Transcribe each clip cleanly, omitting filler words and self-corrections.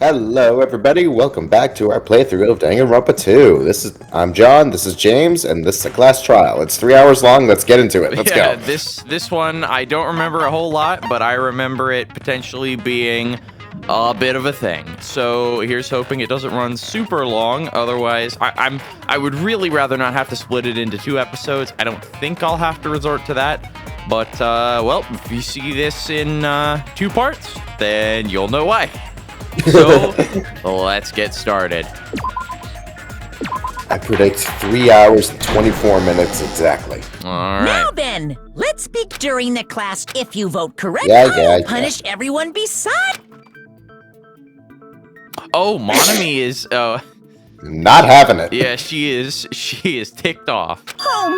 Hello, everybody. Welcome back to our playthrough of Danganronpa 2. I'm John. This is James, and this is a class trial. It's 3 hours long. Let's get into it. Let's go. This one I don't remember a whole lot, but I remember it potentially being a bit of a thing. So here's hoping it doesn't run super long. Otherwise, I would really rather not have to split it into 2 episodes. I don't think I'll have to resort to that. But well, if you see this in 2 parts, then you'll know why. So, let's get started. I predict 3 hours and 24 minutes exactly. All right. Now then, let's speak during the class. If you vote correct, Yeah. punish everyone beside. Oh, Monami is, Not having it. yeah, she is ticked off. Oh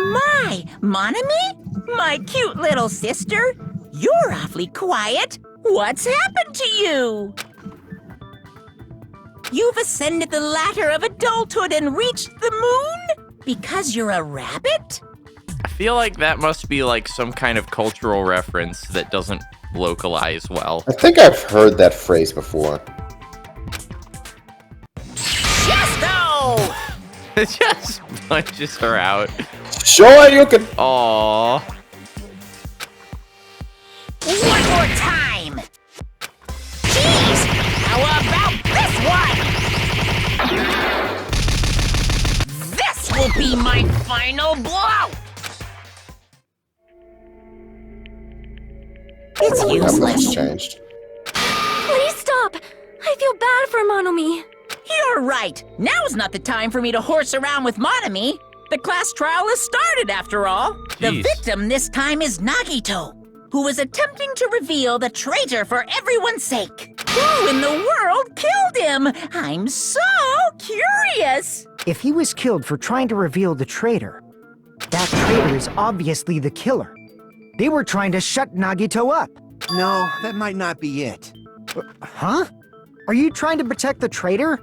my, Monami? My cute little sister? You're awfully quiet. What's happened to you? You've ascended the ladder of adulthood and reached the moon? Because you're a rabbit? I feel like that must be like some kind of cultural reference that doesn't localize well. I think I've heard that phrase before. Chesto! It just punches her out. Sure, you can. Aww. One more time! Jeez! How about this one? This will be my final blow! It's That much useless. changed. Please stop! I feel bad for Monomi. You're right. Now's not the time for me to horse around with Monami. The class trial has started, after all. The Jeez. victim this time is Nagito, who was attempting to reveal the traitor for everyone's sake. Who in the world killed him? I'm so curious. If he was killed for trying to reveal the traitor, that traitor is obviously the killer. They were trying to shut Nagito up. No, that might not be it. Huh? Are you trying to protect the traitor?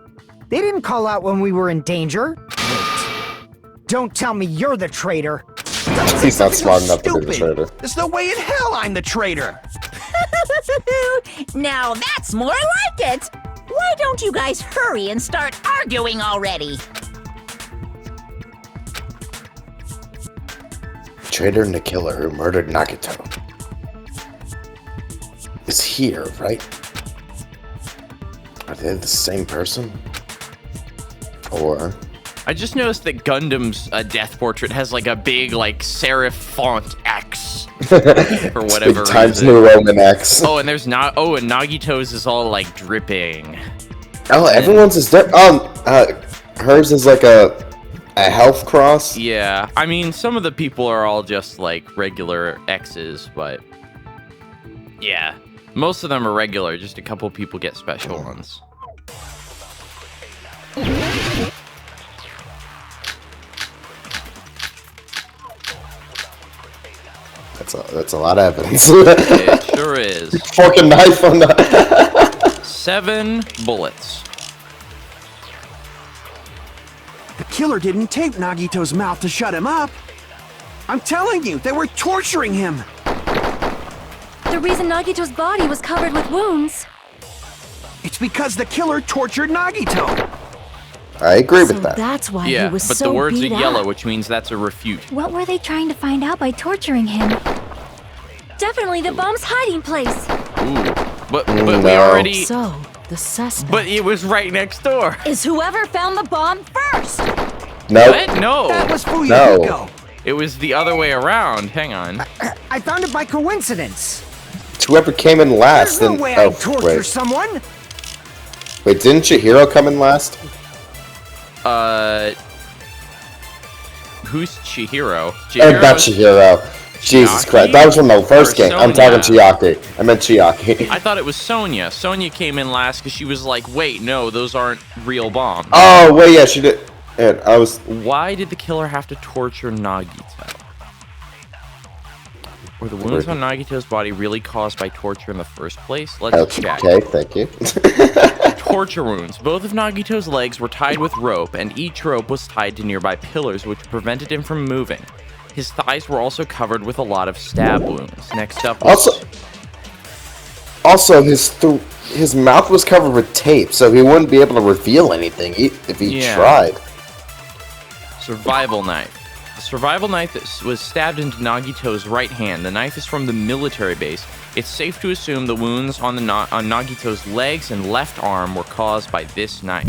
They didn't call out when we were in danger. Wait. Don't tell me you're the traitor. He's not smart enough to be the Stupid. traitor. There's no way in hell I'm the traitor. Now that's more like it. Why don't you guys hurry and start arguing already? Traitor and the killer who murdered Nagito is here, right? Are they the same person? Or... I just noticed that Gundam's death portrait has like a big like serif font X for whatever reason. Times New Roman X. Oh, and there's not. Oh, and Nagito's is all like dripping. Oh, everyone's is hers is like a health cross. Yeah, I mean, some of the people are all just like regular X's, but yeah, most of them are regular. Just a couple people get special ones. That's a lot of evidence. It sure is. Fork and knife on the. 7 bullets. The killer didn't tape Nagito's mouth to shut him up. I'm telling you, they were torturing him. The reason Nagito's body was covered with wounds. It's because the killer tortured Nagito. I agree So with that. that's why Yeah, he was but so the words are beat yellow, up. which means that's a refute. What were they trying to find out by torturing him? Definitely the bomb's hiding place. Ooh, but we No. already. So, the suspect But it was right next door. Is whoever found the bomb first? Nope. What? No. That was Fuya No. Hiko. It was the other way around. Hang on. I found it by coincidence. Whoever came in last. There's no then, way oh, I'd torture wait. someone. Wait, didn't Chihiro come in last? Who's Chihiro? Not Chihiro. Jesus Chiaki? Christ. That was from the first Or game. I'm talking Sonya? Chiaki. I meant Chiaki. I thought it was Sonya. Sonya came in last because she was like, wait, no, those aren't real bombs. Oh, wait, yeah, she did. Yeah, I was. Why did the killer have to torture Nagito? Were the wounds on Nagito's body really caused by torture in the first place? Let's check. Okay, thank you. Torture wounds. Both of Nagito's legs were tied with rope, and each rope was tied to nearby pillars, which prevented him from moving. His thighs were also covered with a lot of stab wounds. Next up was... Also, his his mouth was covered with tape, so he wouldn't be able to reveal anything if he Yeah. tried. Survival knife. The survival knife that was stabbed into Nagito's right hand. The knife is from the military base. It's safe to assume the wounds on Nagito's legs and left arm were caused by this knife.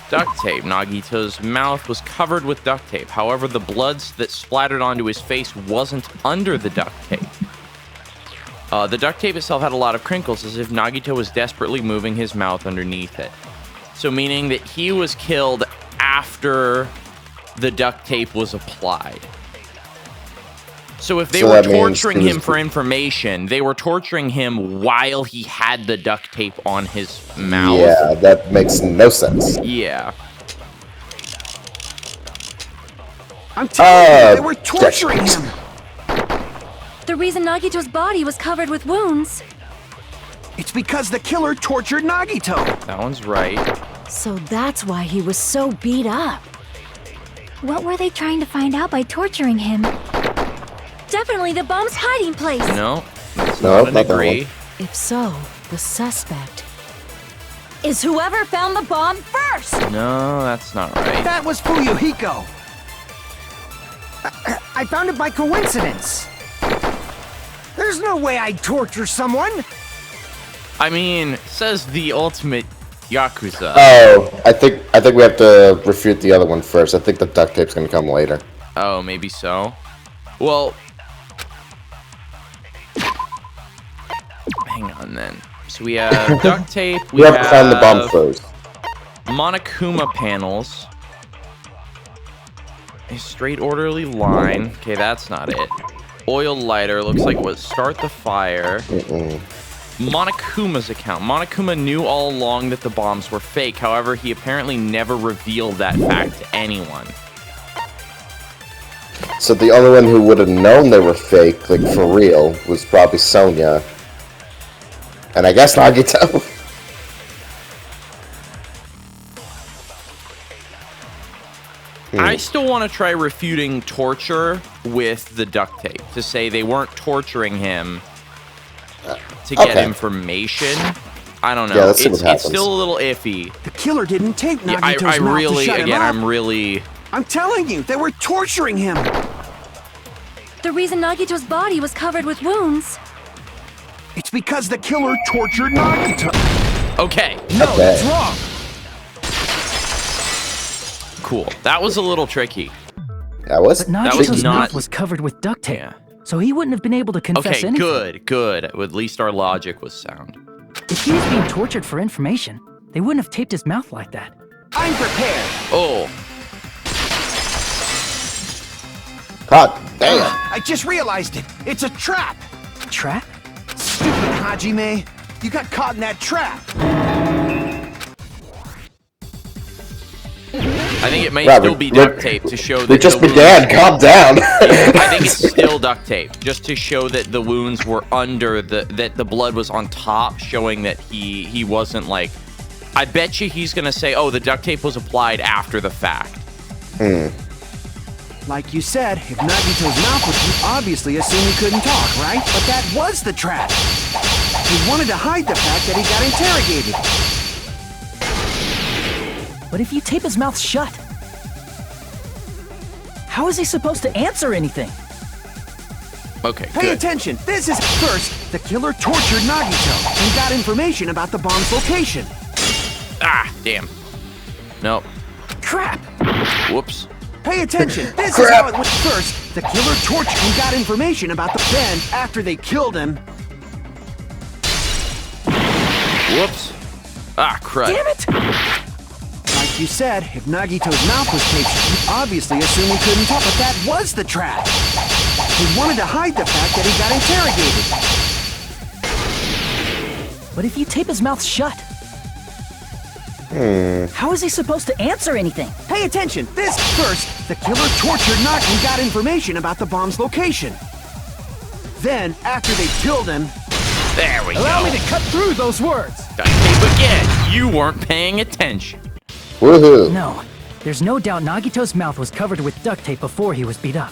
Duct tape. Nagito's mouth was covered with duct tape. However, the blood that splattered onto his face wasn't under the duct tape. The duct tape itself had a lot of crinkles, as if Nagito was desperately moving his mouth underneath it. So meaning that he was killed after the duct tape was applied. So if they So were that means torturing he was- him for information, they were torturing him while he had the duct tape on his mouth. Yeah, that makes no sense. Yeah. I'm telling you, they were Death torturing Race. him. The reason Nagito's body was covered with wounds. It's because the killer tortured Nagito. That one's right. So that's why he was so beat up. What were they trying to find out by torturing him? Definitely the bomb's hiding place. No. That's No, not an not that agree. one. If so, the suspect is whoever found the bomb first. No, that's not right. That was Fuyuhiko. I found it by coincidence. There's no way I'd torture someone. I mean, says the ultimate Yakuza. Oh, I think we have to refute the other one first. I think the duct tape's gonna come later. Oh, maybe so. Well, hang on then. So we have duct tape. We have to find the bomb first. Monokuma panels. A straight orderly line. Okay, that's not it. Oil lighter. Looks like what? Start the fire. Monokuma's account. Monokuma knew all along that the bombs were fake. However, he apparently never revealed that fact to anyone. So the only one who would have known they were fake, like for real, was probably Sonya. And I guess Nagito. I still want to try refuting torture with the duct tape to say they weren't torturing him to get okay. information. I don't know. Yeah, let's see what It's happens. still a little iffy. The killer didn't tape Yeah, Nagito's I mouth really, to shut him again, up. I'm really. I'm telling you, they were torturing him. The reason Nagito's body was covered with wounds. It's because the killer tortured Nagito. Okay, No, Okay. that's wrong. cool. That was a little tricky. That was. But That was Nagito's not- mouth was covered with duct tape, Yeah. so he wouldn't have been able to confess Okay, anything. good. At least our logic was sound. If he was being tortured for information, they wouldn't have taped his mouth like that. I'm prepared. Oh, God damn. I just realized it. It's a trap. Trap? Stupid Hajime. You got caught in that trap. I think it may Robert, still be look, duct tape to show that We just the began. Calm down. I think it's still duct tape, just to show that the wounds were under that the blood was on top, showing that he wasn't like. I bet you he's gonna say, "Oh, the duct tape was applied after the fact." Like you said, if Nagito's mouth was, you obviously assume he couldn't talk, right? But that was the trap. He wanted to hide the fact that he got interrogated. But if you tape his mouth shut, how is he supposed to answer anything? Okay, Pay good. attention. This is first. The killer tortured Nagito and got information about the bomb's location. Ah, damn. Nope. Crap. Whoops. Pay attention. This is how it went. First, the killer tortured and got information about the. Then, after they killed him, Whoops. Ah, crud. Damn it! like you said, if Nagito's mouth was taped, you obviously assume he couldn't talk. But that was the trap. He wanted to hide the fact that he got interrogated. But if you tape his mouth shut, how is he supposed to answer anything? Pay attention. This first, the killer tortured Nagi and got information about the bomb's location. Then, after they killed him, There we Allow go. me to cut through those words. Duct tape again. You weren't paying attention. Woohoo. No, there's no doubt Nagito's mouth was covered with duct tape before he was beat up.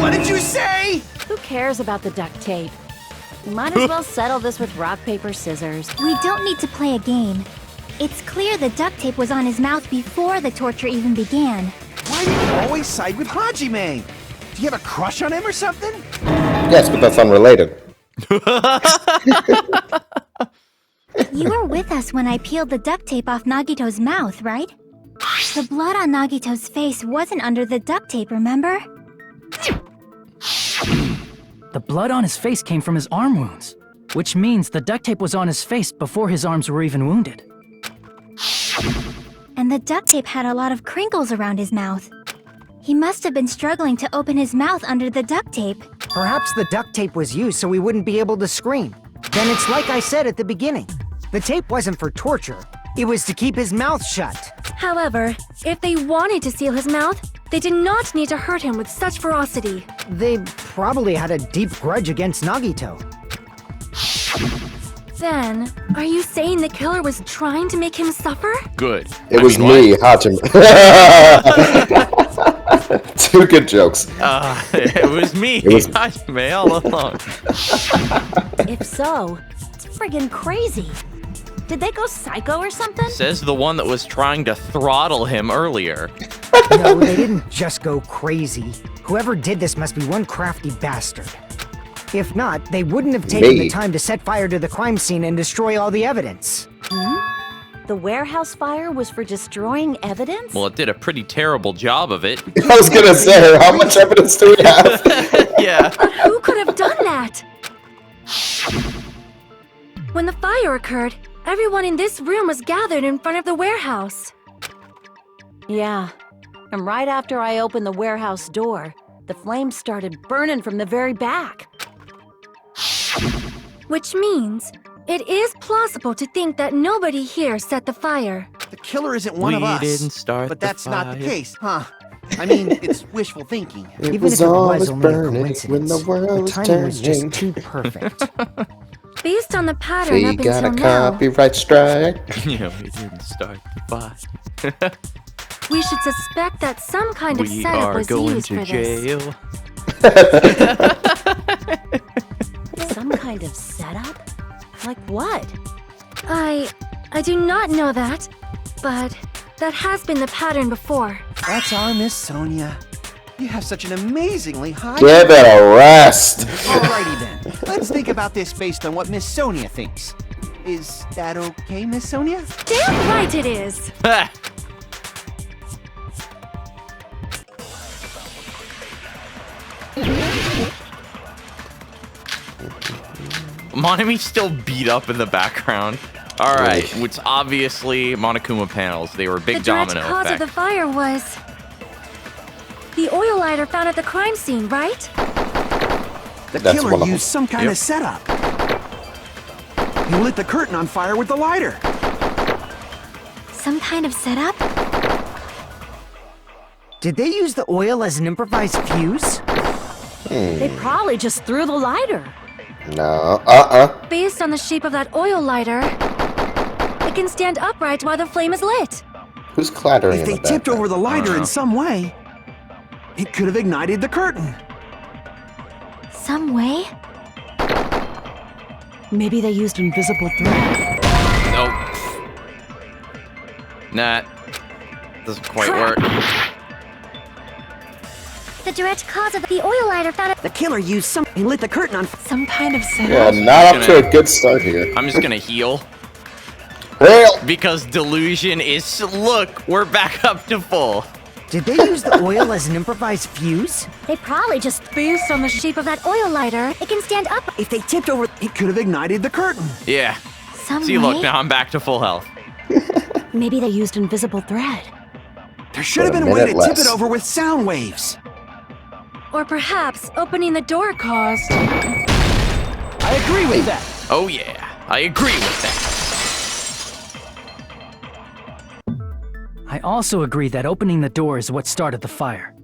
what did you say? Who cares about the duct tape? Might as well settle this with rock, paper, scissors. We don't need to play a game. It's clear the duct tape was on his mouth before the torture even began. Why do you always side with Hajime? Do you have a crush on him or something? Yes, but that's unrelated. You were with us when I peeled the duct tape off Nagito's mouth, right? The blood on Nagito's face wasn't under the duct tape, remember? The blood on his face came from his arm wounds, which means the duct tape was on his face before his arms were even wounded. And the duct tape had a lot of crinkles around his mouth. He must have been struggling to open his mouth under the duct tape. Perhaps the duct tape was used so we wouldn't be able to scream. Then it's like I said at the beginning. The tape wasn't for torture. It was to keep his mouth shut. However, if they wanted to seal his mouth, they did not need to hurt him with such ferocity. They probably had a deep grudge against Nagito. Then, are you saying the killer was trying to make him suffer? Good. It was me, Hajime. Two good jokes. It was me, Hajime, all along. If so, it's friggin' crazy. Did they go psycho or something? Says the one that was trying to throttle him earlier. No, they didn't just go crazy. Whoever did this must be one crafty bastard. If not, they wouldn't have taken the time to set fire to the crime scene and destroy all the evidence. The warehouse fire was for destroying evidence? Well, it did a pretty terrible job of it. I was gonna say, how much evidence do we have? Yeah. Who could have done that? When the fire occurred, everyone in this room was gathered in front of the warehouse. Yeah. And right after I opened the warehouse door, the flames started burning from the very back. Which means it is plausible to think that nobody here set the fire. The killer isn't one of us. We didn't start but the that's not the fire. case, huh? I mean, it's wishful thinking. Even if it was only a coincidence, the timing was just too perfect. Based on the pattern We up got a until now, copyright strike. Yeah, we didn't start the fire. we should suspect that some kind of We setup are was going used to for this. jail. Some kind of setup? Like what? I do not know that, but that has been the pattern before. That's our Miss Sonia. You have such an amazingly high... Give it a rest. Alrighty then. Let's think about this based on what Miss Sonia thinks. Is that okay, Miss Sonia? Damn right it is! Monami's still beat up in the background. All right, it's obviously Monokuma panels. They were a big The direct domino cause effect. of the fire was the oil lighter found at the crime scene, right? The That's one killer of them. used some kind Yep. of setup. He lit the curtain on fire with the lighter. Some kind of setup? Did they use the oil as an improvised fuse? They probably just threw the lighter. No, Based on the shape of that oil lighter, it can stand upright while the flame is lit. Who's clattering If in they the tipped background? over the lighter in some way, it could have ignited the curtain. Some way? Maybe they used invisible thread. Nope. Nah. Doesn't quite work. The direct cause of the oil lighter found at The killer used some... He lit the curtain on... some kind of Yeah, setup. not up to a good start here. I'm just gonna heal. Well, Because delusion is... Look, we're back up to full. Did they use the oil as an improvised fuse? They probably just based on the shape of that oil lighter, it can stand up If they tipped over, it could have ignited the curtain. Yeah. some See, way. look, now I'm back to full health. Maybe they used invisible thread. There should have But a been a way to minute tip less. it over with sound waves. Or perhaps opening the door caused. I agree with that. Oh yeah, I agree with that. I also agree that opening the door is what started the fire.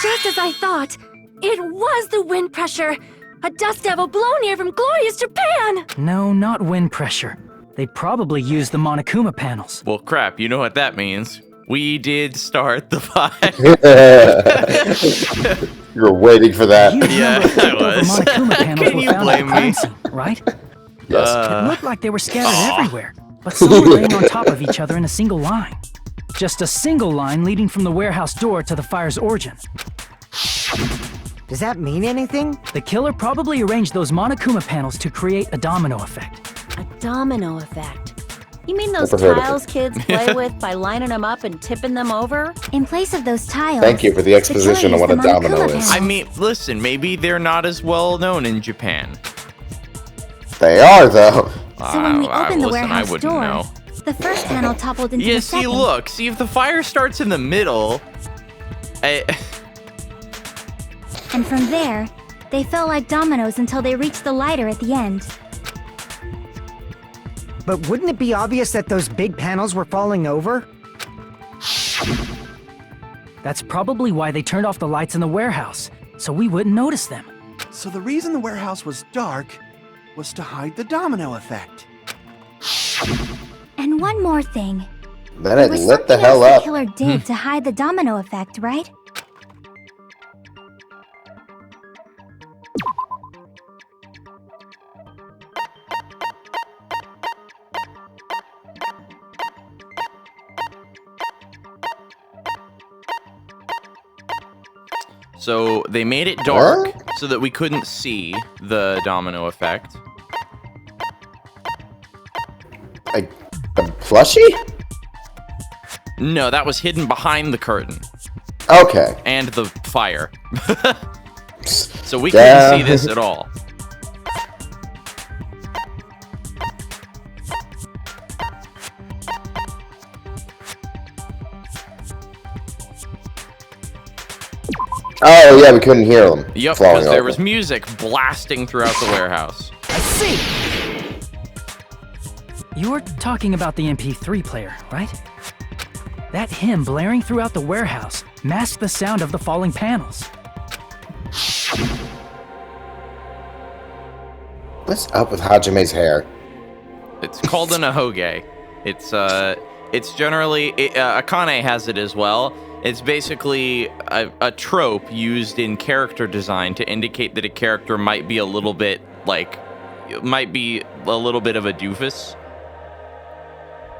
Just as I thought, it was the wind pressure. A dust devil blown here from glorious Japan. No, not wind pressure. They probably used the Monokuma panels. Well, crap, you know what that means. We did start the fire. You're waiting for that. Huge Yeah, number of I leftover was. Monokuma panels Can were you found at the blame crime me? scene, right? Yes. It looked like they were scattered everywhere, but some were laying on top of each other in a single line. Just a single line leading from the warehouse door to the fire's origin. Does that mean anything? The killer probably arranged those Monokuma panels to create a domino effect. A domino effect. You mean those Never heard of it. tiles kids play with by lining them up and tipping them over? In place of those tiles. Thank you for the exposition killer on what a used the domino Monokuma is. panels. I mean, listen, maybe they're not as well known in Japan. They are, though. So when we opened the listen, I warehouse wouldn't door, know. the first panel toppled into Yeah, the see, second. look. See, if the fire starts in the middle... And from there, they fell like dominoes until they reached the lighter at the end. But wouldn't it be obvious that those big panels were falling over? That's probably why they turned off the lights in the warehouse, so we wouldn't notice them. So the reason the warehouse was dark was to hide the domino effect. And one more thing. Then There it was lit the something hell else up. the killer did to hide the domino effect, right? So they made it dark so that we couldn't see the domino effect. A plushie? No, that was hidden behind the curtain Okay. and the fire. So we Yeah. couldn't see this at all. Oh, yeah, we couldn't hear them. Yep, falling because there over. was music blasting throughout the warehouse. I see! You're talking about the MP3 player, right? That hymn blaring throughout the warehouse masked the sound of the falling panels. What's up with Hajime's hair? It's called an ahoge. It's generally Akane has it as well. It's basically a trope used in character design to indicate that a character might be a little bit of a doofus,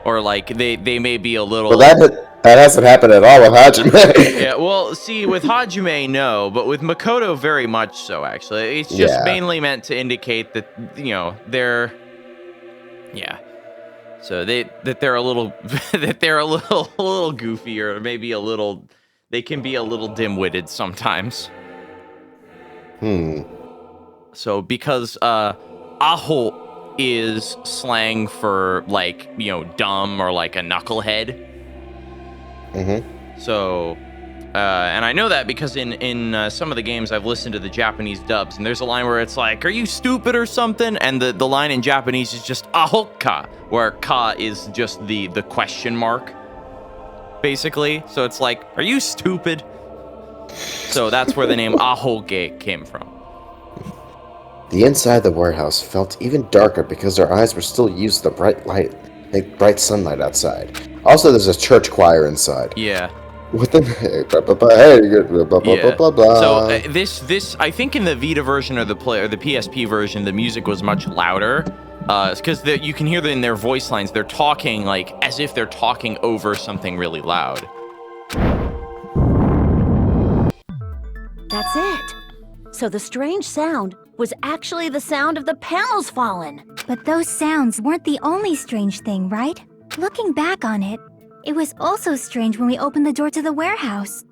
or like they may be a little. Well, that hasn't happened at all with Hajime. Yeah, well, see, with Hajime, no, but with Makoto, very much so, actually. It's just mainly meant to indicate that, they're... Yeah. So they're a little... that they're a little goofy, or maybe a little... They can be a little dim-witted sometimes. So, because, aho is slang for, like, dumb, or like a knucklehead. So, and I know that because in some of the games I've listened to the Japanese dubs, and there's a line where it's like, "Are you stupid or something?" And the line in Japanese is just "ahoka," where "ka" is just the question mark, basically. So it's like, "Are you stupid?" So that's where the name ahoge came from. The inside of the warehouse felt even darker because our eyes were still used to the bright sunlight outside. Also, there's a church choir inside. Yeah. What the blah, blah, blah. So this I think in the Vita version or the PSP version, the music was much louder, because you can hear in their voice lines they're talking like as if they're talking over something really loud. That's it. So the strange sound was actually the sound of the panels falling. But those sounds weren't the only strange thing, right? Looking back on it, it was also strange when we opened the door to the warehouse.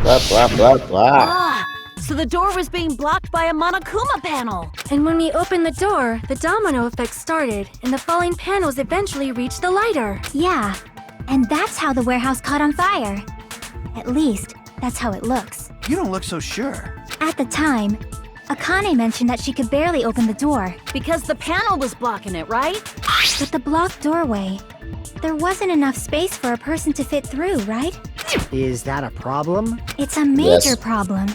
Blah, blah, blah, blah. Ah, so the door was being blocked by a Monokuma panel. And when we opened the door, the domino effect started, and the falling panels eventually reached the lighter. Yeah, and that's how the warehouse caught on fire. At least, that's how it looks. You don't look so sure. At the time, Akane mentioned that she could barely open the door. Because the panel was blocking it, right? But the blocked doorway, there wasn't enough space for a person to fit through, right? Is that a problem? It's a major Yes. problem.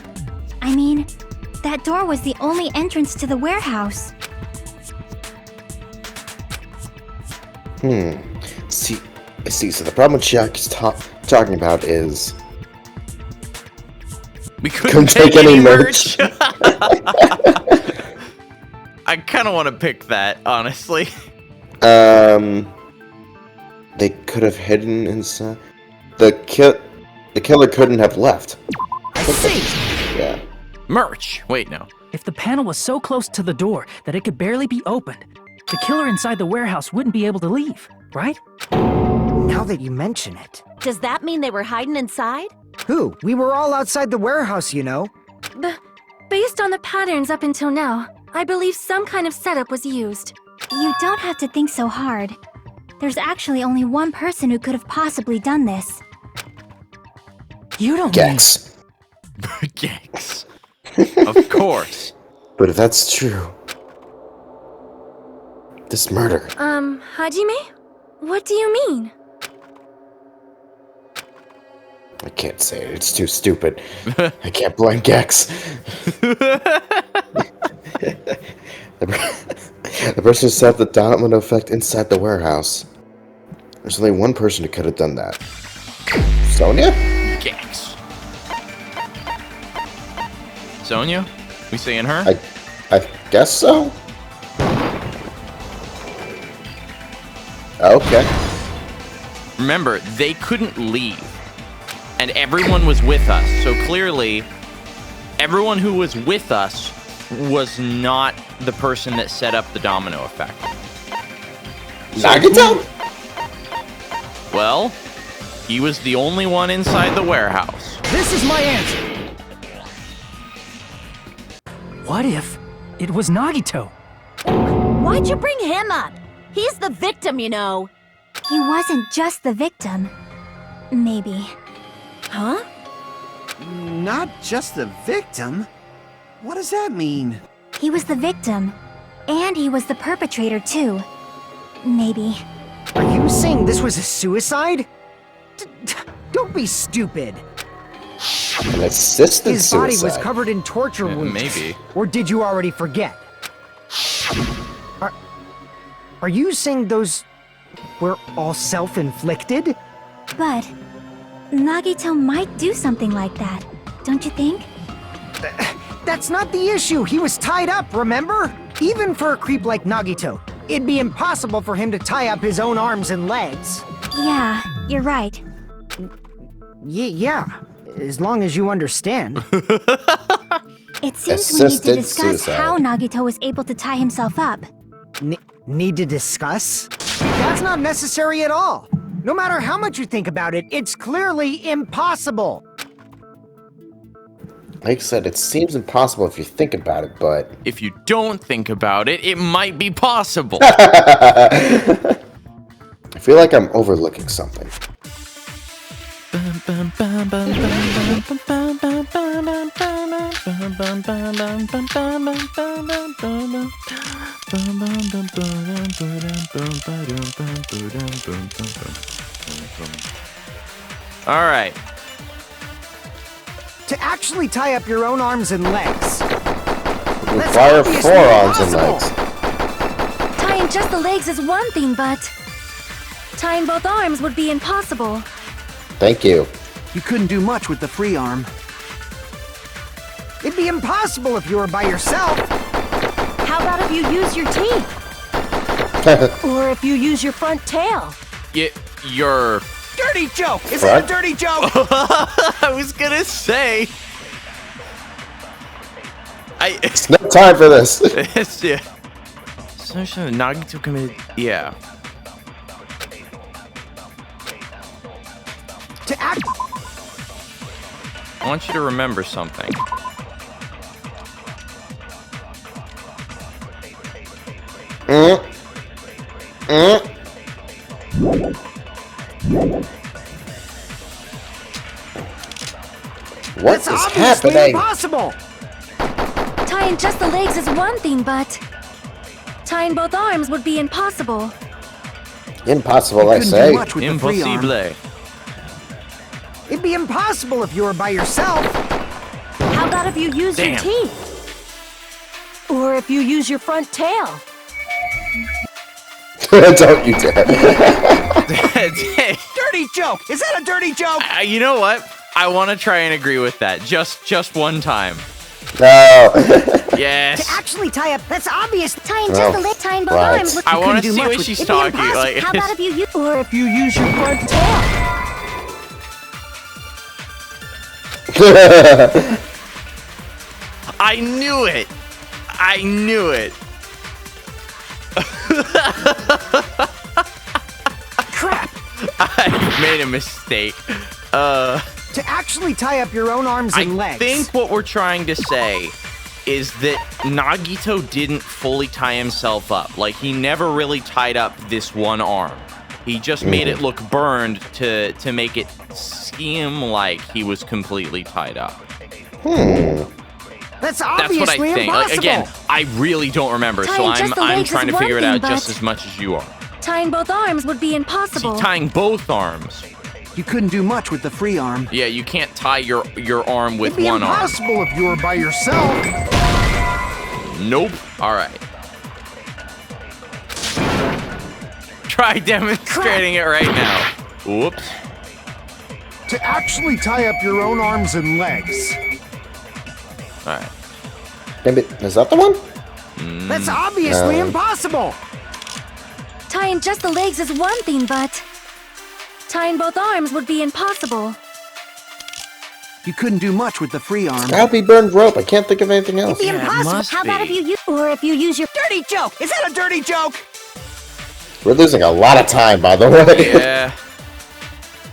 I mean, That door was the only entrance to the warehouse. See, so the problem Jack's talking about is... We couldn't take any merch. I kind of want to pick that, honestly. They could have hidden inside... The killer couldn't have left. I see! Yeah. Merch. Wait, no. If the panel was so close to the door that it could barely be opened, the killer inside the warehouse wouldn't be able to leave, right? Now that you mention it. Does that mean they were hiding inside? Who? We were all outside the warehouse, you know. Based on the patterns up until now, I believe some kind of setup was used. You don't have to think so hard. There's actually only one person who could have possibly done this. You don't Gex. Gex. Of course. But if that's true... This murder... Hajime? What do you mean? I can't say it. It's too stupid. I can't blame Gex. The person who set up the domino effect inside the warehouse. There's only one person who could have done that. Sonia? Gex. Sonia? We saying her? I guess so. Okay. Remember, they couldn't leave. And everyone was with us. So clearly, everyone who was with us was not the person that set up the domino effect. Nagito? Well, he was the only one inside the warehouse. This is my answer. What if it was Nagito? Why'd you bring him up? He's the victim, you know. He wasn't just the victim. Maybe. Huh? Not just the victim? What does that mean? He was the victim. And he was the perpetrator, too. Maybe. Are you saying this was a suicide? Don't be stupid. An assisted His body was suicide. covered in torture wounds. Maybe. Or did you already forget? Are you saying those were all self-inflicted? But Nagito might do something like that, don't you think? That's not the issue. He was tied up, remember? Even for a creep like Nagito, it'd be impossible for him to tie up his own arms and legs. Yeah, you're right. Yeah, as long as you understand. It seems we need to Assisted discuss suicide. how Nagito was able to tie himself up. Need to discuss? That's not necessary at all. No matter how much you think about it, it's clearly impossible. Like I said, it seems impossible if you think about it, but... If you don't think about it, it might be possible. I feel like I'm overlooking something. All right. To actually tie up your own arms and legs. Require obviously forearms and impossible. legs. Tying just the legs is one thing, but tying both arms would be impossible. Thank you. You couldn't do much with the free arm. It'd be impossible if you were by yourself. How about if you use your teeth? Or if you use your front tail? You're... Dirty joke! Is that a What? dirty joke? I was gonna say... It's no time for this. yeah. So Nagito committed... Yeah. To act. I want you to remember something. What That's is obviously happening? impossible. Tying just the legs is one thing, but tying both arms would be impossible. Impossible, I Couldn't do say. much with the free arm. Impossible. It'd be impossible if you were by yourself. How about if you use your Damn. teeth? Or if you use your front tail. Don't you dare. Dirty joke! Is that a dirty joke? You know what? I want to try and agree with that. Just one time. No. Yes. To actually tie up, that's obvious. Tying just the leg, tying both right. arms. I want to do see much what with- she's it'd be talking. impossible. Like, How about if you use... Or if you use your front tail. I knew it. I knew it. Crap! I made a mistake. To actually tie up your own arms and I legs. think what we're trying to say is that Nagito didn't fully tie himself up. Like, he never really tied up this one arm. He just made it look burned to make it seem like he was completely tied up. That's That's obviously what I think. impossible. Like, again, I really don't remember, so Tying just the I'm legs trying is to figure one it out thing, just but- as much as you are. Tying both arms would be See, impossible. tying both arms. You couldn't do much with the free arm. Yeah, you can't tie your arm with It'd be one arm. impossible if you were by yourself. Nope. All right. Try demonstrating it right now. Whoops. To actually tie up your own arms and legs. All right. Maybe, is that the one? That's obviously No. impossible. Tying just the legs is one thing, but tying both arms would be impossible. You couldn't do much with the free arm. That'll be burned rope. I can't think of anything else. It'd be Yeah, it impossible. must How about if be. you use... Or if you use your... Dirty joke! Is that a dirty joke? We're losing a lot of time, by the way. Yeah.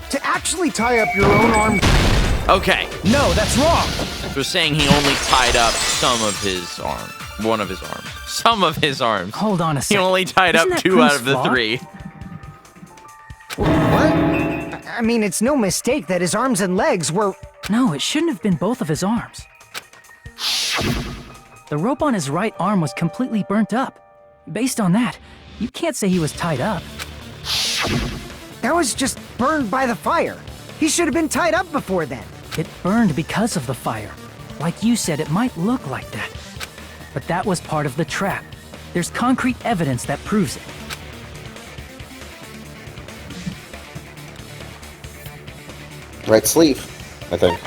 To actually tie up your own arm. Okay. No, that's wrong. We're saying he only tied up some of his arm. One of his arms. Some of his arms. Hold on a He second. only tied Isn't up that 2 out Prince of the Flaw? 3. What? I mean, it's no mistake that his arms and legs were... No, it shouldn't have been both of his arms. The rope on his right arm was completely burnt up. Based on that, you can't say he was tied up. That was just burned by the fire. He should have been tied up before then. It burned because of the fire. Like you said, it might look like that. But that was part of the trap. There's concrete evidence that proves it. Right sleeve, I think.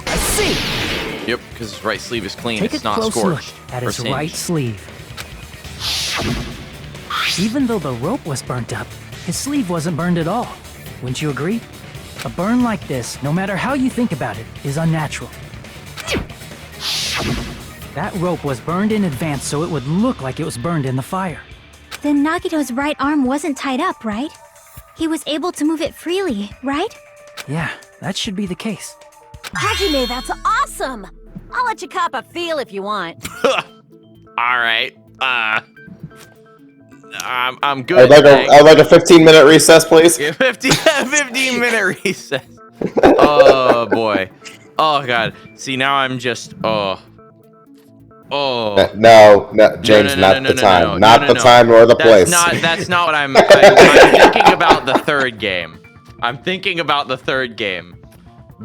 I see. Yep, because his right sleeve is clean. Take it's a not close scorched. look at or his singed. right sleeve. Even though the rope was burnt up, his sleeve wasn't burned at all. Wouldn't you agree? A burn like this, no matter how you think about it, is unnatural. That rope was burned in advance so it would look like it was burned in the fire. Then Nagito's right arm wasn't tied up, right? He was able to move it freely, right? Yeah, that should be the case. Hajime, that's awesome! I'll let you cop a feel if you want. All right. I'm good. I'd like a 15-minute recess, please. Yeah, 15-minute recess. Oh boy. Oh god. See, now I'm just Oh, No, James, not the time. Not the time nor the place. That's not what I'm thinking about the third game. I'm thinking about the third game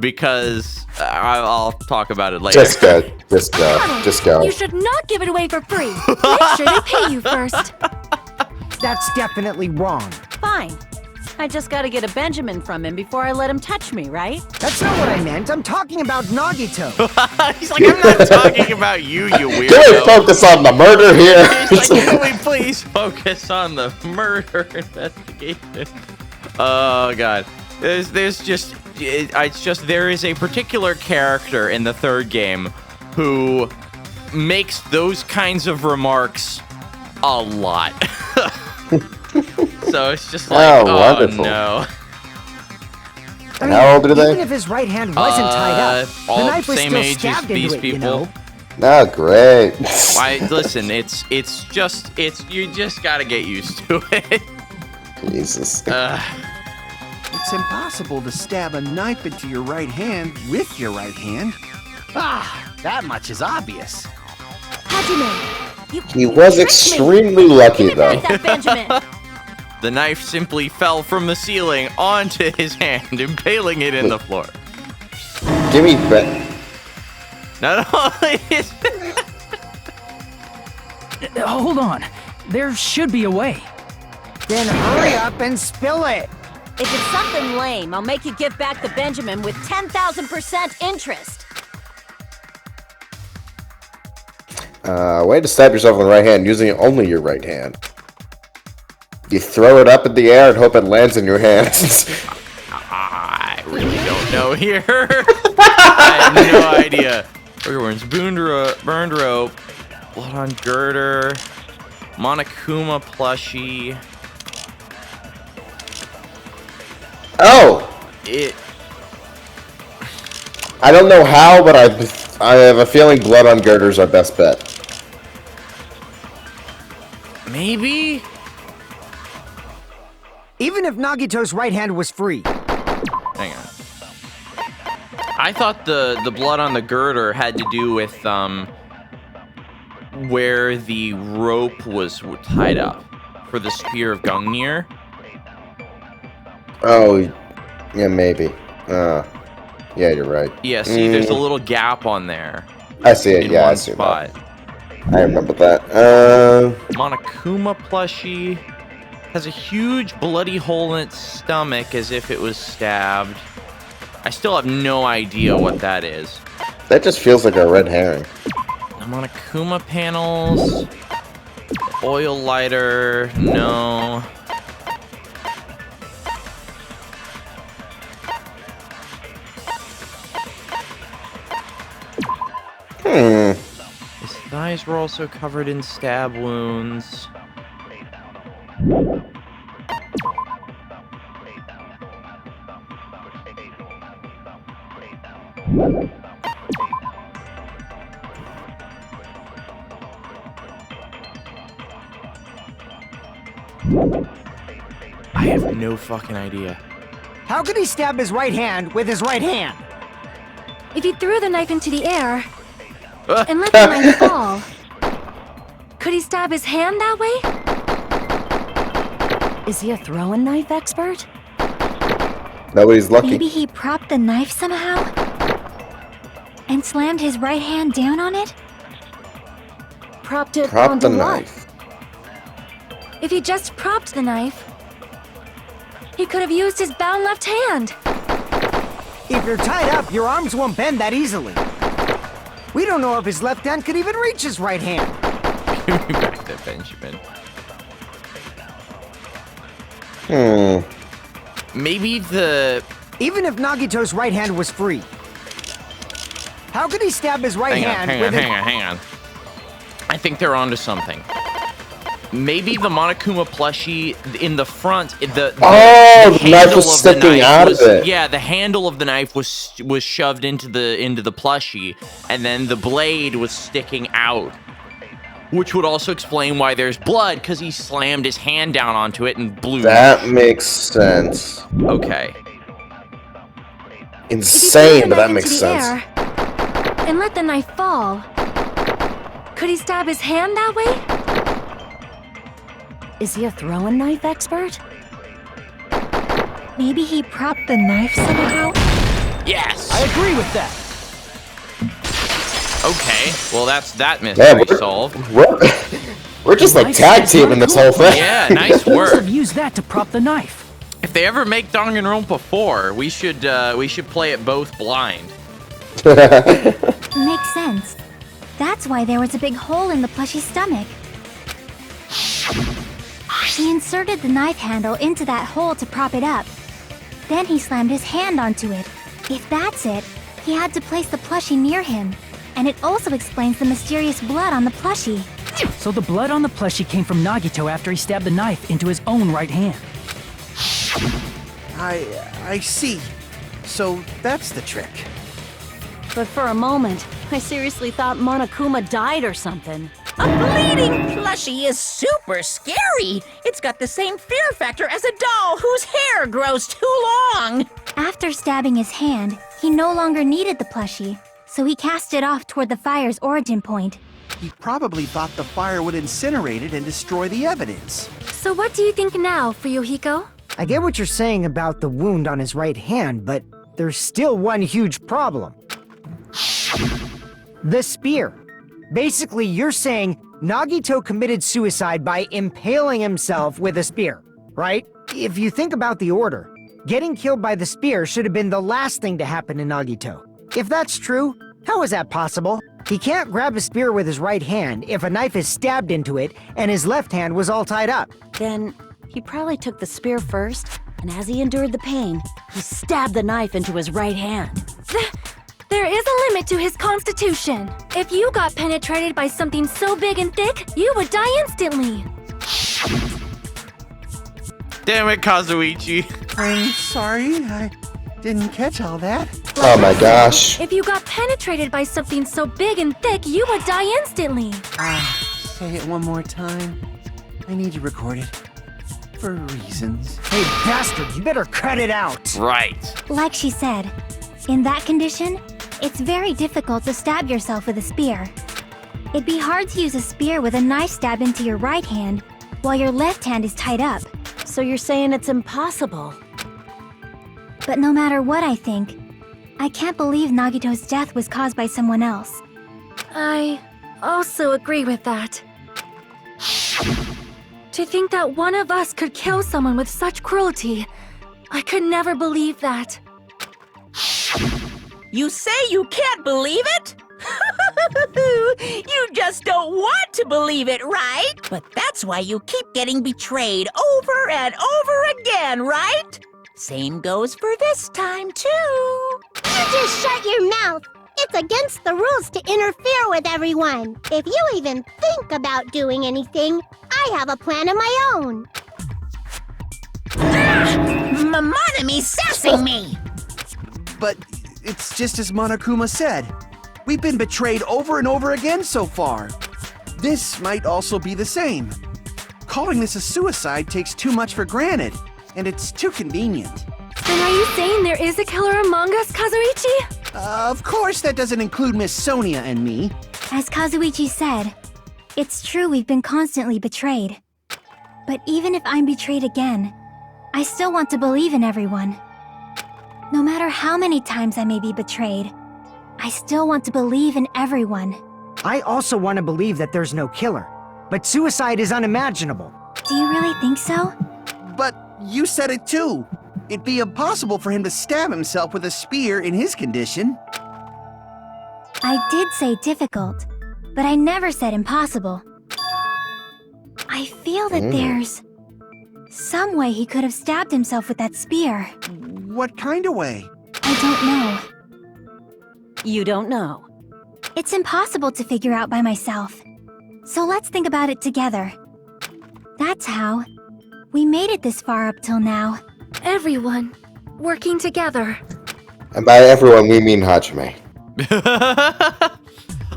because I'll talk about it later. Just go. Just go. Just go. You should not give it away for free. Make sure to pay you first. That's definitely wrong. Fine. I just gotta get a Benjamin from him before I let him touch me, right? That's not what I meant. I'm talking about Nagito. He's like, I'm not talking about you, you weirdo. Can we focus on the murder here? He's like, can we please focus on the murder investigation? Oh god, there's just it's just there is a particular character in the third game who makes those kinds of remarks a lot. So it's just like, oh wonderful. no. I mean, How old are they? Even if his right hand wasn't tied up, the all knife was same still age as stabbed these into it, you people. know? Oh, great. Why? Listen, it's you just gotta get used to it. Jesus. It's impossible to stab a knife into your right hand with your right hand. That much is obvious. Hajime, you He was tricked me. extremely lucky, Give me though. back that Benjamin. The knife simply fell from the ceiling onto his hand, impaling it in the floor. Give me that. Not only is Hold on. There should be a way. Then hurry up and spill it. If it's something lame, I'll make you give back the Benjamin with 10,000% interest. Way to stab yourself in the right hand using only your right hand. You throw it up in the air and hope it lands in your hands. I really don't know here. I have no idea. Burger worms, burned rope, blood on girder, Monokuma plushie. Oh! I don't know how, but I have a feeling blood on girder's our best bet. Maybe? Even if Nagito's right hand was free. Hang on. I thought the blood on the girder had to do with where the rope was tied up for the spear of Gungnir. Oh, yeah, maybe. Yeah, you're right. Yeah, see, there's a little gap on there. I see it, in yeah, one I see spot. that. I remember that. Monokuma plushie has a huge bloody hole in its stomach as if it was stabbed. I still have no idea what that is. That just feels like a red herring. Monokuma panels. Oil lighter. No. His thighs were also covered in stab wounds. I have no fucking idea. How could he stab his right hand with his right hand? If he threw the knife into the air and let the knife fall, could he stab his hand that way? Is he a throwing knife expert? Nobody's lucky. Maybe he propped the knife somehow? And slammed his right hand down on it? Propped it Prop onto the what? knife. If he just propped the knife, he could have used his bound left hand. If you're tied up, your arms won't bend that easily. We don't know if his left hand could even reach his right hand. Give me back that Benjamin. Maybe the... Even if Nagito's right hand was free, how could he stab his right hand with his... Hang on. I think they're onto something. Maybe the Monokuma plushie in the front, the knife was sticking out of it. Yeah, the handle of the knife was shoved into the plushie, and then the blade was sticking out, which would also explain why there's blood, because he slammed his hand down onto it and blew. That makes sense. Okay. Insane, but that makes sense. And let the knife fall. Could he stab his hand that way? Is he a throwing knife expert? Maybe he propped the knife somehow? Yes! I agree with that. Okay, well that's that mystery solved. We're just like tag teaming this whole thing. Yeah, nice Could work. have used that to prop the knife. If they ever make Danganronpa 4, we should play it both blind. Makes sense. That's why there was a big hole in the plushie's stomach. He inserted the knife handle into that hole to prop it up. Then he slammed his hand onto it. If that's it, he had to place the plushie near him. And it also explains the mysterious blood on the plushie. So the blood on the plushie came from Nagito after he stabbed the knife into his own right hand. I see. So that's the trick. But for a moment, I seriously thought Monokuma died or something. A bleeding plushie is super scary. It's got the same fear factor as a doll whose hair grows too long. After stabbing his hand, he no longer needed the plushie, so he cast it off toward the fire's origin point. He probably thought the fire would incinerate it and destroy the evidence. So what do you think now, Fuyuhiko? I get what you're saying about the wound on his right hand, but there's still one huge problem. The spear. Basically, you're saying Nagito committed suicide by impaling himself with a spear, right? If you think about the order, getting killed by the spear should have been the last thing to happen to Nagito. If that's true, how is that possible? He can't grab a spear with his right hand if a knife is stabbed into it and his left hand was all tied up. Then he probably took the spear first, and as he endured the pain, he stabbed the knife into his right hand. There is a limit to his constitution. If you got penetrated by something so big and thick, you would die instantly. Damn it, Kazuichi. I'm sorry, I didn't catch all that. Oh my gosh. If you got penetrated by something so big and thick, you would die instantly. Say it one more time. I need to record it. For reasons. Hey, bastard, you better cut it out! Right. Like she said, in that condition, it's very difficult to stab yourself with a spear. It'd be hard to use a spear with a knife stabbed into your right hand while your left hand is tied up. So you're saying it's impossible? But no matter what I think, I can't believe Nagito's death was caused by someone else. I also agree with that. To think that one of us could kill someone with such cruelty, I could never believe that. You say you can't believe it? You just don't want to believe it, right? But that's why you keep getting betrayed over and over again, right? Same goes for this time, too. You just shut your mouth. It's against the rules to interfere with everyone. If you even think about doing anything, I have a plan of my own. Monome's sassing me! But it's just as Monokuma said. We've been betrayed over and over again so far. This might also be the same. Calling this a suicide takes too much for granted, and it's too convenient. Then are you saying there is a killer among us, Kazuichi? Of course that doesn't include Miss Sonia and me. As Kazuichi said, it's true we've been constantly betrayed. But even if I'm betrayed again, I still want to believe in everyone. No matter how many times I may be betrayed, I still want to believe in everyone. I also want to believe that there's no killer, but suicide is unimaginable. Do you really think so? But you said it too. It'd be impossible for him to stab himself with a spear in his condition. I did say difficult, but I never said impossible. I feel that there's some way he could have stabbed himself with that spear. What kind of way? I don't know. You don't know. It's impossible to figure out by myself. So let's think about it together. That's how we made it this far up till now. Everyone, working together. And by everyone, we mean Hajime.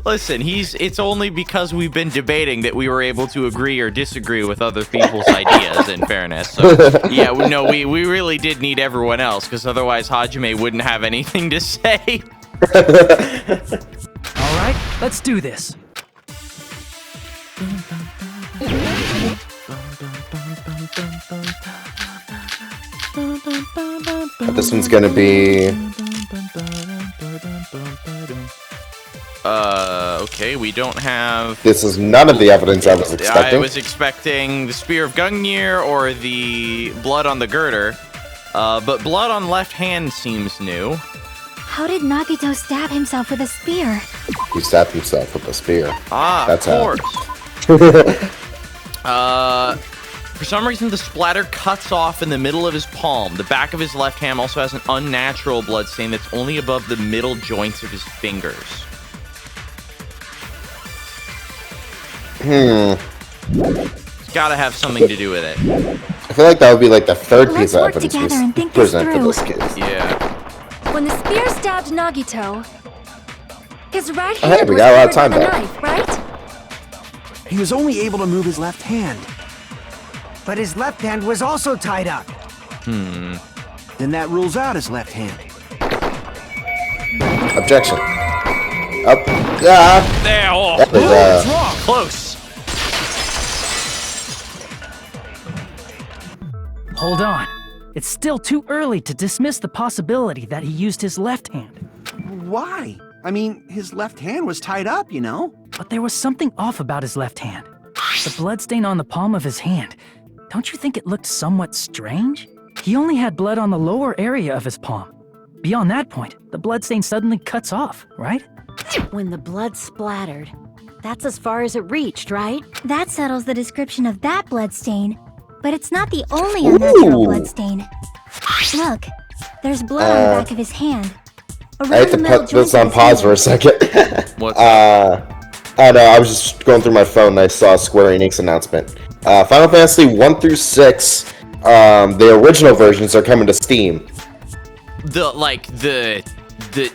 Listen, it's only because we've been debating that we were able to agree or disagree with other people's ideas, in fairness. So, yeah, we really did need everyone else, because otherwise Hajime wouldn't have anything to say. Alright, let's do this. This one's gonna be... Okay, we don't have... This is none of the evidence I was expecting. I was expecting the Spear of Gungnir or the blood on the girder, but blood on left hand seems new. How did Nagito stab himself with a spear? He stabbed himself with a spear. Ah, that's of course. For some reason, the splatter cuts off in the middle of his palm. The back of his left hand also has an unnatural blood stain that's only above the middle joints of his fingers. It's gotta have something to do with it. I feel like that would be like the third piece of Let's work evidence together and we think this present for through. this case. Yeah. When the spear stabbed Nagito, his right Hey, hand we was got a lot of covered time by the there. knife, right? He was only able to move his left hand. But his left hand was also tied up. Then that rules out his left hand. Objection. Up. Ah. There. Oh, That was, close. Hold on. It's still too early to dismiss the possibility that he used his left hand. Why? I mean, his left hand was tied up, you know? But there was something off about his left hand. The bloodstain on the palm of his hand. Don't you think it looked somewhat strange? He only had blood on the lower area of his palm. Beyond that point, the bloodstain suddenly cuts off, right? When the blood splattered, that's as far as it reached, right? That settles the description of that bloodstain. But it's not the only unnatural bloodstain. Look, there's blood on the back of his hand. I had to put this on pause for a second. What? I know, I was just going through my phone and I saw Square Enix announcement. Final Fantasy 1 through 6, the original versions are coming to Steam. The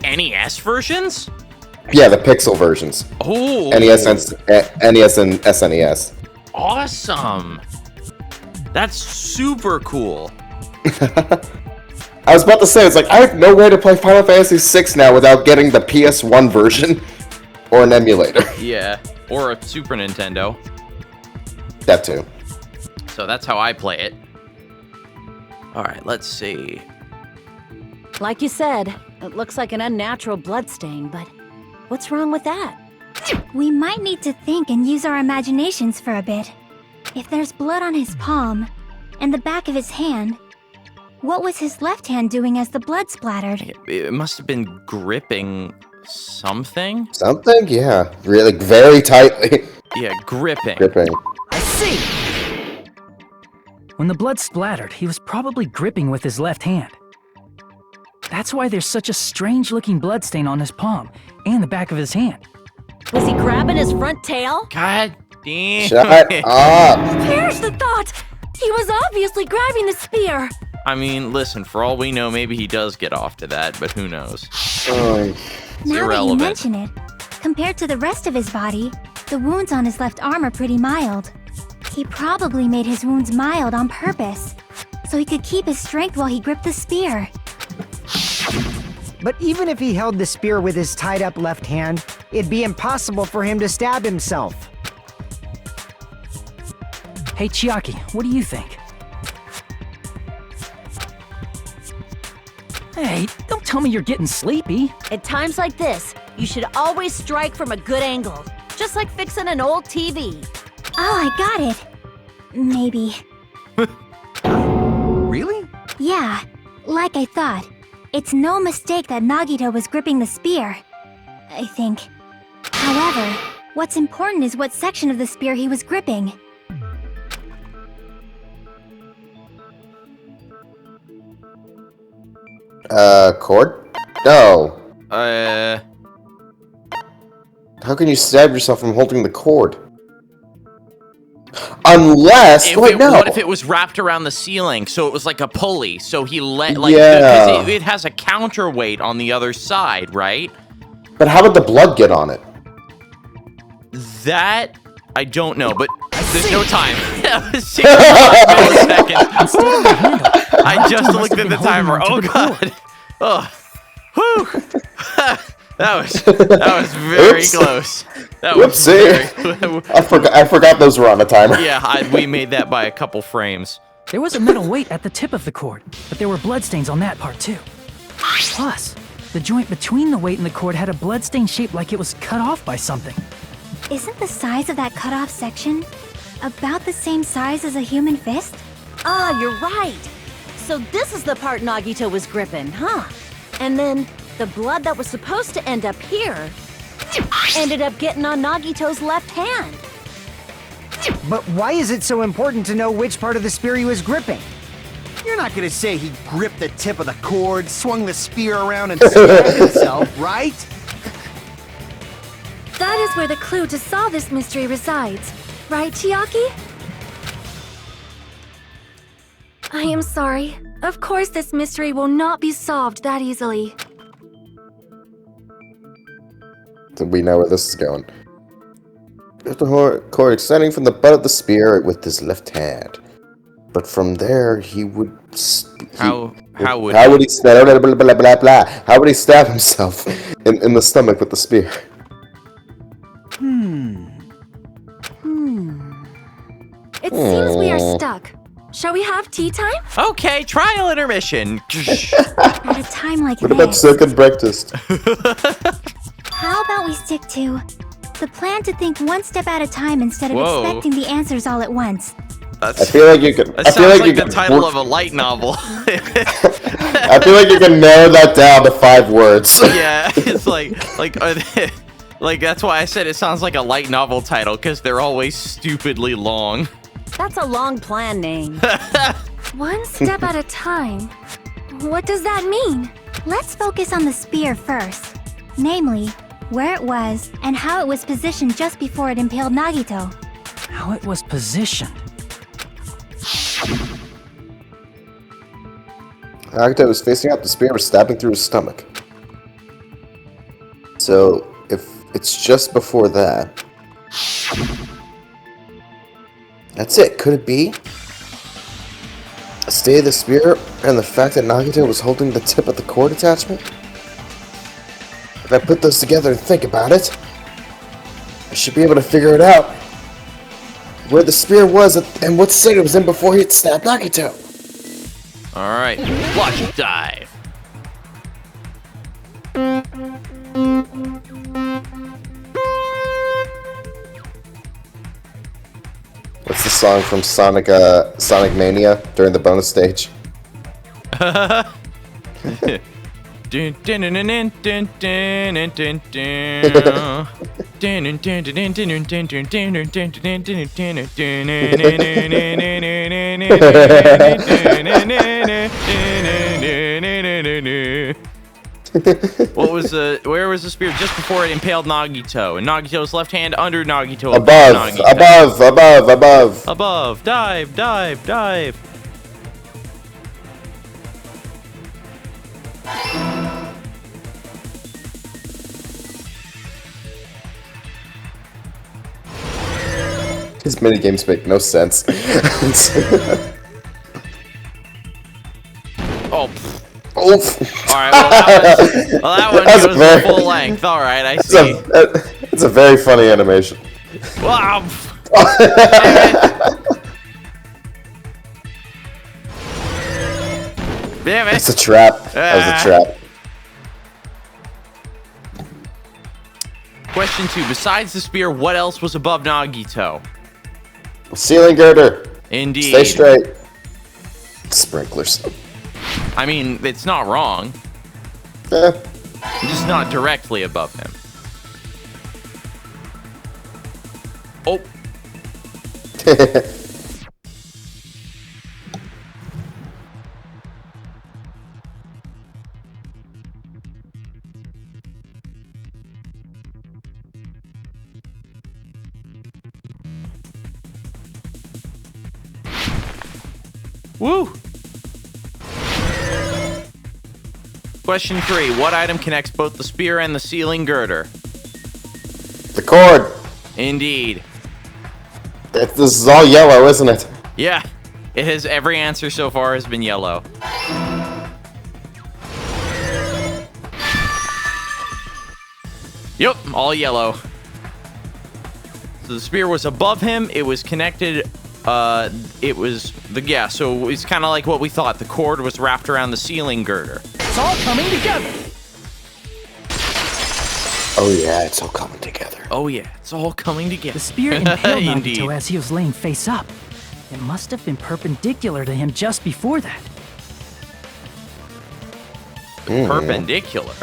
NES versions? Yeah, the pixel versions. Oh. NES and SNES. Awesome. That's super cool. I was about to say, it's like, I have no way to play Final Fantasy 6 now without getting the PS1 version or an emulator. Yeah, or a Super Nintendo. That too. So that's how I play it. All right, let's see. Like you said, it looks like an unnatural bloodstain, but what's wrong with that? We might need to think and use our imaginations for a bit. If there's blood on his palm and the back of his hand, what was his left hand doing as the blood splattered? It must have been gripping something. Something? Yeah. Really, very tightly. Yeah, gripping. Gripping. I see! When the blood splattered, he was probably gripping with his left hand. That's why there's such a strange-looking bloodstain on his palm and the back of his hand. Was he grabbing his front tail? God damn. Shut up! Perish the thought! He was obviously grabbing the spear! I mean, listen, for all we know, maybe he does get off to that, but who knows? It's Now irrelevant. that you mention it, compared to the rest of his body, the wounds on his left arm are pretty mild. He probably made his wounds mild on purpose, so he could keep his strength while he gripped the spear. But even if he held the spear with his tied-up left hand, it'd be impossible for him to stab himself. Hey, Chiaki, what do you think? Hey, don't tell me you're getting sleepy. At times like this, you should always strike from a good angle, just like fixing an old TV. Oh, I got it. Maybe. Really? Yeah, like I thought. It's no mistake that Nagito was gripping the spear, I think. However, what's important is what section of the spear he was gripping. Cord? No. How can you stab yourself from holding the cord? Unless... Wait, no. What if it was wrapped around the ceiling, so it was like a pulley, so he let, like, Yeah. because it has a counterweight on the other side, right? But how did the blood get on it? That, I don't know, but there's no time. That was 65 milliseconds. I just looked at the timer. Oh, God. Oh. Whew. That was very Oops. close. That was very close. I forgot those were on a timer. Yeah, we made that by a couple frames. There was a metal weight at the tip of the cord, but there were bloodstains on that part too. Plus, the joint between the weight and the cord had a bloodstain shaped like it was cut off by something. Isn't the size of that cut-off section about the same size as a human fist? Ah, you're right. So this is the part Nagito was gripping, huh? And then the blood that was supposed to end up here ended up getting on Nagito's left hand. But why is it so important to know which part of the spear he was gripping? You're not gonna say he gripped the tip of the cord, swung the spear around, and stabbed himself, right? That is where the clue to solve this mystery resides, right, Chiaki? I am sorry. Of course this mystery will not be solved that easily. So we know where this is going. The cord extending from the butt of the spear with his left hand. But from there, he would... How would he stab... Blah, blah, blah, blah. How would he stab himself in the stomach with the spear? It seems we are stuck. Shall we have tea time? Okay, trial intermission. At a time like What about this, second breakfast? How about we stick to the plan to think one step at a time instead of Whoa. expecting the answers all at once? I feel like you could. That I feel sounds like you the could title work- of a light novel. I feel like you can narrow that down to 5 words. Yeah, it's like that's why I said it sounds like a light novel title, because they're always stupidly long. That's a long plan name. One step at a time. What does that mean? Let's focus on the spear first. Namely, where it was and how it was positioned just before it impaled Nagito. How it was positioned. Nagito was facing up, the spear was stabbing through his stomach. So, if it's just before that... That's it, could it be? A state of the spear and the fact that Nagito was holding the tip of the cord attachment? If I put those together and think about it, I should be able to figure it out. Where the spear was and what state it was in before he stabbed Nagito. Alright, logic dive. What's the song from Sonic Mania during the bonus stage? Where was the spear just before it impaled Nagito? And Nagito's left hand under Nagito. Above, Nagito. above. Above. Dive. His minigames make no sense. Oh. Oof. Alright, that one That's goes very- full length. Alright, I see. It's a very funny animation. Wow. Damn it. It's a trap. That was a trap. Question 2. Besides the spear, what else was above Nagito? Ceiling girder. Indeed. Stay straight. Sprinklers. I mean, it's not wrong. Eh. Just not directly above him. Oh. Woo! Question 3. What item connects both the spear and the ceiling girder? The cord. Indeed. This is all yellow, isn't it? Yeah. It has every answer so far has been yellow. Yep, all yellow. So the spear was above him. It was connected. So it's kind of like what we thought. The cord was wrapped around the ceiling girder. It's all coming together. Oh yeah, it's all coming together. Oh yeah, it's all coming together. The spear impaled Indeed. Nagito as he was laying face up. It must have been perpendicular to him just before that. Perpendicular.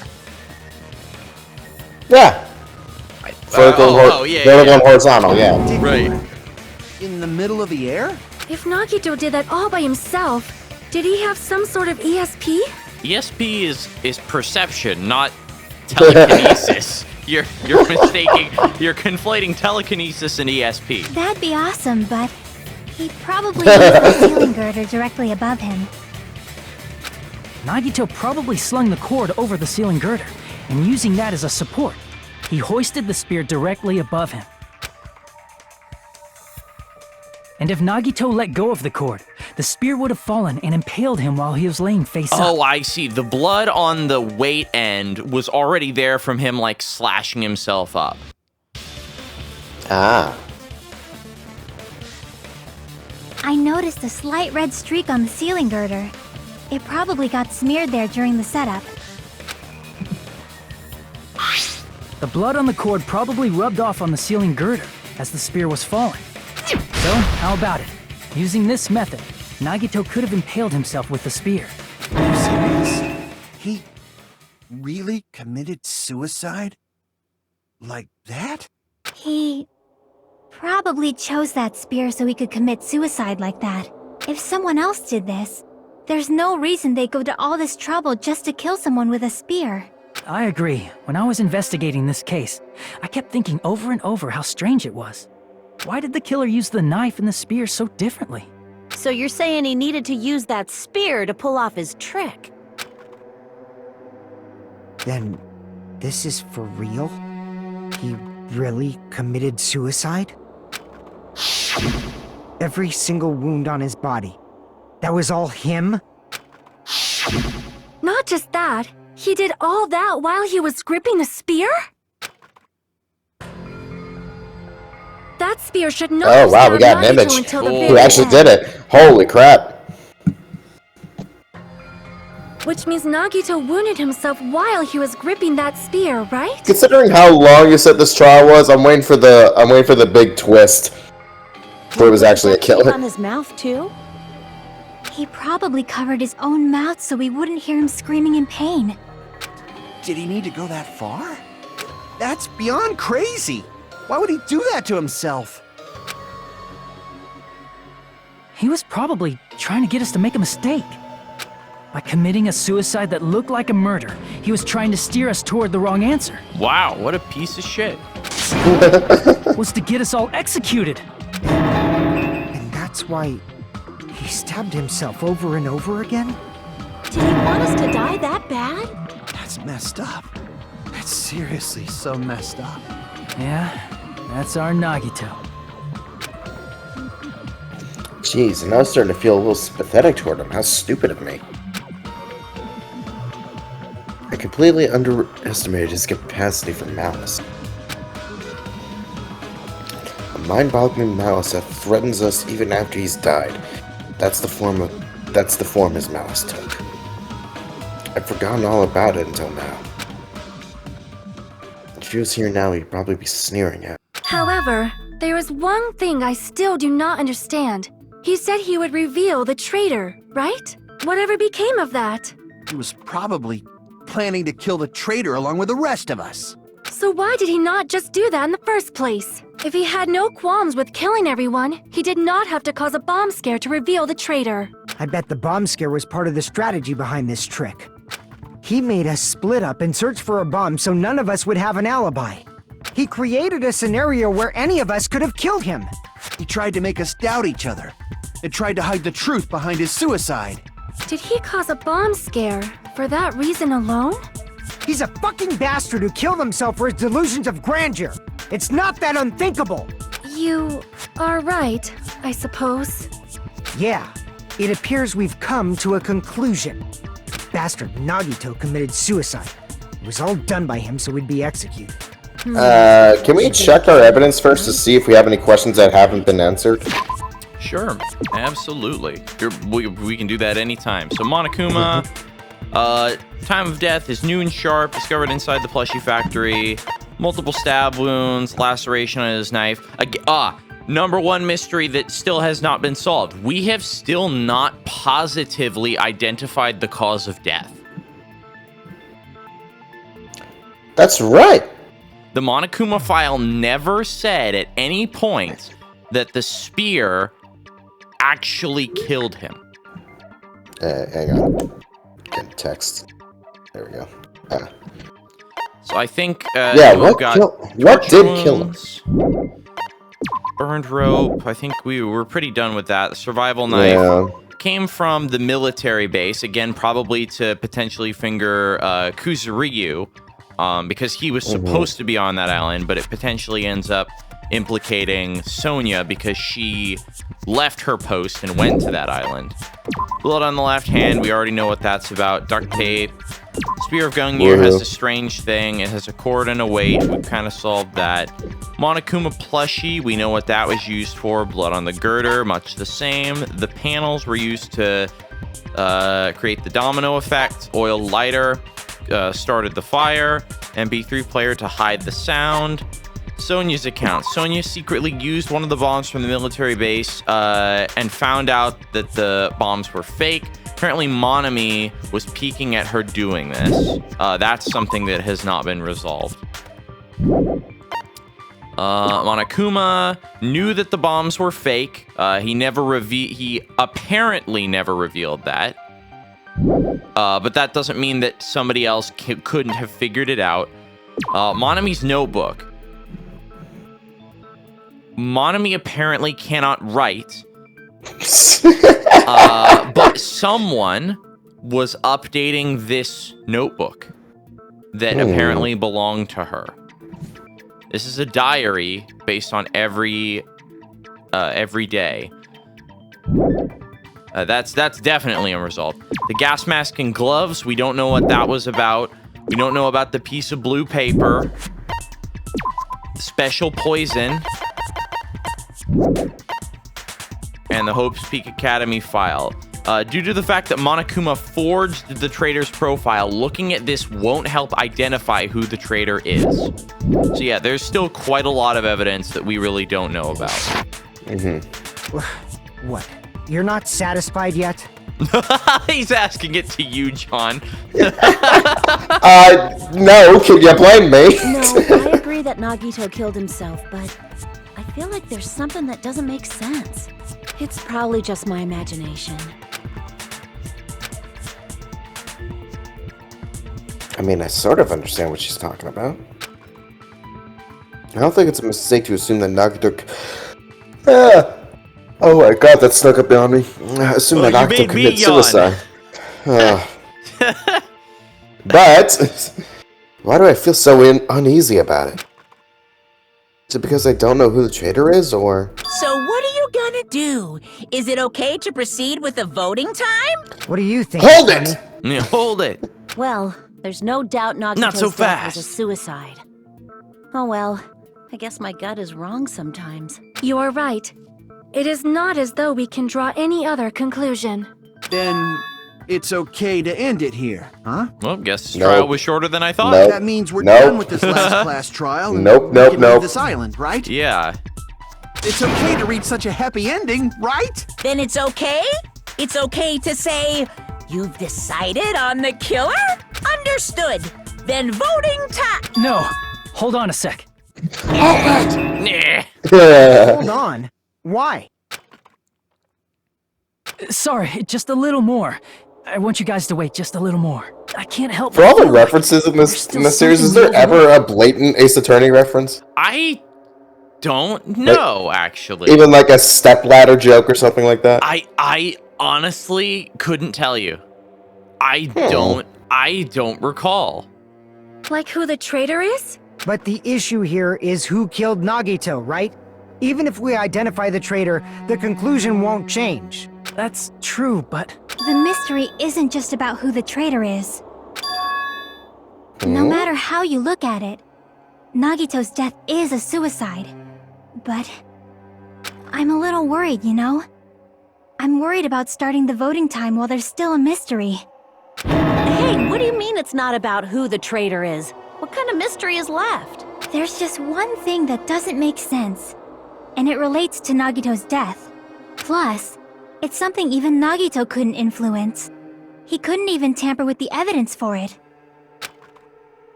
Yeah. Vertical, vertical and horizontal, yeah. Right. In the middle of the air? If Nagito did that all by himself, did he have some sort of ESP? ESP is perception, not telekinesis. You're mistaking. You're conflating telekinesis and ESP. That'd be awesome, but he'd probably use the ceiling girder directly above him. Nagito probably slung the cord over the ceiling girder, and using that as a support, he hoisted the spear directly above him. And if Nagito let go of the cord, the spear would have fallen and impaled him while he was laying face up. Oh, I see. The blood on the weight end was already there from him, like, slashing himself up. Ah. I noticed a slight red streak on the ceiling girder. It probably got smeared there during the setup. The blood on the cord probably rubbed off on the ceiling girder as the spear was falling. So, how about it? Using this method, Nagito could have impaled himself with the spear. Are you serious? He really committed suicide? Like that? He probably chose that spear so he could commit suicide like that. If someone else did this, there's no reason they'd go to all this trouble just to kill someone with a spear. I agree. When I was investigating this case, I kept thinking over and over how strange it was. Why did the killer use the knife and the spear so differently? So you're saying he needed to use that spear to pull off his trick? Then, this is for real? He really committed suicide? Every single wound on his body. That was all him? Not just that, he did all that while he was gripping the spear? That spear should not Oh have wow, we got stabbed an Nagito image. until the Who Who very actually end. did it? Holy crap. Which means Nagito wounded himself while he was gripping that spear, right? Considering how long you said this trial was, I'm waiting for the big twist. Where it was actually a Tape killer. on his mouth too? He probably covered his own mouth so we wouldn't hear him screaming in pain. Did he need to go that far? That's beyond crazy. Why would he do that to himself? He was probably trying to get us to make a mistake. By committing a suicide that looked like a murder, he was trying to steer us toward the wrong answer. Wow, what a piece of shit. Was to get us all executed. And that's why he stabbed himself over and over again? Did he want us to die that bad? That's messed up. That's seriously so messed up. Yeah, that's our Nagito. Jeez, and I was starting to feel a little pathetic toward him. How stupid of me. I completely underestimated his capacity for malice. A mind-boggling malice that threatens us even after he's died. That's the form his malice took. I've forgotten all about it until now. If he was here now, he'd probably be sneering at me. However, there is one thing I still do not understand. He said he would reveal the traitor, right? Whatever became of that? He was probably planning to kill the traitor along with the rest of us. So why did he not just do that in the first place? If he had no qualms with killing everyone, he did not have to cause a bomb scare to reveal the traitor. I bet the bomb scare was part of the strategy behind this trick. He made us split up and search for a bomb so none of us would have an alibi. He created a scenario where any of us could have killed him. He tried to make us doubt each other and tried to hide the truth behind his suicide. Did he cause a bomb scare for that reason alone? He's a fucking bastard who killed himself for his delusions of grandeur. It's not that unthinkable. You are right, I suppose. Yeah, it appears we've come to a conclusion. Bastard Nagito committed suicide. It was all done by him so we'd be executed. Can we check our evidence first to see if we have any questions that haven't been answered? Sure, absolutely. We can do that anytime. So Monokuma, time of death is noon sharp, discovered inside the plushie factory. Multiple stab wounds, laceration on his knife. Number one mystery that still has not been solved. We have still not positively identified the cause of death. That's right. The Monokuma file never said at any point that the spear actually killed him. Hang on. Get text. There we go. So I think what did kill him? Burned rope. I think we were pretty done with that. The survival knife came from the military base. Again, probably to potentially finger Kuzuryu, because he was supposed to be on that island, but it potentially ends up implicating Sonya because she left her post and went to that island. Blood on the left hand, we already know what that's about. Duct tape. Spear of Gungnir has a strange thing. It has a cord and a weight. We've kind of solved that. Monokuma plushie, we know what that was used for. Blood on the girder, much the same. The panels were used to create the domino effect. Oil lighter started the fire. MP3 player to hide the sound. Sonia's account. Sonia secretly used one of the bombs from the military base and found out that the bombs were fake. Apparently, Monami was peeking at her doing this. That's something that has not been resolved. Monokuma knew that the bombs were fake. He apparently never revealed that. But that doesn't mean that somebody else couldn't have figured it out. Monami's notebook. Monami apparently cannot write. But someone was updating this notebook that apparently belonged to her. This is a diary based on every day. That's definitely unresolved. The gas mask and gloves, we don't know what that was about. We don't know about the piece of blue paper. Special poison. And the Hope's Peak Academy file. Due to the fact that Monokuma forged the traitor's profile, looking at this won't help identify who the traitor is. So yeah, there's still quite a lot of evidence that we really don't know about. What? You're not satisfied yet? He's asking it to you, John. No, can you blame me? No, I agree that Nagito killed himself, but I feel like there's something that doesn't make sense. It's probably just my imagination. I mean, I sort of understand what she's talking about. I don't think it's a mistake to assume that Nagito... Oh my god, that snuck up on me. Assume that Nagito committed suicide. But, why do I feel so uneasy about it? Is it because I don't know who the traitor is, or...? So what are you gonna do? Is it okay to proceed with the voting time? What do you think? Hold it! Yeah, hold it. Well, there's no doubt Nagito's death was a suicide. Oh well, I guess my gut is wrong sometimes. You are right. It is not as though we can draw any other conclusion. Then it's okay to end it here, huh? Well, guess this trial was shorter than I thought. That means we're done with this last class trial. And we can leave this island, right? Yeah. It's okay to reach such a happy ending, right? Then it's okay? It's okay to say, you've decided on the killer? Understood. Then voting time. No, hold on a sec. Nah. Hold on. Why? Sorry, just a little more. I want you guys to wait just a little more. I can't help For all the references in this series, is there ever a blatant Ace Attorney reference? I don't know, actually. Even like a stepladder joke or something like that? I honestly couldn't tell you. I don't recall. Like who the traitor is? But the issue here is who killed Nagito, right? Even if we identify the traitor, the conclusion won't change. That's true, but... The mystery isn't just about who the traitor is. No matter how you look at it, Nagito's death is a suicide. But... I'm a little worried, you know? I'm worried about starting the voting time while there's still a mystery. Hey, what do you mean it's not about who the traitor is? What kind of mystery is left? There's just one thing that doesn't make sense. And it relates to Nagito's death. Plus, it's something even Nagito couldn't influence. He couldn't even tamper with the evidence for it.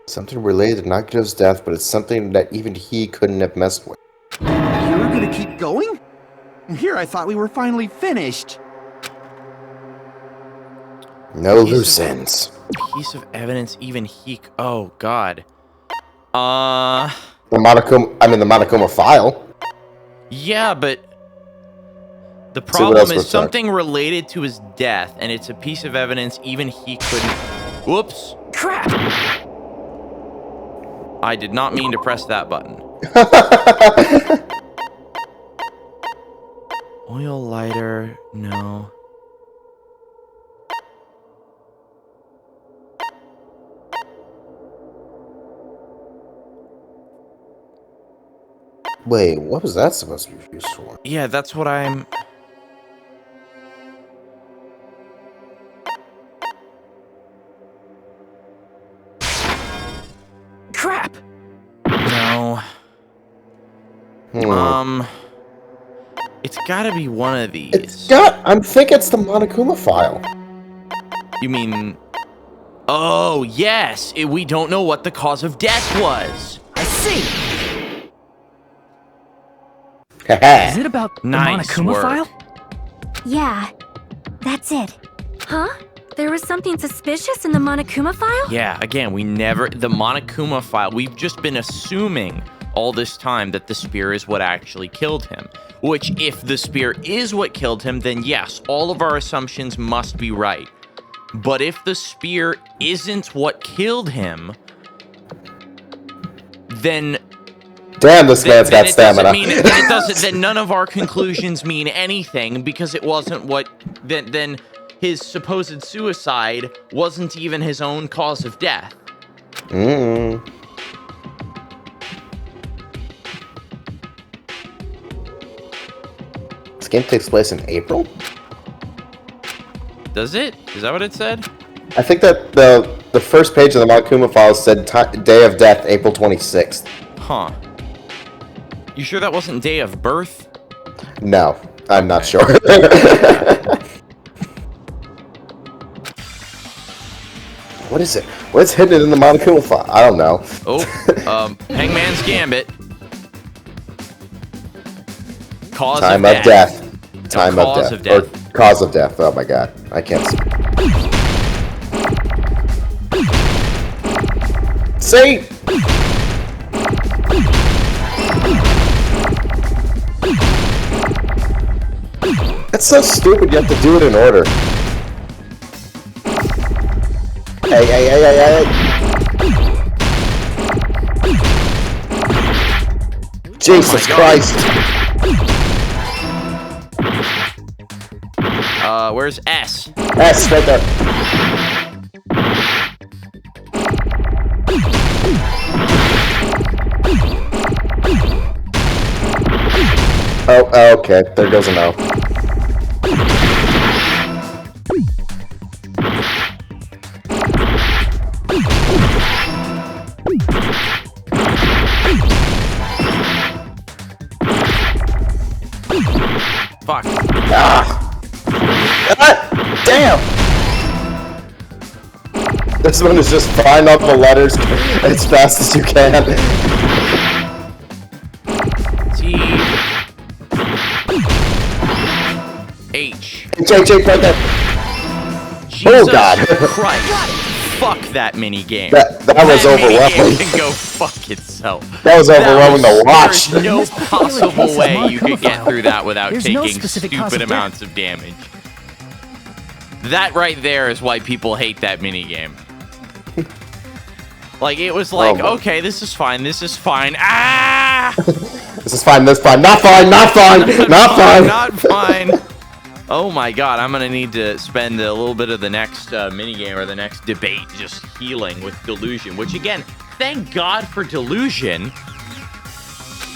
Something related to Nagito's death, but it's something that even he couldn't have messed with. You're gonna keep going? Here I thought we were finally finished. No loose ends. Piece of evidence even he... Oh, God. The Monokuma file. Yeah, but the problem is something related to his death, and it's a piece of evidence even he couldn't... Whoops. Crap! I did not mean to press that button. Oil lighter, no. Wait, what was that supposed to be used for? Yeah, that's what I'm... Crap! No. It's gotta be one of these. I'm thinking it's the Monokuma file. You mean... Oh, yes! We don't know what the cause of death was! I see! Is it about the Nice Monokuma work. file? Yeah, that's it. Huh? There was something suspicious in the Monokuma file? Yeah, again, the Monokuma file, we've just been assuming all this time that the spear is what actually killed him. Which, if the spear is what killed him, then yes, all of our assumptions must be right. But if the spear isn't what killed him, then... Damn, this man's got stamina. Then none of our conclusions mean anything, because it wasn't what... Then his supposed suicide wasn't even his own cause of death. This game takes place in April? Does it? Is that what it said? I think that the first page of the Monokuma file said day of death, April 26th. Huh. You sure that wasn't day of birth? No, I'm not sure. What is it? What's hidden in the Monokuma file? I don't know. Oh, Hangman's Gambit. Cause Time of of death. Time of cause death. of death. Or cause of death. Oh my god. I can't see. See? That's so stupid, you have to do it in order. Hey. Jesus Christ. Where's S? S, right there. Oh, okay. There goes an O. Fuck. Damn! This one is just find all the letters as fast as you can. T. H. H, right there. Jesus God. Christ. Fuck that mini game. That was overwhelming. Can go fuck itself. That was overwhelming to watch. There's no possible way you could get through that without taking specific cause stupid of amounts of damage. That right there is why people hate that mini game. Like, it was like, okay, this is fine, this is fine. Ah! This is fine, this is fine. Not fine, not fine, not fine. Not fine. Oh my god, I'm gonna need to spend a little bit of the next minigame or the next debate just healing with Delusion, which again, thank God for Delusion.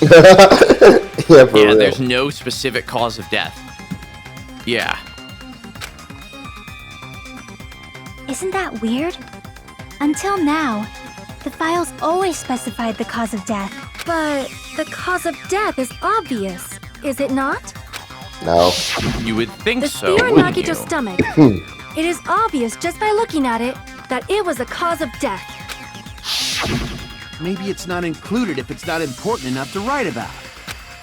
Yeah, real. There's no specific cause of death. Yeah. Isn't that weird? Until now, the files always specified the cause of death. But the cause of death is obvious, is it not? No. You would think The so, spear in wouldn't you? Nagito's stomach. It is obvious just by looking at it that it was a cause of death. Maybe it's not included if it's not important enough to write about.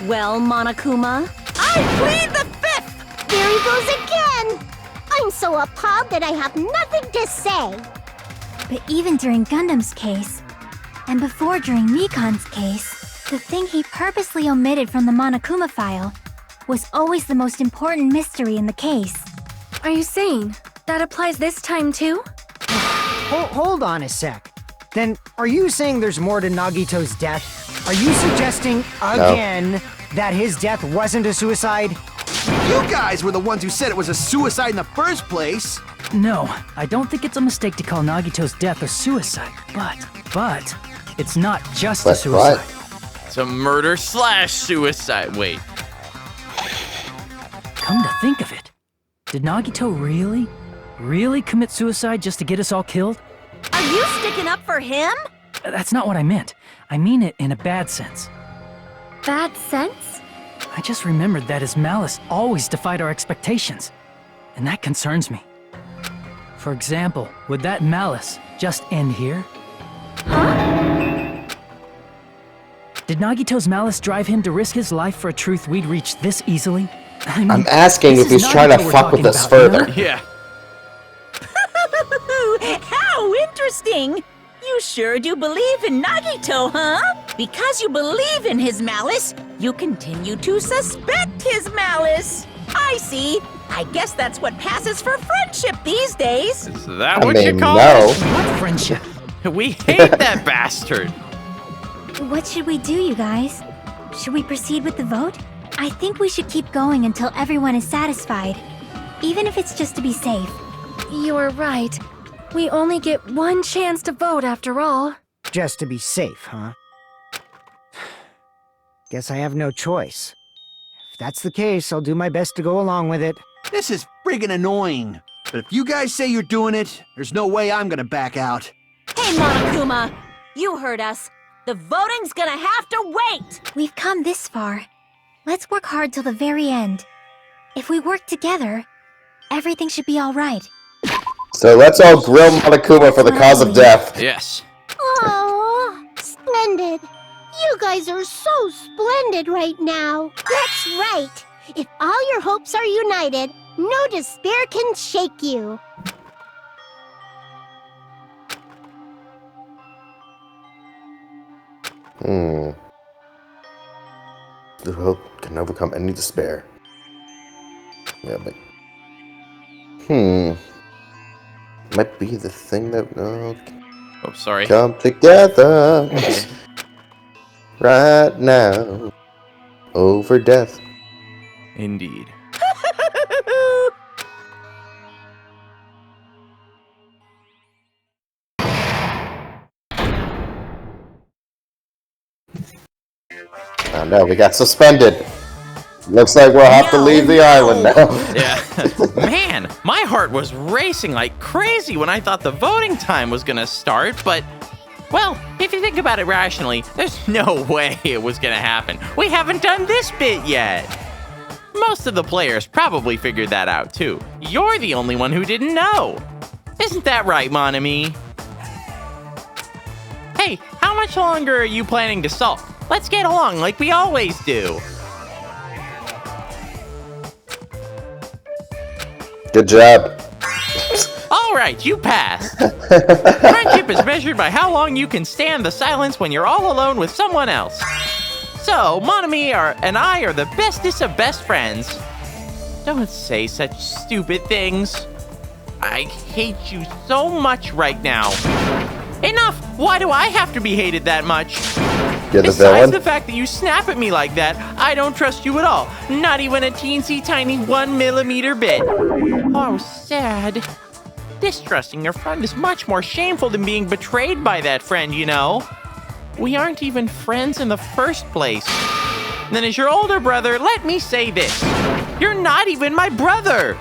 Well, Monokuma, I plead the fifth! There he goes again! I'm so appalled that I have nothing to say. But even during Gundam's case, and before during Mikan's case, the thing he purposely omitted from the Monokuma file was always the most important mystery in the case. Are you saying that applies this time too? Hold on a sec. Then, are you saying there's more to Nagito's death? Are you suggesting, again, that his death wasn't a suicide? You guys were the ones who said it was a suicide in the first place. No, I don't think it's a mistake to call Nagito's death a suicide, but it's not just a That's suicide. right. It's a murder/suicide. Wait. Come to think of it, did Nagito really commit suicide just to get us all killed? are you sticking up for him? That's not what I meant. I mean it in a bad sense. Bad sense? I just remembered that his malice always defied our expectations, and that concerns me. For example, would that malice just end here? Huh? Did Nagito's malice drive him to risk his life for a truth we'd reach this easily? I mean, I'm asking this if he's is trying to Nagito we're fuck with talking us about, you know? further. Yeah. How interesting! You sure do believe in Nagito, huh? Because you believe in his malice, you continue to suspect his malice. I see. I guess that's what passes for friendship these days. Is that I what mean, you call no. What friendship? it? We hate that bastard. What should we do, you guys? Should we proceed with the vote? I think we should keep going until everyone is satisfied, even if it's just to be safe. You're right. We only get one chance to vote after all. Just to be safe, huh? Guess I have no choice. If that's the case, I'll do my best to go along with it. This is friggin' annoying. But if you guys say you're doing it, there's no way I'm gonna back out. Hey, Monokuma! You heard us. The voting's gonna have to wait! We've come this far. Let's work hard till the very end. If we work together, everything should be all right. So let's all grill Monokuma for the cause of death. Yes. Oh, splendid. You guys are so splendid right now. That's right. If all your hopes are united, no despair can shake you. The hope can overcome any despair. Yeah, but... Might be the thing that... Oh, sorry. come together right now over death. Indeed. Oh no, we got suspended. Looks like we'll have to leave the island now. Yeah. Man, my heart was racing like crazy when I thought the voting time was gonna start, but, well, if you think about it rationally, there's no way it was gonna happen. We haven't done this bit yet. Most of the players probably figured that out too. You're the only one who didn't know. Isn't that right, Monami? Hey, how much longer are you planning to sulk? Let's get along like we always do. Good job. All right, you passed. Friendship is measured by how long you can stand the silence when you're all alone with someone else. So, Monami and I are the bestest of best friends. Don't say such stupid things. I hate you so much right now. Enough! Why do I have to be hated that much? You're the Besides villain. the fact that you snap at me like that, I don't trust you at all. Not even a teensy tiny 1 millimeter bit. Oh, sad. Distrusting your friend is much more shameful than being betrayed by that friend, you know. We aren't even friends in the first place. Then as your older brother, let me say this. You're not even my brother.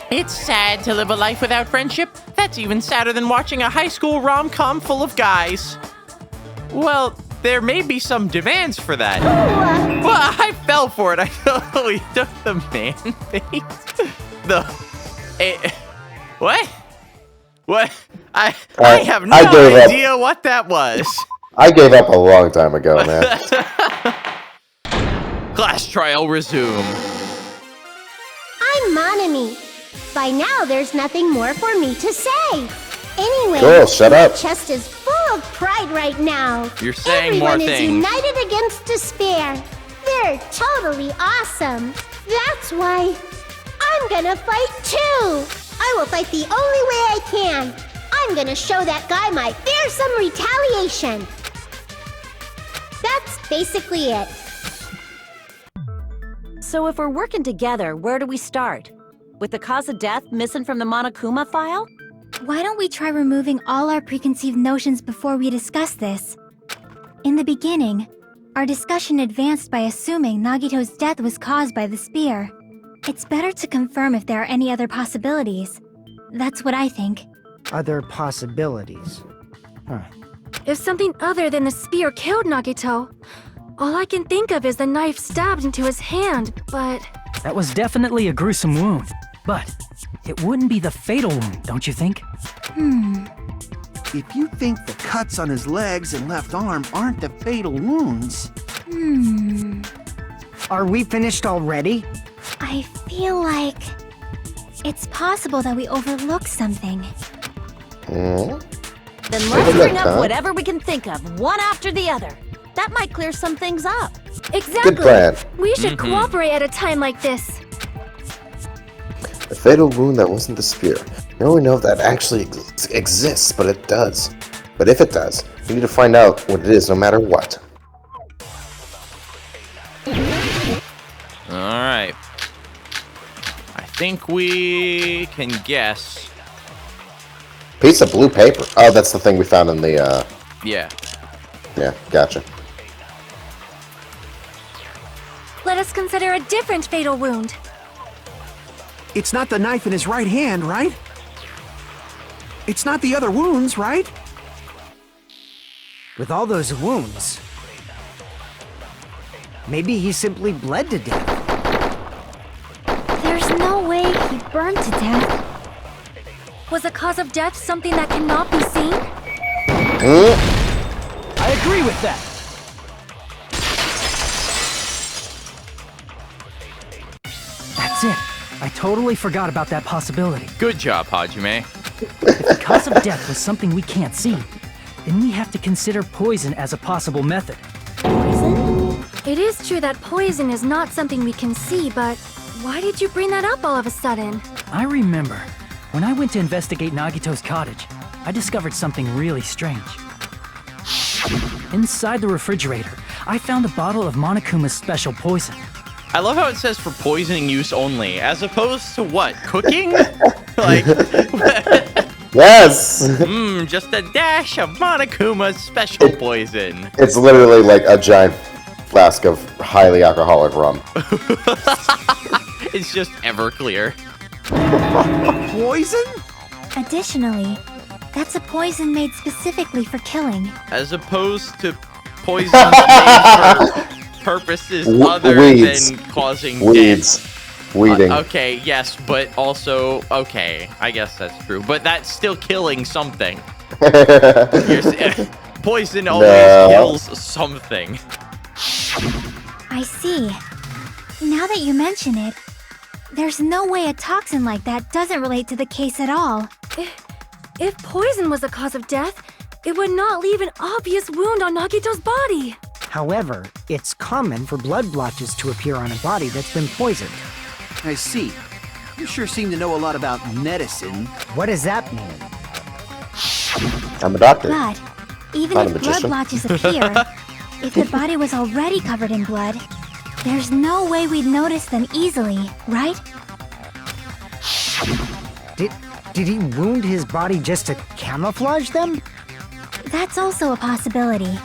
It's sad to live a life without friendship. That's even sadder than watching a high school rom-com full of guys. Well, there may be some demands for that. Well, I fell for it. I totally took the man face. What? What? I have no idea what that was. I gave up a long time ago, man. Class trial resume. I'm Monami. By now, there's nothing more for me to say. Anyway, Cool, shut my up. chest is full of pride right now. You're saying Everyone more is things. united against despair. They're totally awesome. That's why I'm gonna fight too. I will fight the only way I can. I'm gonna show that guy my fearsome retaliation. That's basically it. So if we're working together, where do we start? With the cause of death missing from the Monokuma file? Why don't we try removing all our preconceived notions before we discuss this? In the beginning, our discussion advanced by assuming Nagito's death was caused by the spear. It's better to confirm if there are any other possibilities. That's what I think. Other possibilities. Huh. if something other than the spear killed Nagito. All I can think of is the knife stabbed into his hand, but... That was definitely a gruesome wound, but it wouldn't be the fatal wound, don't you think? If you think the cuts on his legs and left arm aren't the fatal wounds... Are we finished already? I feel like it's possible that we overlooked something. Then let's bring up whatever we can think of, one after the other. That might clear some things up. Exactly. Good plan. We should cooperate at a time like this. A fatal wound that wasn't the spear. We don't really know if that actually exists, but it does. But if it does, we need to find out what it is no matter what. Alright. I think we can guess. Piece of blue paper. Oh, that's the thing we found in the, Yeah. Yeah, gotcha. Let us consider a different fatal wound. It's not the knife in his right hand, right? It's not the other wounds, right? With all those wounds, maybe he simply bled to death. There's no way he burned to death. Was the cause of death something that cannot be seen? I agree with that. That's it. I totally forgot about that possibility. Good job, Hajime. If the cause of death was something we can't see, then we have to consider poison as a possible method. Poison? It is true that poison is not something we can see, but why did you bring that up all of a sudden? I remember, when I went to investigate Nagito's cottage, I discovered something really strange. Inside the refrigerator, I found a bottle of Monokuma's special poison. I love how it says for poisoning use only, as opposed to what? Cooking? Like, Yes! just a dash of Monokuma's special poison. It's literally like a giant flask of highly alcoholic rum. It's just Everclear. Poison? Additionally, that's a poison made specifically for killing. As opposed to poison made for purposes other weeds. than causing Weeds. death. Weeding. Okay, yes, but also, okay, I guess that's true. But that's still killing something. Poison always kills something. I see. Now that you mention it, there's no way a toxin like that doesn't relate to the case at all. If poison was the cause of death, it would not leave an obvious wound on Nagito's body. However, it's common for blood blotches to appear on a body that's been poisoned. I see. You sure seem to know a lot about medicine. What does that mean? I'm a doctor. But even Not a if blood magician. blotches appear, if the body was already covered in blood, there's no way we'd notice them easily, right? Did he wound his body just to camouflage them? That's also a possibility.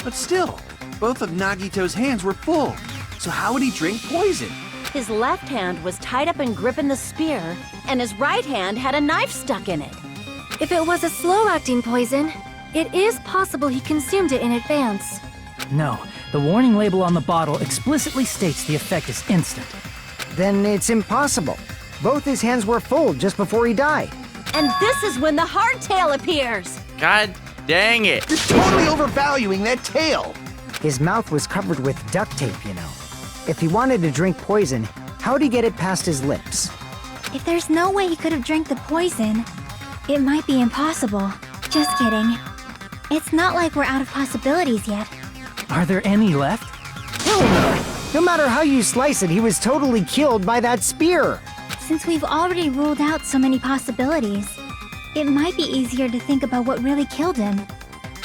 But still, both of Nagito's hands were full. So how would he drink poison? His left hand was tied up and gripping the spear, and his right hand had a knife stuck in it. If it was a slow-acting poison, it is possible he consumed it in advance. No, the warning label on the bottle explicitly states the effect is instant. Then it's impossible. Both his hands were full just before he died. And this is when the hardtail appears. God dang it. You're totally overvaluing that tail. His mouth was covered with duct tape, you know. If he wanted to drink poison, how'd he get it past his lips? If there's no way he could have drank the poison, it might be impossible. Just kidding. It's not like we're out of possibilities yet. Are there any left? Hell no! No matter how you slice it, he was totally killed by that spear. Since we've already ruled out so many possibilities, it might be easier to think about what really killed him.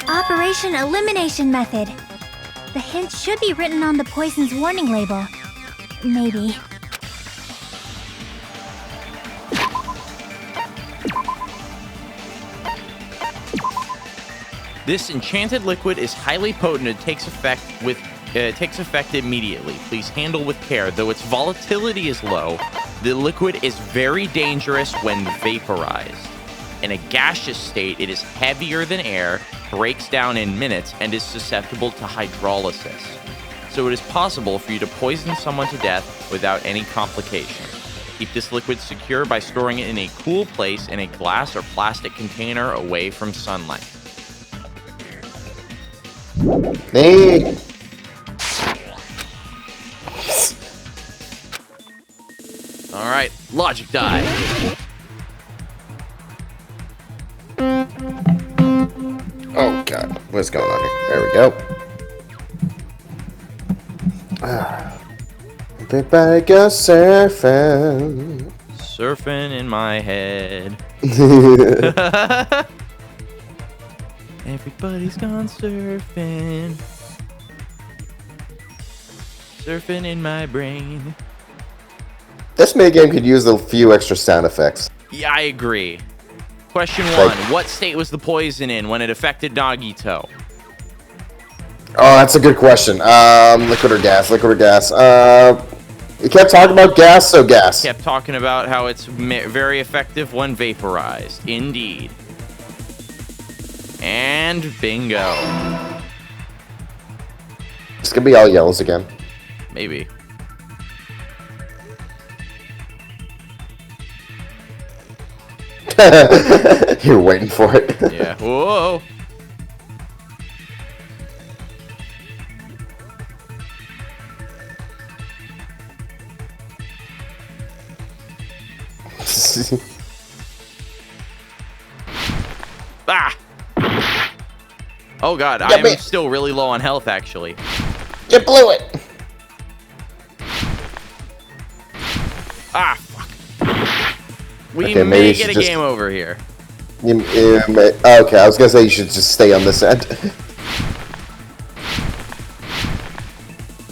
Operation Elimination Method. The hint should be written on the poison's warning label. Maybe. This enchanted liquid is highly potent and takes effect immediately. Please handle with care. Though its volatility is low, the liquid is very dangerous when vaporized. In a gaseous state, it is heavier than air, breaks down in minutes, and is susceptible to hydrolysis. So it is possible for you to poison someone to death without any complications. Keep this liquid secure by storing it in a cool place in a glass or plastic container away from sunlight. Hey. All right, logic die. Oh god, what's going on here? There we go. Everybody go surfing. Surfing in my head. Everybody's gone surfing. Surfing in my brain. This minigame could use a few extra sound effects. Yeah, I agree. Question 1. What state was the poison in when it affected Nagito? Oh, that's a good question. Liquid or gas? Liquid or gas? You kept talking about gas, so gas. Kept talking about how it's very effective when vaporized. Indeed. And bingo. It's gonna be all yellows again. Maybe. You're waiting for it. Yeah. Whoa. Ah! Oh god, I'm still really low on health, actually. You blew it! Ah, fuck. We may get a game over here. Okay, I was gonna say you should just stay on this end.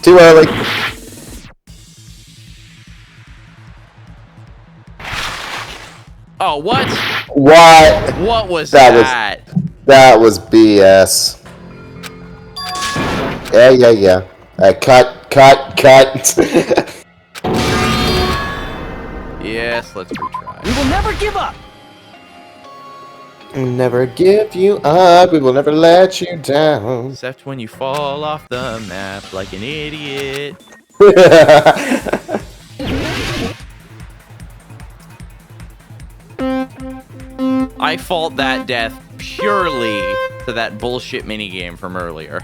Too early. Oh, what? What? What was that? That was BS. Yeah. Cut. Yes, let's retry. We will never give up. Never give you up. We will never let you down. Except when you fall off the map like an idiot. I fault that death purely to that bullshit minigame from earlier.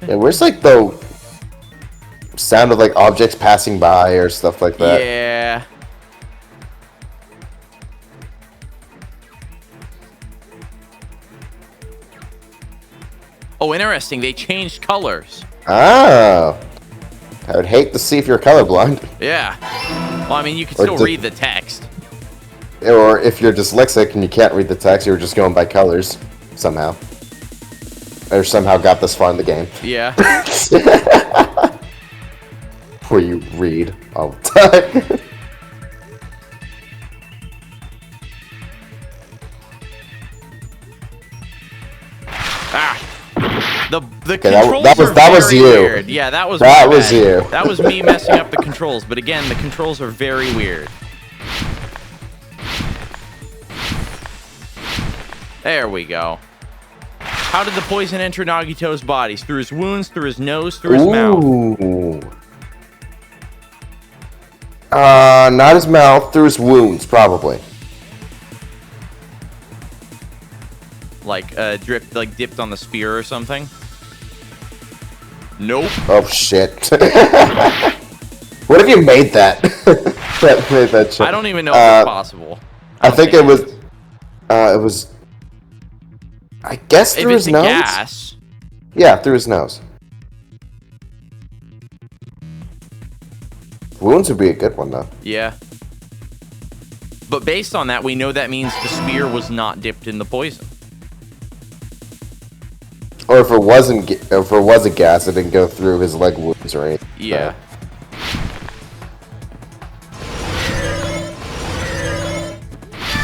Yeah, where's like the sound of like objects passing by or stuff like that? Yeah. Oh, interesting. They changed colors. Oh. I would hate to see if you're colorblind. Yeah. Well, I mean, you can still read the text. Or if you're dyslexic and you can't read the text, you're just going by colors somehow. Or somehow got this far in the game. Yeah. Where you read all the time. The controls that was very you. weird. Yeah, that was you. That was me messing up the controls. But again, the controls are very weird. There we go. How did the poison enter Nagito's body? Through his wounds, through his nose, through his mouth? Not his mouth, through his wounds, probably. Like dipped on the spear or something? Nope. Oh shit. What if you made that? Made that shit. I don't even know if it's possible. I think it was. I guess through his nose. Gas. Yeah, through his nose. Wounds would be a good one though. Yeah. But based on that, we know that means the spear was not dipped in the poison. Or if it wasn't, if it was a gas, it didn't go through his leg wounds or anything. Yeah.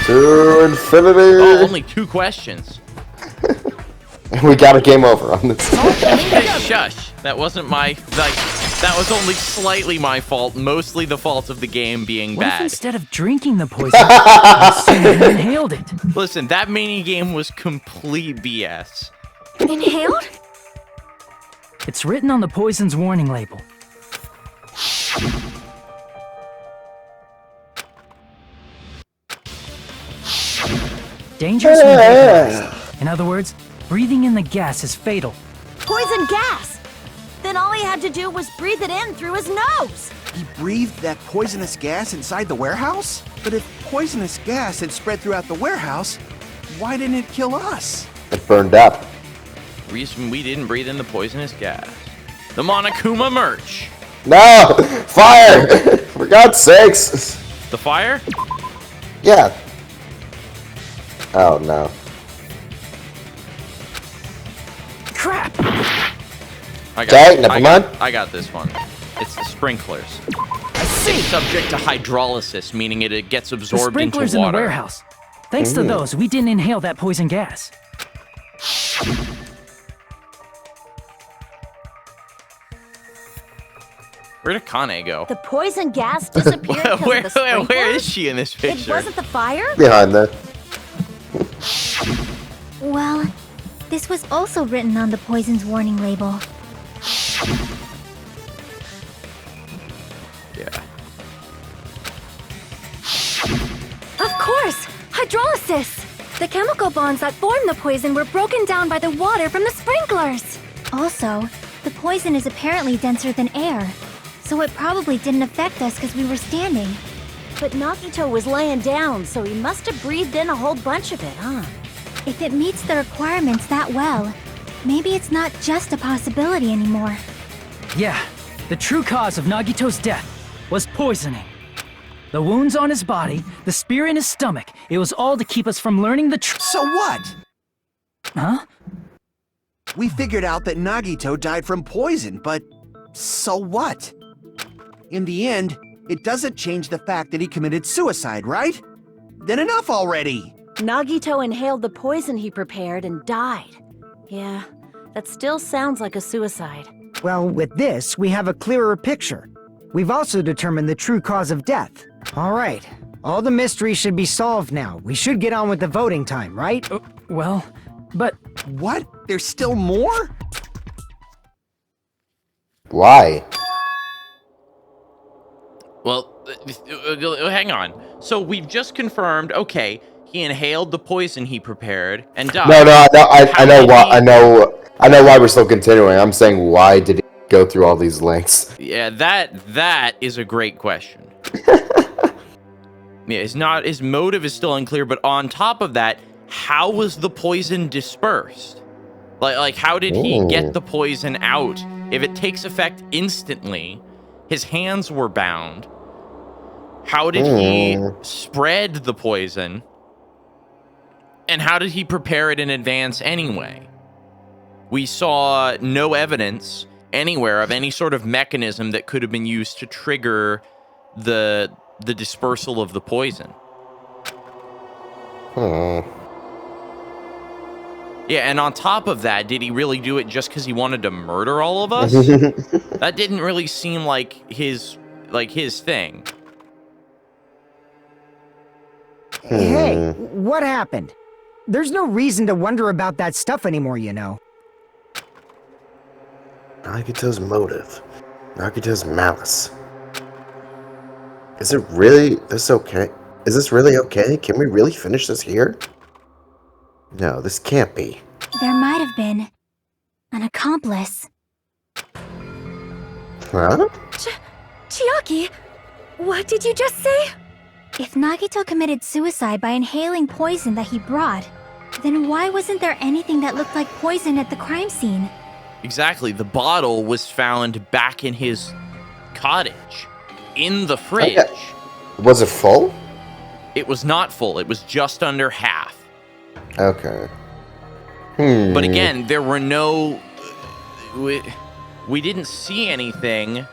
To infinity. Oh, only 2 questions. We got a game over on this. Shush. That wasn't my, that was only slightly my fault, mostly the fault of the game being What if bad. instead of drinking the poison, you inhaled it? Listen, that minigame was complete BS. Inhaled? It's written on the poison's warning label. Dangerous when vaporized. In other words, breathing in the gas is fatal. Poison gas! Then all he had to do was breathe it in through his nose! He breathed that poisonous gas inside the warehouse? But if poisonous gas had spread throughout the warehouse, why didn't it kill us? It burned up. Reason we didn't breathe in the poisonous gas. The Monokuma merch. No! Fire! For God's sakes! The fire? Yeah. Oh no. Crap! Okay, never mind. I got this one. It's the sprinklers. It's subject to hydrolysis, meaning it gets The absorbed sprinklers into in water. the warehouse. Thanks to those, we didn't inhale that poison gas. Where did Kane go? The poison gas disappeared because of the sprinklers? Where is she in this It picture? wasn't the fire? Behind that. Well, this was also written on the poison's warning label. Yeah. Of course! Hydrolysis! The chemical bonds that form the poison were broken down by the water from the sprinklers. Also, the poison is apparently denser than air, so it probably didn't affect us because we were standing. But Nagito was laying down, so he must have breathed in a whole bunch of it, huh? If it meets the requirements that well, maybe it's not just a possibility anymore. Yeah, the true cause of Nagito's death was poisoning. The wounds on his body, the spear in his stomach, it was all to keep us from learning the truth. So what? Huh? We figured out that Nagito died from poison, but so what? In the end, it doesn't change the fact that he committed suicide, right? Then enough already! Nagito inhaled the poison he prepared and died. Yeah, that still sounds like a suicide. Well, with this, we have a clearer picture. We've also determined the true cause of death. All right, all the mysteries should be solved now. We should get on with the voting time, right? Well, but What? There's still more? Why? Well, hang on. So we've just confirmed, okay, he inhaled the poison he prepared and died. No, I know did why. he- I know why we're still continuing. I'm saying, why did he go through all these lengths? Yeah, that is a great question. Yeah, his motive is still unclear, but on top of that, how was the poison dispersed? Like how did he get the poison out? If it takes effect instantly, his hands were bound. How did he spread the poison? And how did he prepare it in advance anyway? We saw no evidence anywhere of any sort of mechanism that could have been used to trigger the dispersal of the poison. Yeah, and on top of that, did he really do it just because he wanted to murder all of us? That didn't really seem like his thing. Hey, what happened? There's no reason to wonder about that stuff anymore, you know. Nagito's motive. Nagito's malice. Is it really this okay? Is this really okay? Can we really finish this here? No, this can't be. There might have been an accomplice. Huh? Chiaki, what did you just say? If Nagito committed suicide by inhaling poison that he brought, then why wasn't there anything that looked like poison at the crime scene? Exactly. The bottle was found back in his cottage, in the fridge. Okay. Was it full? It was not full. It was just under half. Okay. But again, there were no... We didn't see anything.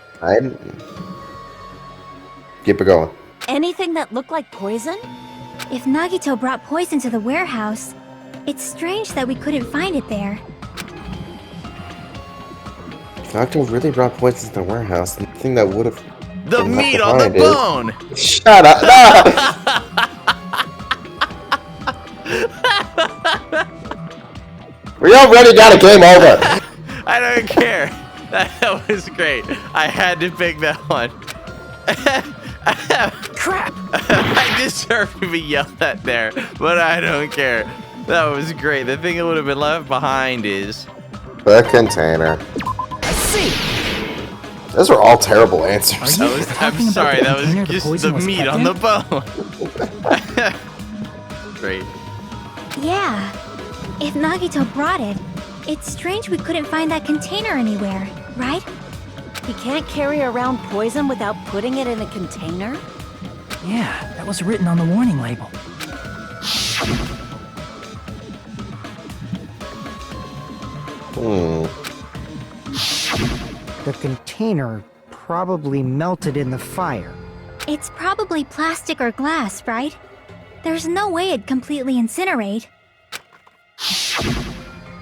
Keep it going. Anything that looked like poison? If Nagito brought poison to the warehouse, it's strange that we couldn't find it there. Nocto really brought poison to the warehouse, the thing that would have The been left meat on the behind is- bone. Shut up! No! We already got a game over. I don't care. That was great. I had to pick that one. Crap! I deserve to be yelled at there, but I don't care. That was great. The thing that would have been left behind is The container. I see! Those were all terrible answers. Are you I'm talking about sorry, the that was container the just the poison was meat kept on in? the bone. Great. Yeah. If Nagito brought it, it's strange we couldn't find that container anywhere, right? He can't carry around poison without putting it in a container? Yeah, that was written on the warning label. The container probably melted in the fire. It's probably plastic or glass, right? There's no way it'd completely incinerate.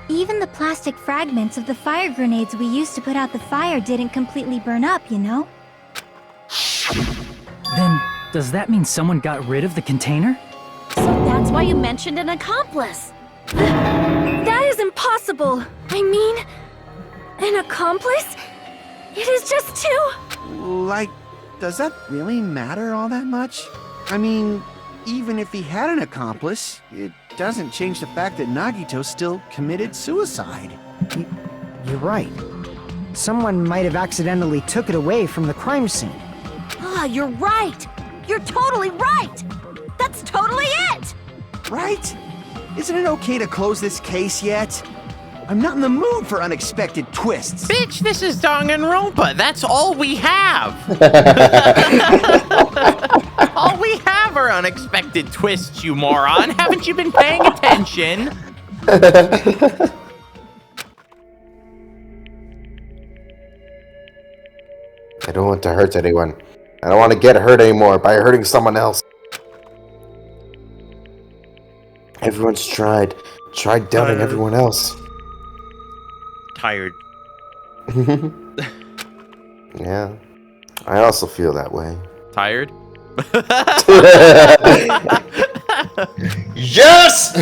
Even the plastic fragments of the fire grenades we used to put out the fire didn't completely burn up, you know? Then, does that mean someone got rid of the container? So that's why you mentioned an accomplice. That is impossible. I mean, an accomplice? It is just two. Like, does that really matter all that much? I mean, even if he had an accomplice, it doesn't change the fact that Nagito still committed suicide. You're right. Someone might have accidentally took it away from the crime scene. Ah, you're right. You're totally right. That's totally it. Right? Isn't it okay to close this case yet? I'm not in the mood for unexpected twists. Bitch, this is Danganronpa. That's all we have. All we have are unexpected twists, you moron. Haven't you been paying attention? I don't want to hurt anyone. I don't want to get hurt anymore by hurting someone else. Everyone's tried doubting everyone else. Tired. Yeah, I also feel that way. Tired? Yes!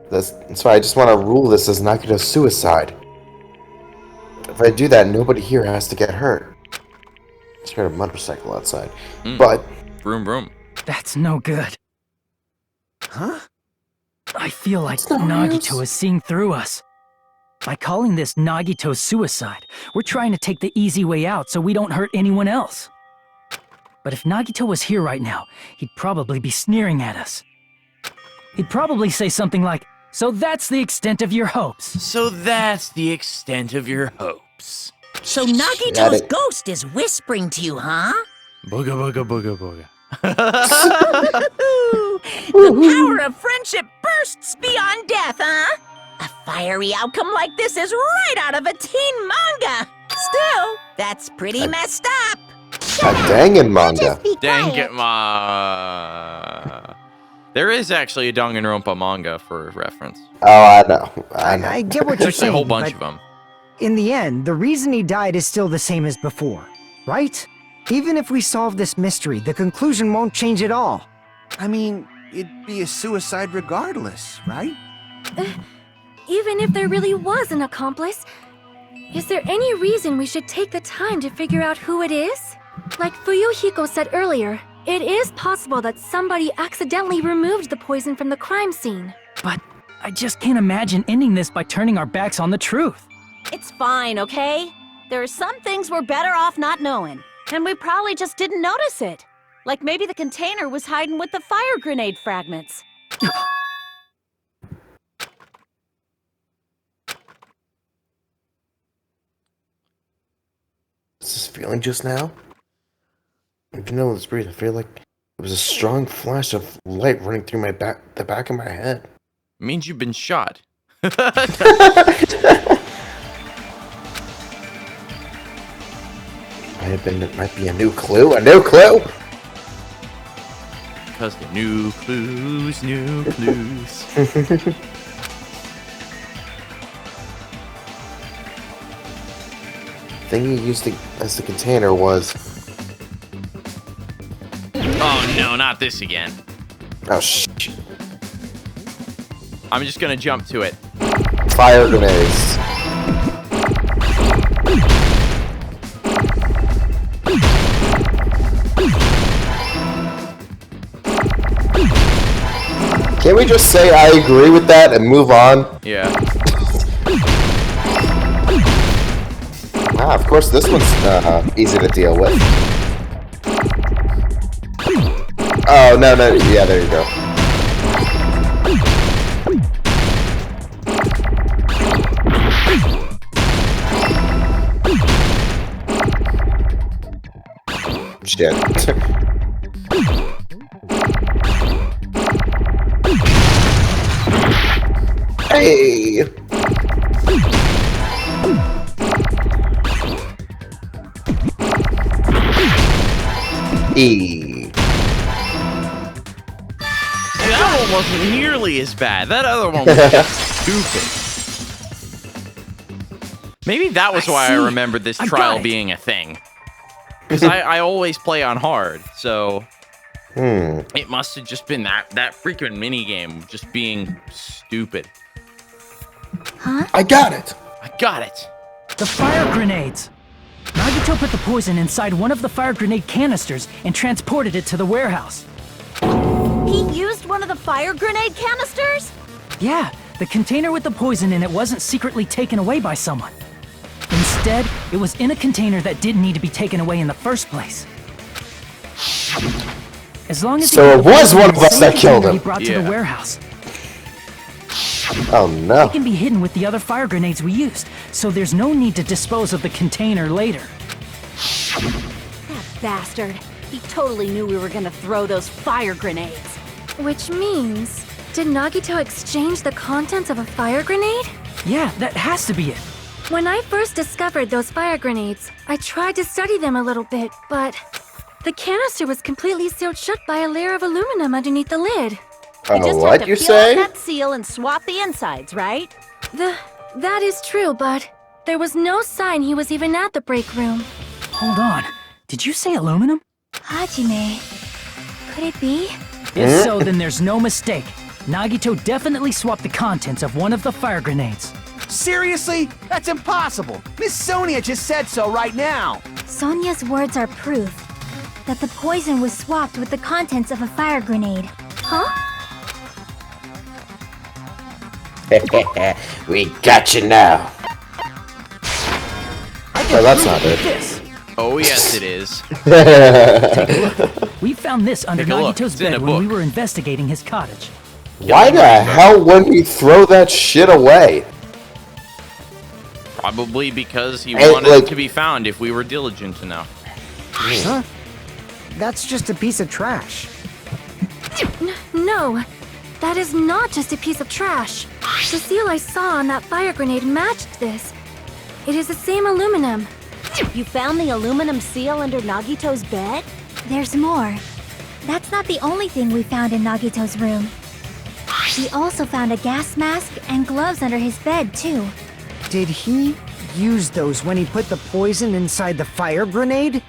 That's why I just want to rule this as Nagito's suicide. If I do that, nobody here has to get hurt. I just heard a motorcycle outside. But Vroom, vroom. That's no good. Huh? I feel like Nagito is seeing through us. By calling this Nagito's suicide, we're trying to take the easy way out so we don't hurt anyone else. But if Nagito was here right now, he'd probably be sneering at us. He'd probably say something like, "So that's the extent of your hopes." So that's the extent of your hopes. So Got Nagito's it. ghost is whispering to you, huh? Booga, booga, booga, booga. The power of friendship bursts beyond death, huh? A fiery outcome like this is right out of a teen manga. Still, that's pretty messed up. a dangin' manga. Just be Dang quiet. it, ma. There is actually a Danganronpa manga for reference. Oh, I know. I know. I get what you're There's a saying, whole bunch but of them. in the end, the reason he died is still the same as before, right? Even if we solve this mystery, the conclusion won't change at all. I mean, it'd be a suicide regardless, right? Even if there really was an accomplice, is there any reason we should take the time to figure out who it is? Like Fuyuhiko said earlier, it is possible that somebody accidentally removed the poison from the crime scene. But I just can't imagine ending this by turning our backs on the truth. It's fine, okay? There are some things we're better off not knowing. And we probably just didn't notice it. Like maybe the container was hiding with the fire grenade fragments. What's this feeling just now? Even though it's breathe, I feel like it was a strong flash of light running through the back of my head. Means you've been shot. It might be a new clue. A new clue. Because the new clues, new clues. thing he used as the container was... Oh no, not this again. Oh, shh. I'm just gonna jump to it. Fire grenades. Can't we just say I agree with that and move on? Yeah. Ah, of course this one's easy to deal with. Oh, no, yeah, there you go. Shit. Hey! That one wasn't nearly as bad. That other one was just stupid. Maybe that was why I remembered this trial being a thing. Because I always play on hard, so... It must have just been that freaking minigame just being stupid. Huh? I got it! I got it! The fire grenades! Nagito put the poison inside one of the fire grenade canisters and transported it to the warehouse. He used one of the fire grenade canisters? Yeah, the container with the poison in it wasn't secretly taken away by someone. Instead, it was in a container that didn't need to be taken away in the first place. As long as So it was one of us that killed him. He brought to the warehouse. Oh no. It can be hidden with the other fire grenades we used, so there's no need to dispose of the container later. That bastard. He totally knew we were gonna throw those fire grenades. Which means, did Nagito exchange the contents of a fire grenade? Yeah, that has to be it. When I first discovered those fire grenades, I tried to study them a little bit, but the canister was completely sealed shut by a layer of aluminum underneath the lid. You just what have to you peel say? off that seal and swap the insides, right? That is true, but there was no sign he was even at the break room. Hold on. Did you say aluminum? Hajime. Could it be? If so, then there's no mistake. Nagito definitely swapped the contents of one of the fire grenades. Seriously? That's impossible. Miss Sonia just said so right now. Sonia's words are proof that the poison was swapped with the contents of a fire grenade. Huh? We got you now. Oh, that's not it. This. Oh, yes, it is. We found this under Take a look. Nagito's It's in bed a when we book. were investigating his cottage. Why the hell wouldn't he throw that shit away? Probably because he Hey, wanted like- it to be found if we were diligent enough. Huh? That's just a piece of trash. No, that is not just a piece of trash. The seal I saw on that fire grenade matched this. It is the same aluminum. You found the aluminum seal under Nagito's bed? There's more. That's not the only thing we found in Nagito's room. We also found a gas mask and gloves under his bed, too. Did he use those when he put the poison inside the fire grenade?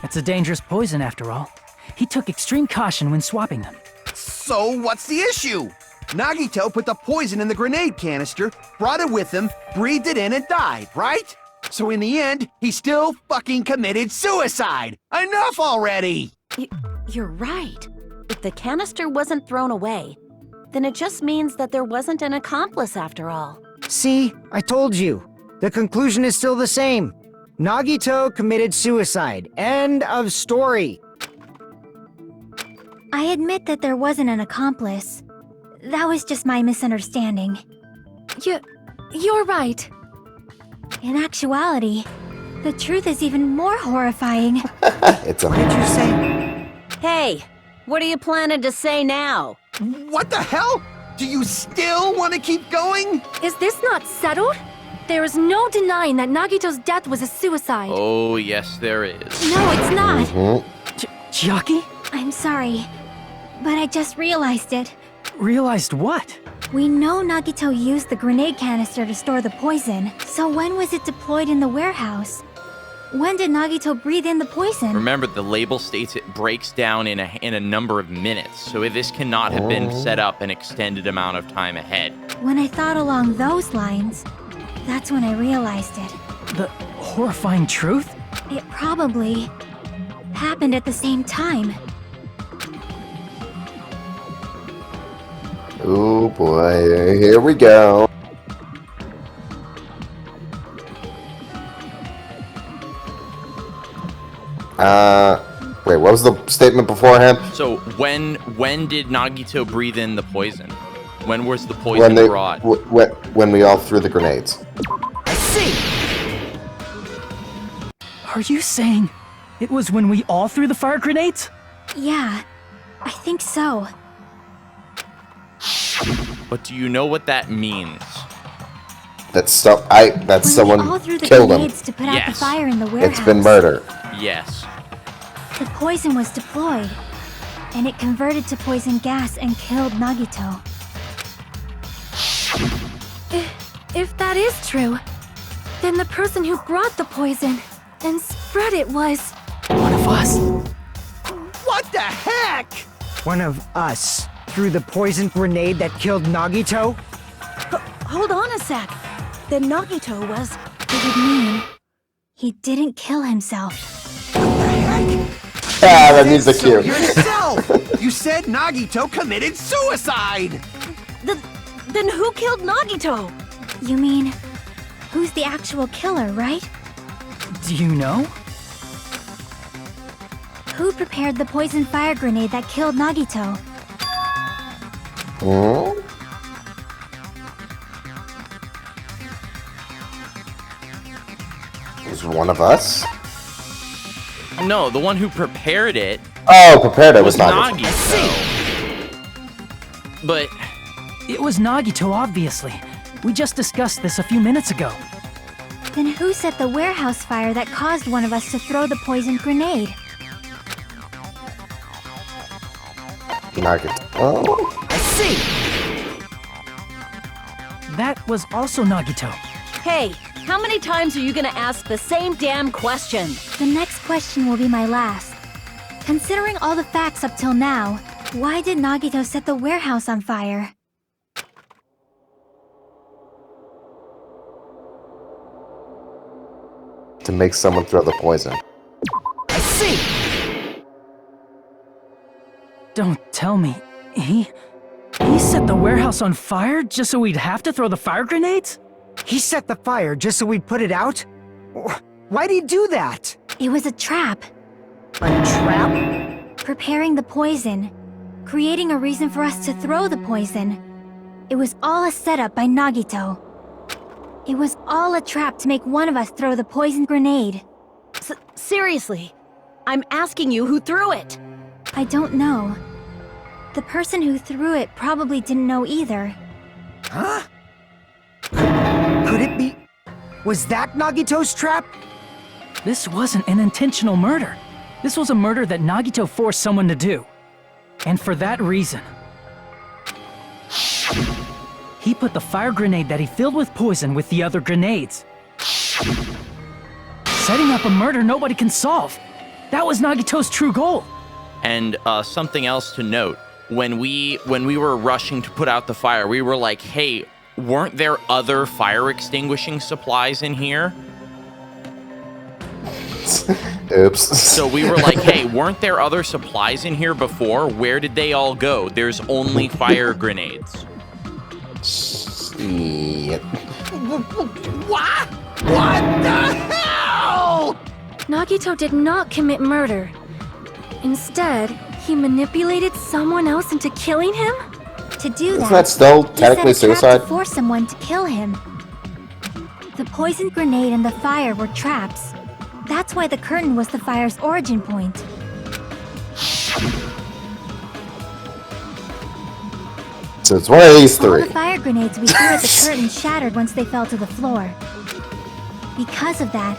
It's a dangerous poison, after all. He took extreme caution when swapping them. So what's the issue? Nagito put the poison in the grenade canister, brought it with him, breathed it in and died, right? So in the end, he still fucking committed suicide! Enough already! You're right. If the canister wasn't thrown away, then it just means that there wasn't an accomplice after all. See, I told you. The conclusion is still the same. Nagito committed suicide. End of story. I admit that there wasn't an accomplice. That was just my misunderstanding. You're right. In actuality, the truth is even more horrifying. It's a What did you say? Hey, what are you planning to say now? What the hell? Do you still want to keep going? Is this not settled? There is no denying that Nagito's death was a suicide. Oh, yes, there is. No, it's not. Chiaki? I'm sorry, but I just realized it. Realized what? We know Nagito used the grenade canister to store the poison, so when was it deployed in the warehouse? When did Nagito breathe in the poison? Remember, the label states it breaks down in a number of minutes, so this cannot have been set up an extended amount of time ahead. When I thought along those lines, that's when I realized it. The horrifying truth? It probably happened at the same time. Oh boy, here we go. Wait, what was the statement beforehand? So when did Nagito breathe in the poison? When was the poison brought? When we all threw the grenades. I see! Are you saying it was when we all threw the fire grenades? Yeah, I think so. But do you know what that means? That When someone we all threw the killed him. grenades to put out the Yes. fire in the warehouse. It's been murder. Yes. The poison was deployed, and it converted to poison gas and killed Nagito. If that is true, then the person who brought the poison and spread it was... One of us? What the heck? One of us threw the poison grenade that killed Nagito? Hold on a sec. Then Nagito was... It would mean he didn't kill himself. Ah, that needs a So cue. yourself! You said Nagito committed suicide! Then who killed Nagito? You mean, who's the actual killer, right? Do you know? Who prepared the poison fire grenade that killed Nagito? Hmm? It was one of us? No, the one who prepared it Oh, prepared it was was Nagito. Nagito. But It was Nagito, obviously. We just discussed this a few minutes ago. Then who set the warehouse fire that caused one of us to throw the poison grenade? Nagito. Oh. I see! That was also Nagito. Hey, how many times are you gonna ask the same damn question? The next question will be my last. Considering all the facts up till now, why did Nagito set the warehouse on fire? To make someone throw the poison. I see! Don't tell me. He set the warehouse on fire just so we'd have to throw the fire grenades? He set the fire just so we'd put it out? Why'd he do that? It was a trap. A trap? Preparing the poison. Creating a reason for us to throw the poison. It was all a setup by Nagito. It was all a trap to make one of us throw the poison grenade. Seriously, I'm asking you who threw it. I don't know. The person who threw it probably didn't know either. Huh? Could it be... Was that Nagito's trap? This wasn't an intentional murder. This was a murder that Nagito forced someone to do. And for that reason, he put the fire grenade that he filled with poison with the other grenades. Setting up a murder nobody can solve. That was Nagito's true goal. And something else to note, when we were rushing to put out the fire, we were like, hey, weren't there other fire extinguishing supplies in here? Oops. So we were like, hey, weren't there other supplies in here before? Where did they all go? There's only fire grenades. Shit. What? What the hell? Nagito did not commit murder. Instead, he manipulated someone else into killing him? To do Isn't that, that still he technically set a trap suicide? to force someone to kill him. The poison grenade and the fire were traps. That's why the curtain was the fire's origin point. So it's one of these All three. the fire grenades we threw at the curtain shattered once they fell to the floor. Because of that,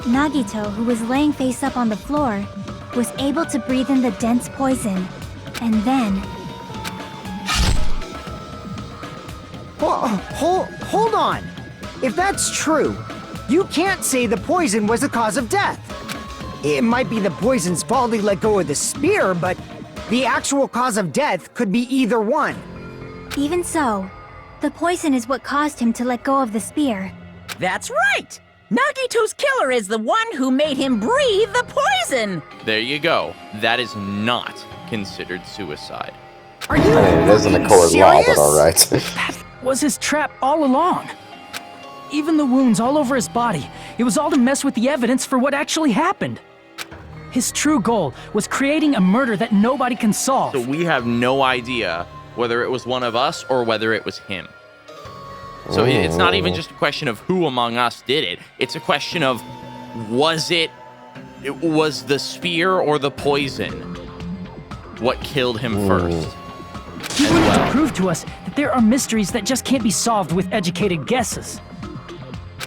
Nagito, who was laying face up on the floor, was able to breathe in the dense poison. And then... Hold on! If that's true, You can't say the poison was the cause of death. It might be the poison's fault he let go of the spear, but the actual cause of death could be either one. Even so, the poison is what caused him to let go of the spear. That's right! Nagito's killer is the one who made him breathe the poison! There you go. That is not considered suicide. Are you I mean, it isn't a fucking court of law, but serious? alright. That was his trap all along. Even the wounds all over his body, it was all to mess with the evidence for what actually happened. His true goal was creating a murder that nobody can solve. So we have no idea whether it was one of us or whether it was him. So it's not even just a question of who among us did it. It's a question of was the spear or the poison what killed him first? He wanted to prove to us that there are mysteries that just can't be solved with educated guesses.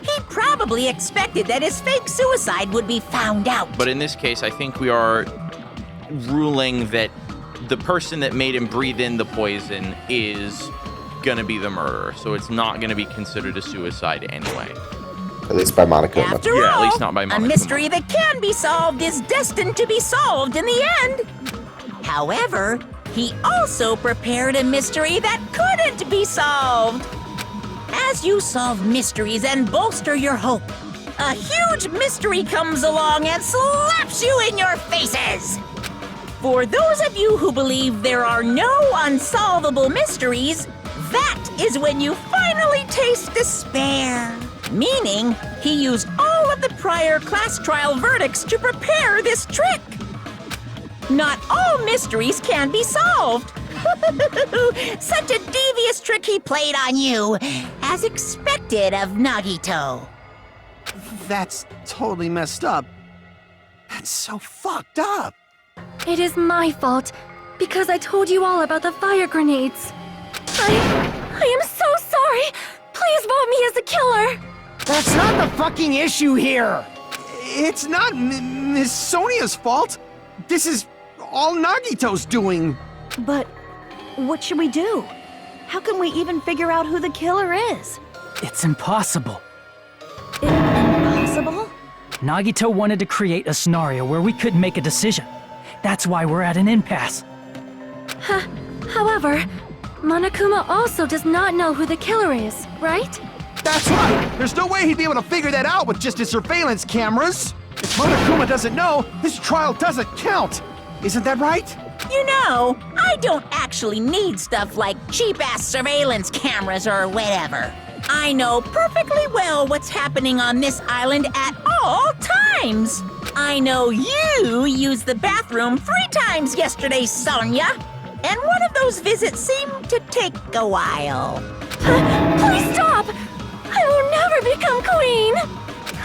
He probably expected that his fake suicide would be found out. But in this case, I think we are ruling that the person that made him breathe in the poison is gonna be the murderer. So it's not gonna be considered a suicide anyway. At least by Monokuma. After Yeah, at all, least not by a Monokuma. mystery that can be solved is destined to be solved in the end. However, he also prepared a mystery that couldn't be solved. As you solve mysteries and bolster your hope, a huge mystery comes along and slaps you in your faces. For those of you who believe there are no unsolvable mysteries, that is when you finally taste despair. Meaning, he used all of the prior class trial verdicts to prepare this trick. Not all mysteries can be solved. Such a devious trick he played on you, as expected of Nagito. That's totally messed up. That's so fucked up. It is my fault, because I told you all about the fire grenades. I am so sorry! Please vote me as the killer! That's not the fucking issue here! It's not Miss Sonia's fault. This is all Nagito's doing. But what should we do? How can we even figure out who the killer is? It's impossible. Impossible? Nagito wanted to create a scenario where we couldn't make a decision. That's why we're at an impasse. However, Monokuma also does not know who the killer is, right? That's right. There's no way he'd be able to figure that out with just his surveillance cameras. If Monokuma doesn't know, this trial doesn't count. Isn't that right? You know, I don't actually need stuff like cheap-ass surveillance cameras or whatever. I know perfectly well what's happening on this island at all times. I know you used the bathroom 3 times yesterday, Sonia. And one of those visits seemed to take a while. Please stop! I will never become queen!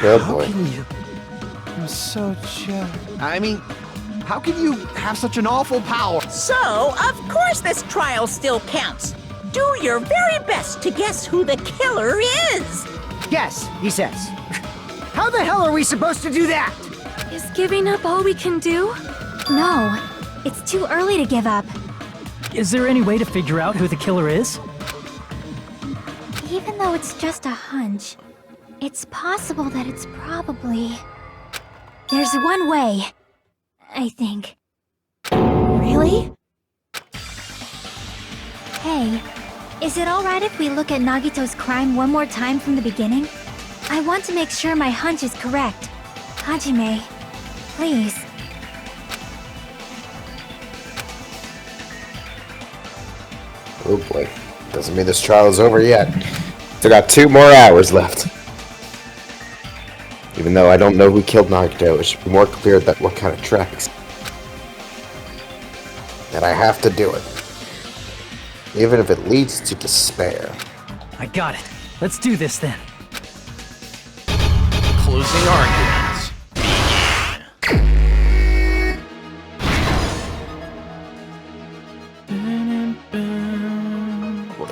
Good boy. I'm so jealous. I mean, how can you have such an awful power? So, of course this trial still counts. Do your very best to guess who the killer is. Yes, he says. How the hell are we supposed to do that? Is giving up all we can do? No, it's too early to give up. Is there any way to figure out who the killer is? Even though it's just a hunch, it's possible that it's probably... There's one way, I think. Really? Hey, is it alright if we look at Nagito's crime one more time from the beginning? I want to make sure my hunch is correct. Hajime, please. Oh boy. Doesn't mean this trial is over yet. Still got 2 more hours left. Even though I don't know who killed Nagito, it should be more clear that what kind of tracks. That I have to do it. Even if it leads to despair. I got it. Let's do this then. Closing arguments.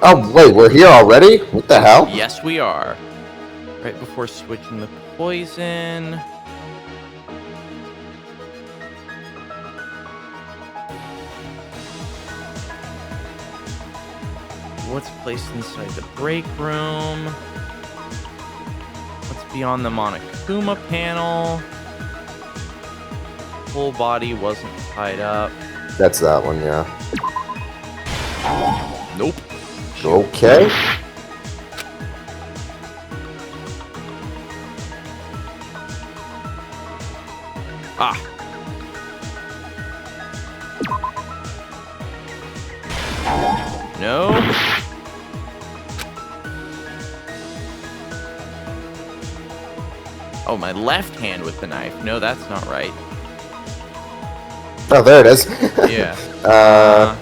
Oh wait, we're here already? What the hell? Yes, we are. Right before switching the poison. What's placed inside the break room? What's beyond the Monokuma panel? Whole body wasn't tied up. That's that one, yeah. Nope. Okay. Ah. No. Oh, my left hand with the knife. No, that's not right. Oh, there it is. Yeah. No.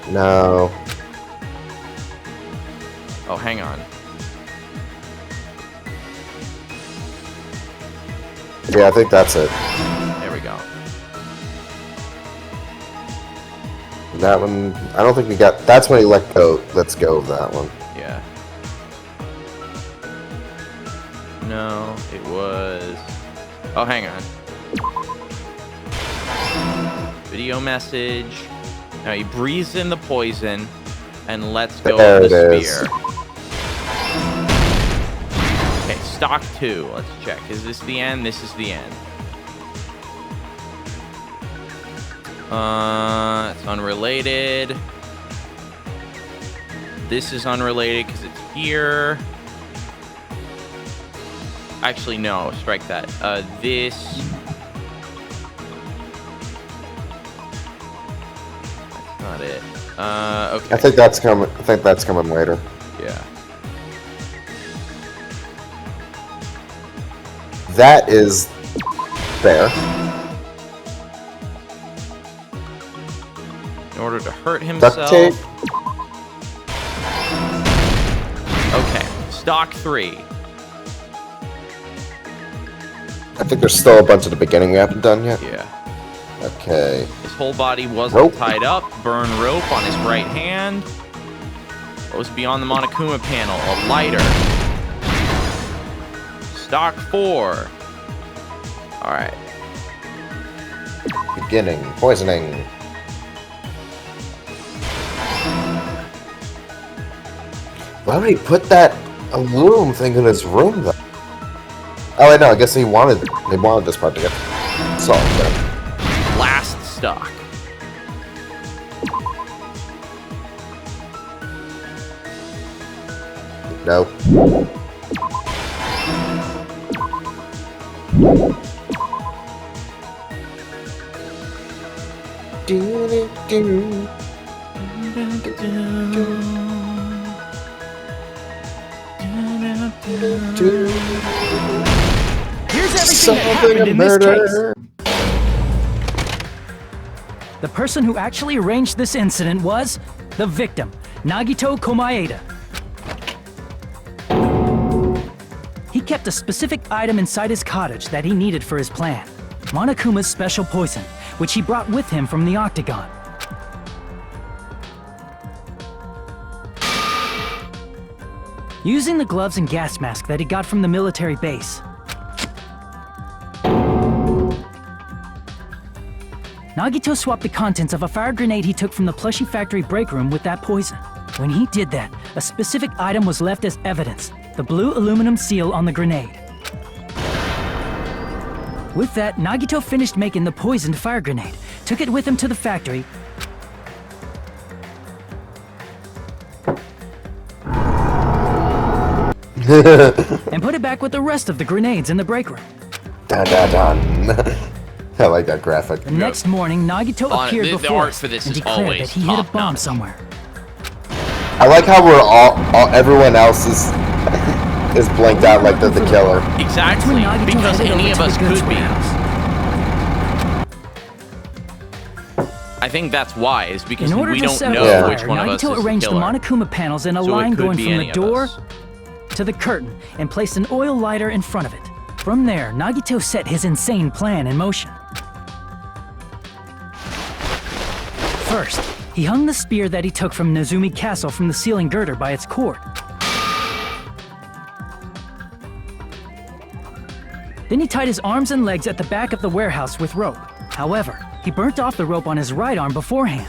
No. Oh, hang on. Yeah, I think that's it. There we go. That one, I don't think we got. That's when he let go. Let's go of that one. Yeah. No, it was... Oh, hang on. Video message. Now he breathes in the poison and lets go There of the it is. spear. Okay, stock 2. Let's check. Is this the end? This is the end. It's unrelated. This is unrelated because it's here. Actually, no. Strike that. This... That's not it. Okay. I think that's coming. I think that's coming later. Yeah. That is fair. In order to hurt Duct himself. tape. Okay. Stock 3. I think there's still a bunch at the beginning we haven't done yet. Yeah. Okay. His whole body wasn't Rope. tied up. Burn rope on his right hand. What was beyond the Monokuma panel? A lighter. Stock 4. Alright. Beginning. Poisoning. Why would he put that aluminum thing in his room, though? Oh, wait, no. I guess they wanted this part to get solved then. Last stock. Nope. Here's everything that happened in this case. The person who actually arranged this incident was the victim, Nagito Komaeda. He kept a specific item inside his cottage that he needed for his plan, Monokuma's special poison, which he brought with him from the Octagon. Using the gloves and gas mask that he got from the military base, Nagito swapped the contents of a fire grenade he took from the plushie factory break room with that poison. When he did that, a specific item was left as evidence, the blue aluminum seal on the grenade. With that, Nagito finished making the poisoned fire grenade, took it with him to the factory, and put it back with the rest of the grenades in the break room. Dun, dun, dun. I like that graphic. The next morning, Nagito appeared the before art us for this and is declared always that he hid a top bomb notch. somewhere. I like how we're all everyone else is blanked out like they're the killer. Exactly, Nagito because headed any over of to us the goods could be. warehouse. I think that's why, is because In order we to don't set know the which fire, one of us is Nagito the arranged the killer. Monokuma panels in a So it line could going be from any the of door us. to the curtain and placed an oil lighter in front of it. From there, Nagito set his insane plan in motion. First, he hung the spear that he took from Nezumi Castle from the ceiling girder by its cord. Then he tied his arms and legs at the back of the warehouse with rope. However, he burnt off the rope on his right arm beforehand.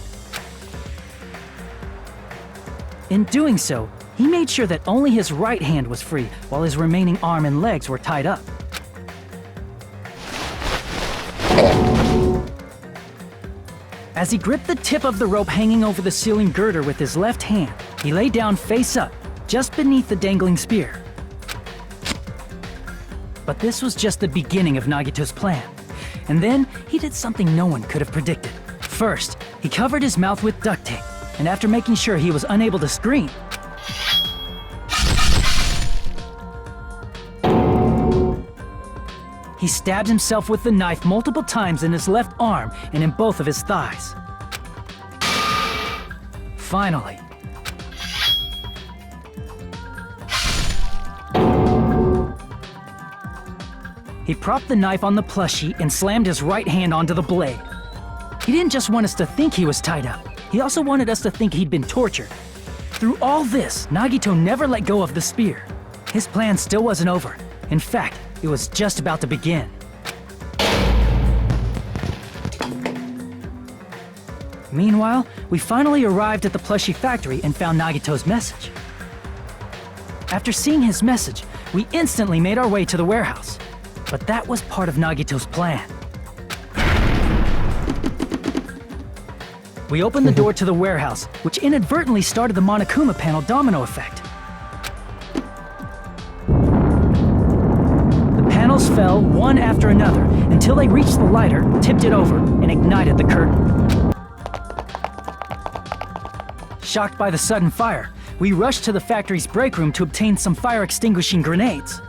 In doing so, he made sure that only his right hand was free while his remaining arm and legs were tied up. As he gripped the tip of the rope hanging over the ceiling girder with his left hand, he lay down face up, just beneath the dangling spear. But this was just the beginning of Nagito's plan. And then, he did something no one could have predicted. First, he covered his mouth with duct tape, and after making sure he was unable to scream, he stabbed himself with the knife multiple times in his left arm and in both of his thighs. Finally, he propped the knife on the plushie and slammed his right hand onto the blade. He didn't just want us to think he was tied up, he also wanted us to think he'd been tortured. Through all this, Nagito never let go of the spear. His plan still wasn't over. In fact, it was just about to begin. Meanwhile, we finally arrived at the plushie factory and found Nagito's message. After seeing his message, we instantly made our way to the warehouse. But that was part of Nagito's plan. We opened the door to the warehouse, which inadvertently started the Monokuma panel domino effect. The panels fell one after another until they reached the lighter, tipped it over, and ignited the curtain. Shocked by the sudden fire, we rushed to the factory's break room to obtain some fire-extinguishing grenades.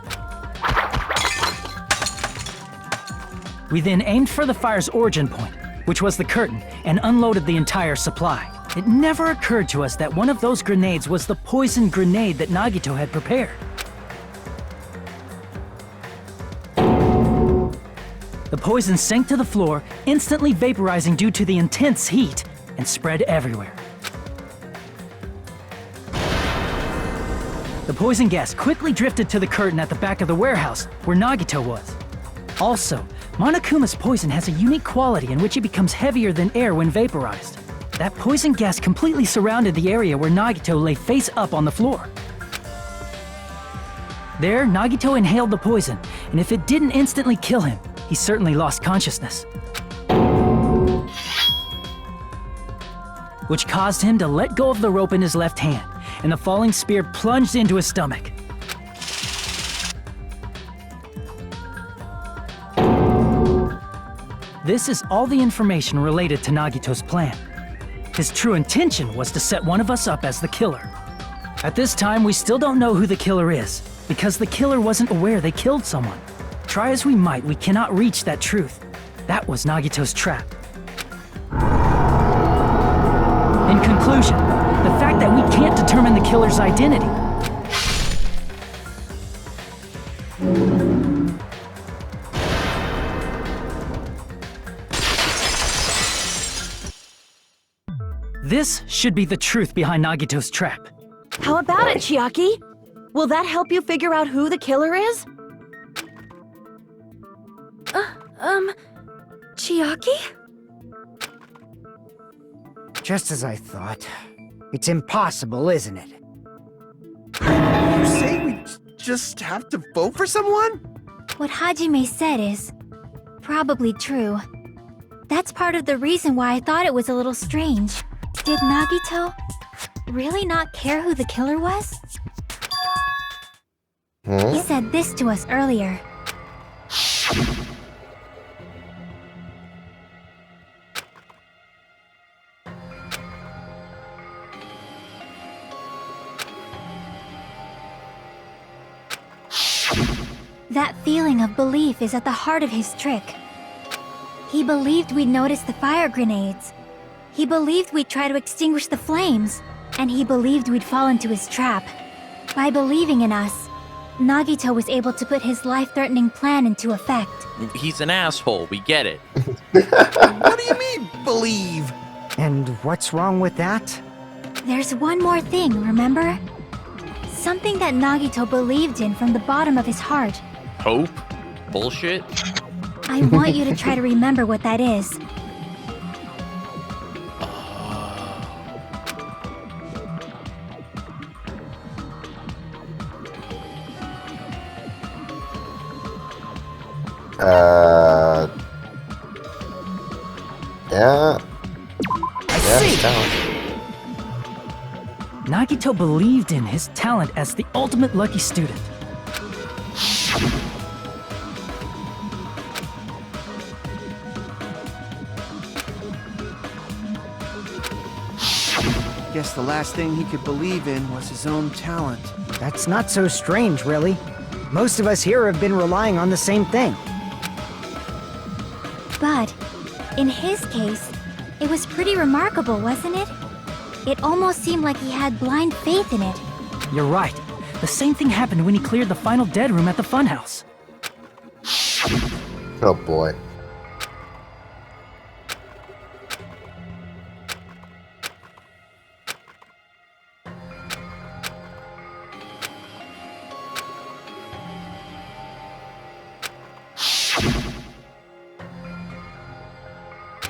We then aimed for the fire's origin point, which was the curtain, and unloaded the entire supply. It never occurred to us that one of those grenades was the poison grenade that Nagito had prepared. The poison sank to the floor, instantly vaporizing due to the intense heat, and spread everywhere. The poison gas quickly drifted to the curtain at the back of the warehouse, where Nagito was. Also, Monokuma's poison has a unique quality in which it becomes heavier than air when vaporized. That poison gas completely surrounded the area where Nagito lay face up on the floor. There, Nagito inhaled the poison, and if it didn't instantly kill him, he certainly lost consciousness. Which caused him to let go of the rope in his left hand, and the falling spear plunged into his stomach. This is all the information related to Nagito's plan. His true intention was to set one of us up as the killer. At this time, we still don't know who the killer is, because the killer wasn't aware they killed someone. Try as we might, we cannot reach that truth. That was Nagito's trap. In conclusion, the fact that we can't determine the killer's identity this should be the truth behind Nagito's trap. How about it, Chiaki? Will that help you figure out who the killer is? Chiaki? Just as I thought. It's impossible, isn't it? You say we just have to vote for someone? What Hajime said is probably true. That's part of the reason why I thought it was a little strange. Did Nagito really not care who the killer was? He said this to us earlier. That feeling of belief is at the heart of his trick. He believed we'd notice the fire grenades. He believed we'd try to extinguish the flames. And he believed we'd fall into his trap. By believing in us, Nagito was able to put his life-threatening plan into effect. He's an asshole, we get it. What do you mean, believe? And what's wrong with that? There's one more thing, remember? Something that Nagito believed in from the bottom of his heart. Hope? Bullshit? I want you to try to remember what that is. Yeah. I Yeah, see! talent. Nagito believed in his talent as the ultimate lucky student. Guess the last thing he could believe in was his own talent. That's not so strange, really. Most of us here have been relying on the same thing. But, in his case, it was pretty remarkable, wasn't it? It almost seemed like he had blind faith in it. You're right. The same thing happened when he cleared the final dead room at the funhouse. Oh boy.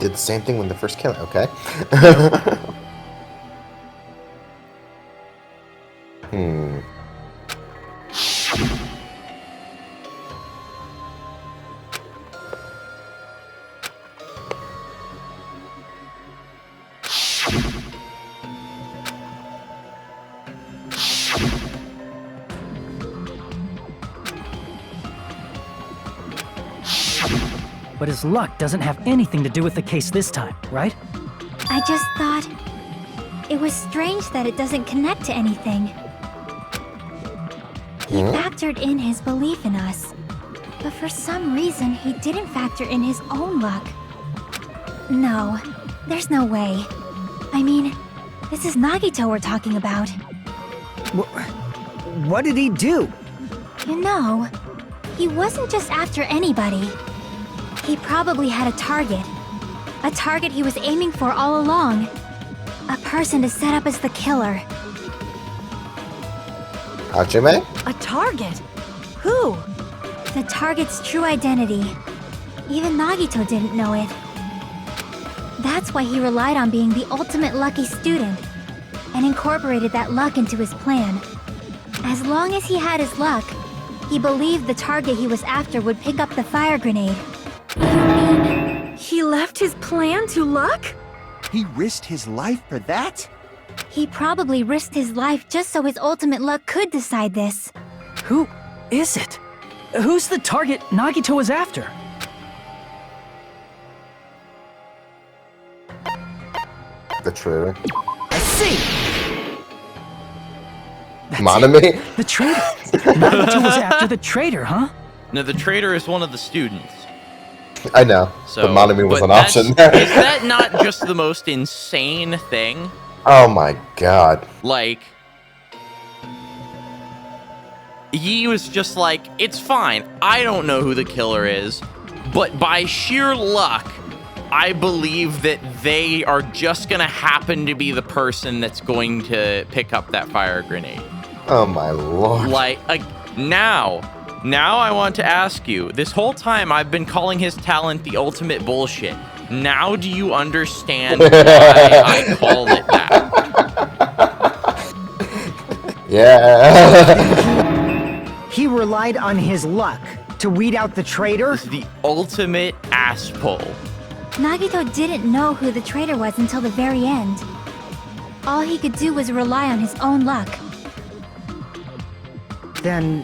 Did the same thing when the first killing. Okay. But his luck doesn't have anything to do with the case this time, right? I just thought it was strange that it doesn't connect to anything. He factored in his belief in us, but for some reason he didn't factor in his own luck. No, there's no way. I mean, this is Nagito we're talking about. What did he do? You know, he wasn't just after anybody. He probably had a target. A target he was aiming for all along. A person to set up as the killer. Hajime? A target? Who? The target's true identity. Even Nagito didn't know it. That's why he relied on being the ultimate lucky student, and incorporated that luck into his plan. As long as he had his luck, he believed the target he was after would pick up the fire grenade. You mean he left his plan to luck? He risked his life for that? He probably risked his life just so his ultimate luck could decide this. Who is it? Who's the target Nagito was after? The traitor. I see! Monami? The traitor! Nagito was after the traitor, huh? No, the traitor is one of the students. I know, So, but Monami was but an that's- option. Is that not just the most insane thing? Oh my god. Like, he was just like, it's fine. I don't know who the killer is, but by sheer luck, I believe that they are just gonna happen to be the person that's going to pick up that fire grenade. Oh my lord. Like, now I want to ask you, this whole time I've been calling his talent the ultimate bullshit. Now do you understand why I called it that? Yeah. He relied on his luck to weed out the traitor? It's the ultimate ass pull. Nagito didn't know who the traitor was until the very end. All he could do was rely on his own luck. Then,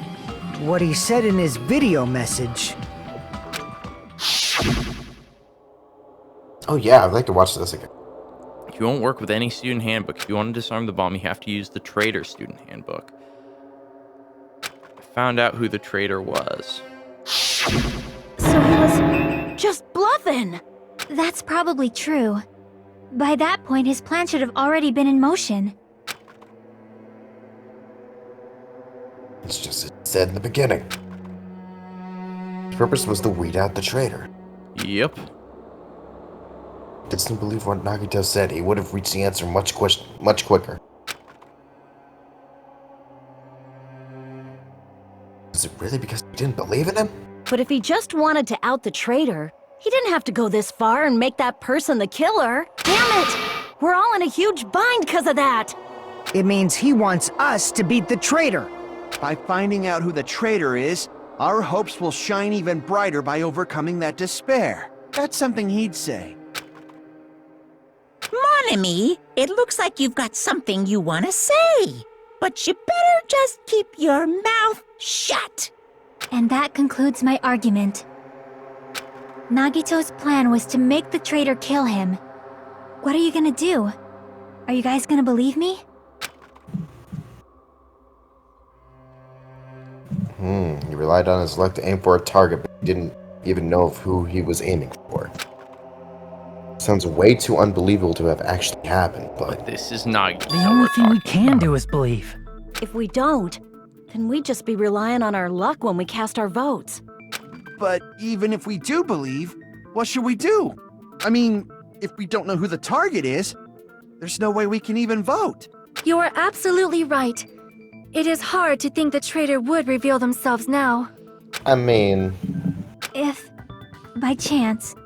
what he said in his video message. Oh yeah, I'd like to watch this again. You won't work with any student handbook. If you want to disarm the bomb, you have to use the traitor student handbook. I found out who the traitor was. So he was just bluffing. That's probably true. By that point, his plan should have already been in motion. It's just as it said in the beginning. His purpose was to weed out the traitor. Yep. Didn't believe what Nagito said. He would have reached the answer much quicker. Is it really because he didn't believe in him? But if he just wanted to out the traitor, he didn't have to go this far and make that person the killer. Damn it! We're all in a huge bind because of that! It means he wants us to beat the traitor. By finding out who the traitor is, our hopes will shine even brighter by overcoming that despair. That's something he'd say. Mon ami, it looks like you've got something you want to say. But you better just keep your mouth shut. And that concludes my argument. Nagito's plan was to make the traitor kill him. What are you gonna do? Are you guys gonna believe me? He relied on his luck to aim for a target, but he didn't even know of who he was aiming for. Sounds way too unbelievable to have actually happened, but... This is not... The only thing we can do is believe. If we don't, then we'd just be relying on our luck when we cast our votes. But even if we do believe, what should we do? I mean, if we don't know who the target is, there's no way we can even vote. You are absolutely right. It is hard to think the traitor would reveal themselves now. I mean... If, by chance,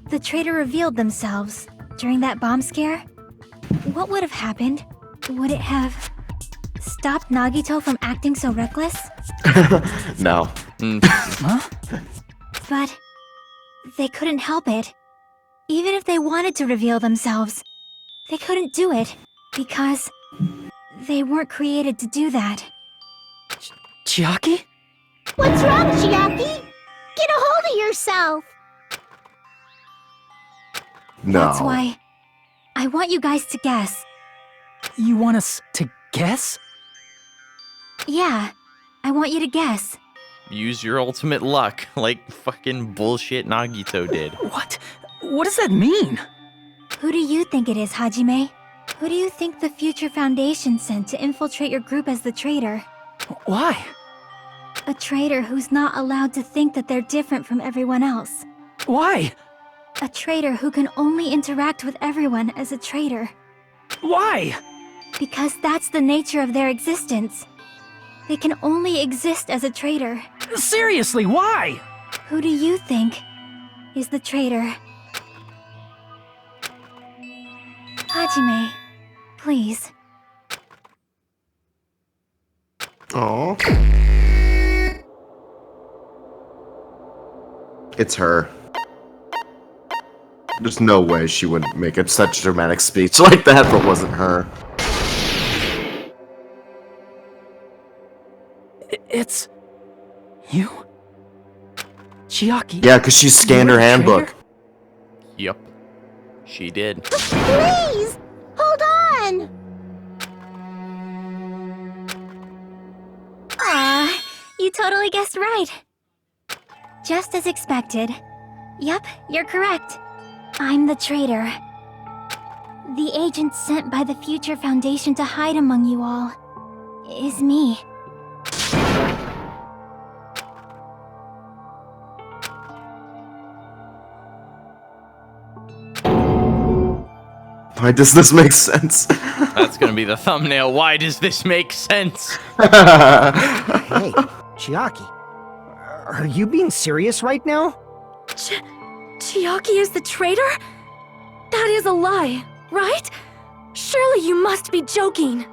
the traitor revealed themselves during that bomb scare, what would have happened? Would it have stopped Nagito from acting so reckless? No. Huh? But they couldn't help it. Even if they wanted to reveal themselves, they couldn't do it because they weren't created to do that. Chiaki? What's wrong, Chiaki? Get a hold of yourself! No. That's why I want you guys to guess. You want us to guess? Yeah, I want you to guess. Use your ultimate luck, like fucking bullshit Nagito did. What? What does that mean? Who do you think it is, Hajime? Who do you think the Future Foundation sent to infiltrate your group as the traitor? Why? A traitor who's not allowed to think that they're different from everyone else. Why? A traitor who can only interact with everyone as a traitor. Why? Because that's the nature of their existence. They can only exist as a traitor. Seriously, why? Who do you think is the traitor? Hajime, please. Aww. It's her. There's no way she would make such a dramatic speech like that if it wasn't her. It's... you? Chiaki? Yeah, because she scanned her handbook. Yep. She did. Please! Hold on! Ah, you totally guessed right. Just as expected. Yep, you're correct. I'm the traitor. The agent sent by the Future Foundation to hide among you all is me. Why does this make sense? That's gonna be the thumbnail. Why does this make sense? Hey, Chiaki. Are you being serious right now? Chiaki is the traitor? That is a lie, right? Surely you must be joking.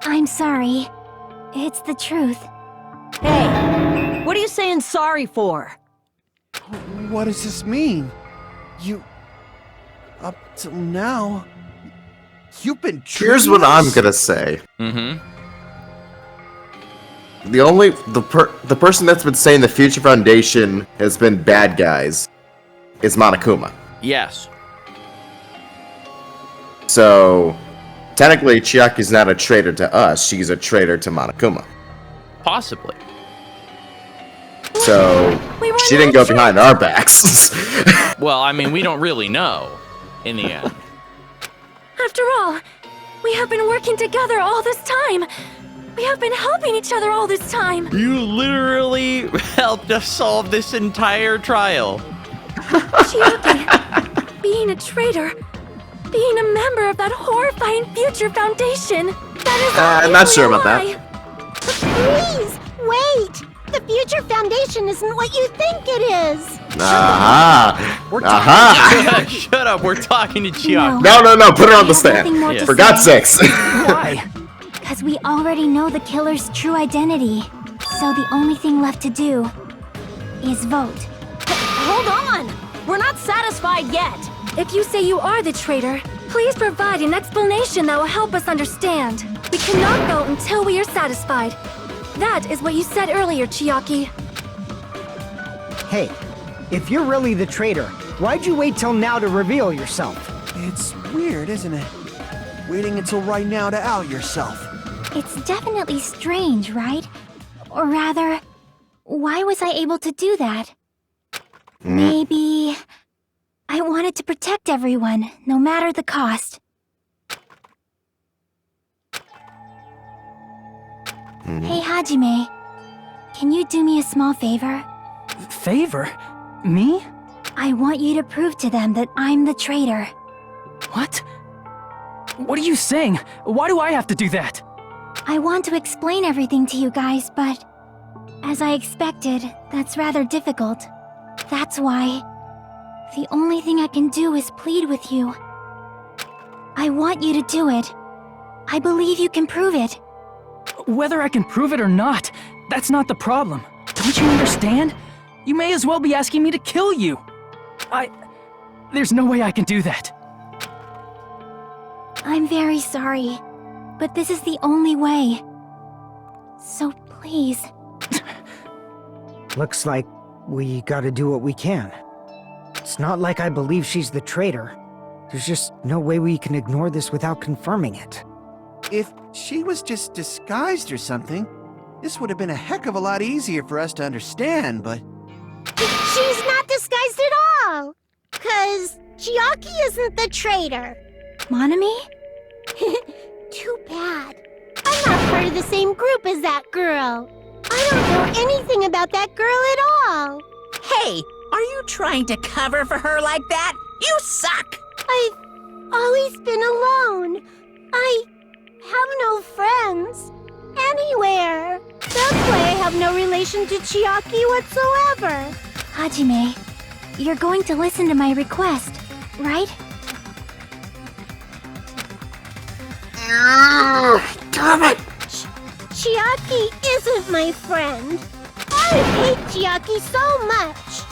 I'm sorry. It's the truth. Hey, what are you saying sorry for? What does this mean? You... Up till now... You've been Here's what I'm gonna say. Mm-hmm. The person that's been saying the Future Foundation has been bad guys is Monokuma. Yes. So, technically, Chiaki's not a traitor to us. She's a traitor to Monokuma. Possibly. So, she didn't go behind our backs. Well, I mean, we don't really know in the end. After all, we have been working together all this time. We have been helping each other all this time. You literally helped us solve this entire trial. Chiaki, being a traitor, being a member of that horrifying Future Foundation, that is I'm not sure about that. Please, wait! The future foundation isn't what you think it is. Shut up, we're talking to Chiaki. No, put her on the Nothing more stand. to For say. God's sakes. Why? Because we already know the killer's true identity. So the only thing left to do is vote. Hold on! We're not satisfied yet! If you say you are the traitor, please provide an explanation that will help us understand. We cannot vote until we are satisfied. That is what you said earlier, Chiaki. Hey, if you're really the traitor, why'd you wait till now to reveal yourself? It's weird, isn't it? Waiting until right now to out yourself. It's definitely strange, right? Or rather, why was I able to do that? Maybe I wanted to protect everyone, no matter the cost. Hey, Hajime. Can you do me a small favor? Favor? Me? I want you to prove to them that I'm the traitor. What? What are you saying? Why do I have to do that? I want to explain everything to you guys, but as I expected, that's rather difficult. That's why the only thing I can do is plead with you. I want you to do it. I believe you can prove it. Whether I can prove it or not, that's not the problem. Don't you understand? You may as well be asking me to kill you. There's no way I can do that. I'm very sorry, but this is the only way. So please. Looks like we gotta do what we can. It's not like I believe she's the traitor. There's just no way we can ignore this without confirming it. If she was just disguised or something, this would have been a heck of a lot easier for us to understand, but... She's not disguised at all. 'Cause Chiaki isn't the traitor. Monami? Too bad. I'm not part of the same group as that girl. I don't know anything about that girl at all. Hey, are you trying to cover for her like that? You suck! I've always been alone. I have no friends anywhere. That's why I have no relation to Chiaki whatsoever. Hajime, you're going to listen to my request, right? Damn it! Chiaki isn't my friend. I hate Chiaki so much.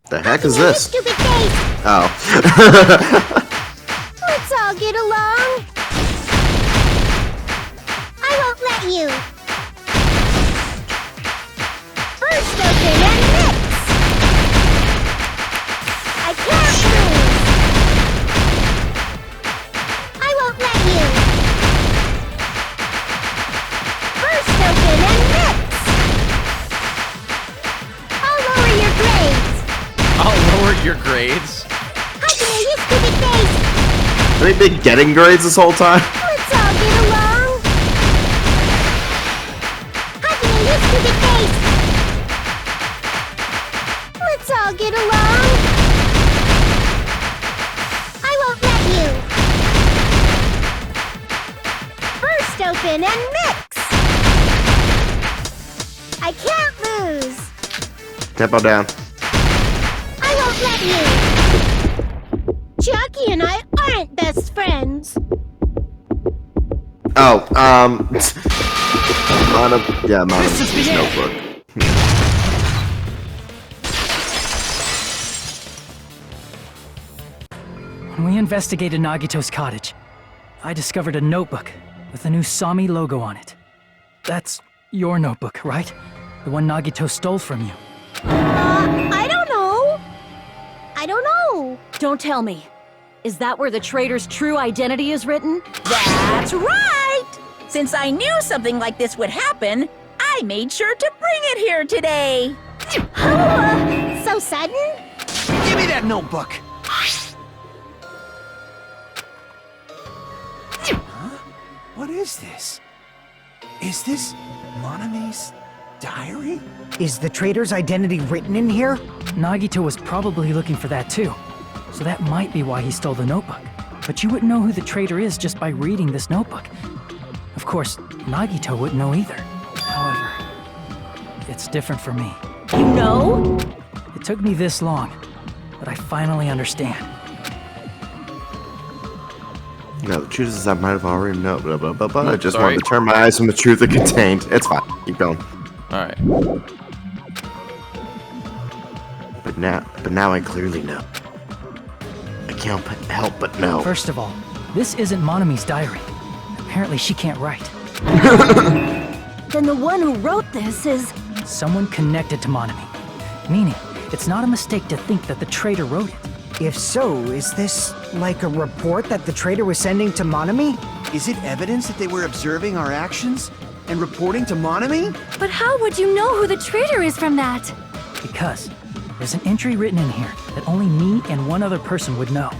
The heck is this? Stupid face. Oh. Let's all get along. I won't let you. First open and mix. I can't lose. I won't let you. First open and mix. I'll lower your grades. I'll lower your grades. Hajime, you stupid face. Have they been getting grades this whole time? Let's all get along. Hajime, you stupid face. Let's all get along. I won't let you. First open and mix. I can't lose. Tempo down. I won't let you. Chiaki and I aren't best friends. Oh, Mono's notebook. When we investigated Nagito's cottage, I discovered a notebook with the new Sami logo on it. That's your notebook, right? The one Nagito stole from you. I don't know. I don't know. Don't tell me. Is that where the traitor's true identity is written? That's right! Since I knew something like this would happen, I made sure to bring it here today. So sudden? Give me that notebook! Huh? What is this? Is this Monami's diary? Is the traitor's identity written in here? Nagito was probably looking for that too. So that might be why he stole the notebook. But you wouldn't know who the traitor is just by reading this notebook. Of course, Nagito wouldn't know either. However, it's different for me. You know? It took me this long, but I finally understand. No, the truth is I might have already known, blah, blah, blah, blah. I just Sorry. wanted to turn my eyes from the truth it contained. It's fine. Keep going. Alright. But now I clearly know. I can't help but know. First of all, this isn't Monami's diary. Apparently she can't write. Then the one who wrote this is... Someone connected to Monami. Meaning, it's not a mistake to think that the traitor wrote it. If so, is this like a report that the traitor was sending to Monami? Is it evidence that they were observing our actions and reporting to Monami? But how would you know who the traitor is from that? Because there's an entry written in here that only me and one other person would know.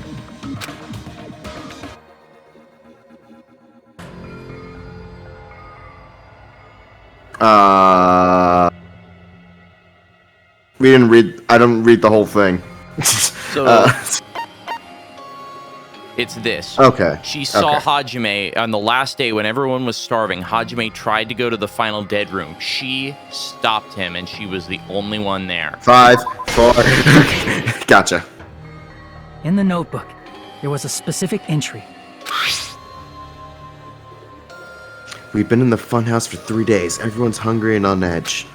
We didn't read. I don't read the whole thing. So it's this. Okay. She saw Okay. Hajime on the last day when everyone was starving. Hajime tried to go to the final dead room. She stopped him, and she was the only one there. 5, 4. Gotcha. In the notebook, there was a specific entry. We've been in the funhouse for 3 days. Everyone's hungry and on edge.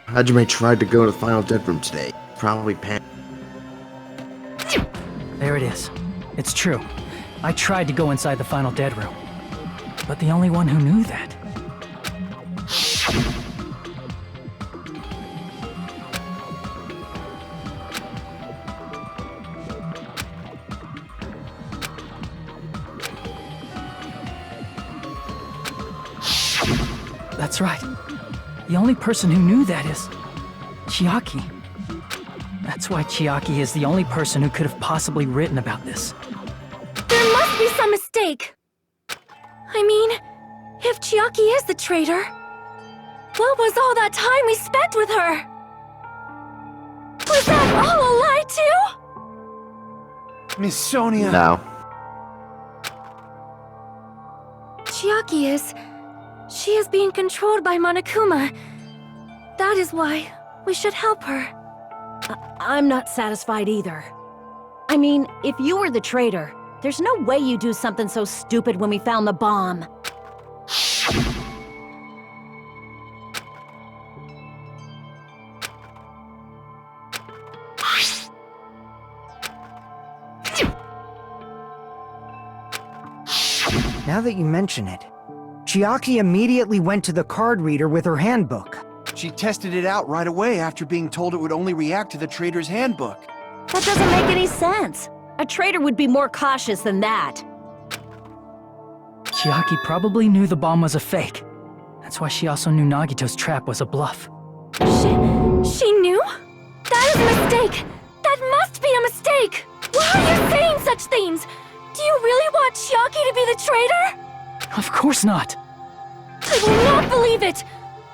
Hajime tried to go to the final dead room today. Probably panicked. There it is. It's true. I tried to go inside the final dead room. But the only one who knew that. That's right. The only person who knew that is Chiaki. That's why Chiaki is the only person who could have possibly written about this. There must be some mistake. I mean, if Chiaki is the traitor, what was all that time we spent with her? Was that all a lie too? Miss Sonia. No. Chiaki is... She is being controlled by Monokuma. That is why we should help her. I'm not satisfied either. I mean, if you were the traitor, there's no way you do something so stupid when we found the bomb. Now that you mention it, Chiaki immediately went to the card reader with her handbook. She tested it out right away after being told it would only react to the traitor's handbook. That doesn't make any sense. A traitor would be more cautious than that. Chiaki probably knew the bomb was a fake. That's why she also knew Nagito's trap was a bluff. She knew? That is a mistake! That must be a mistake! Why are you saying such things? Do you really want Chiaki to be the traitor? Of course not. I will not believe it!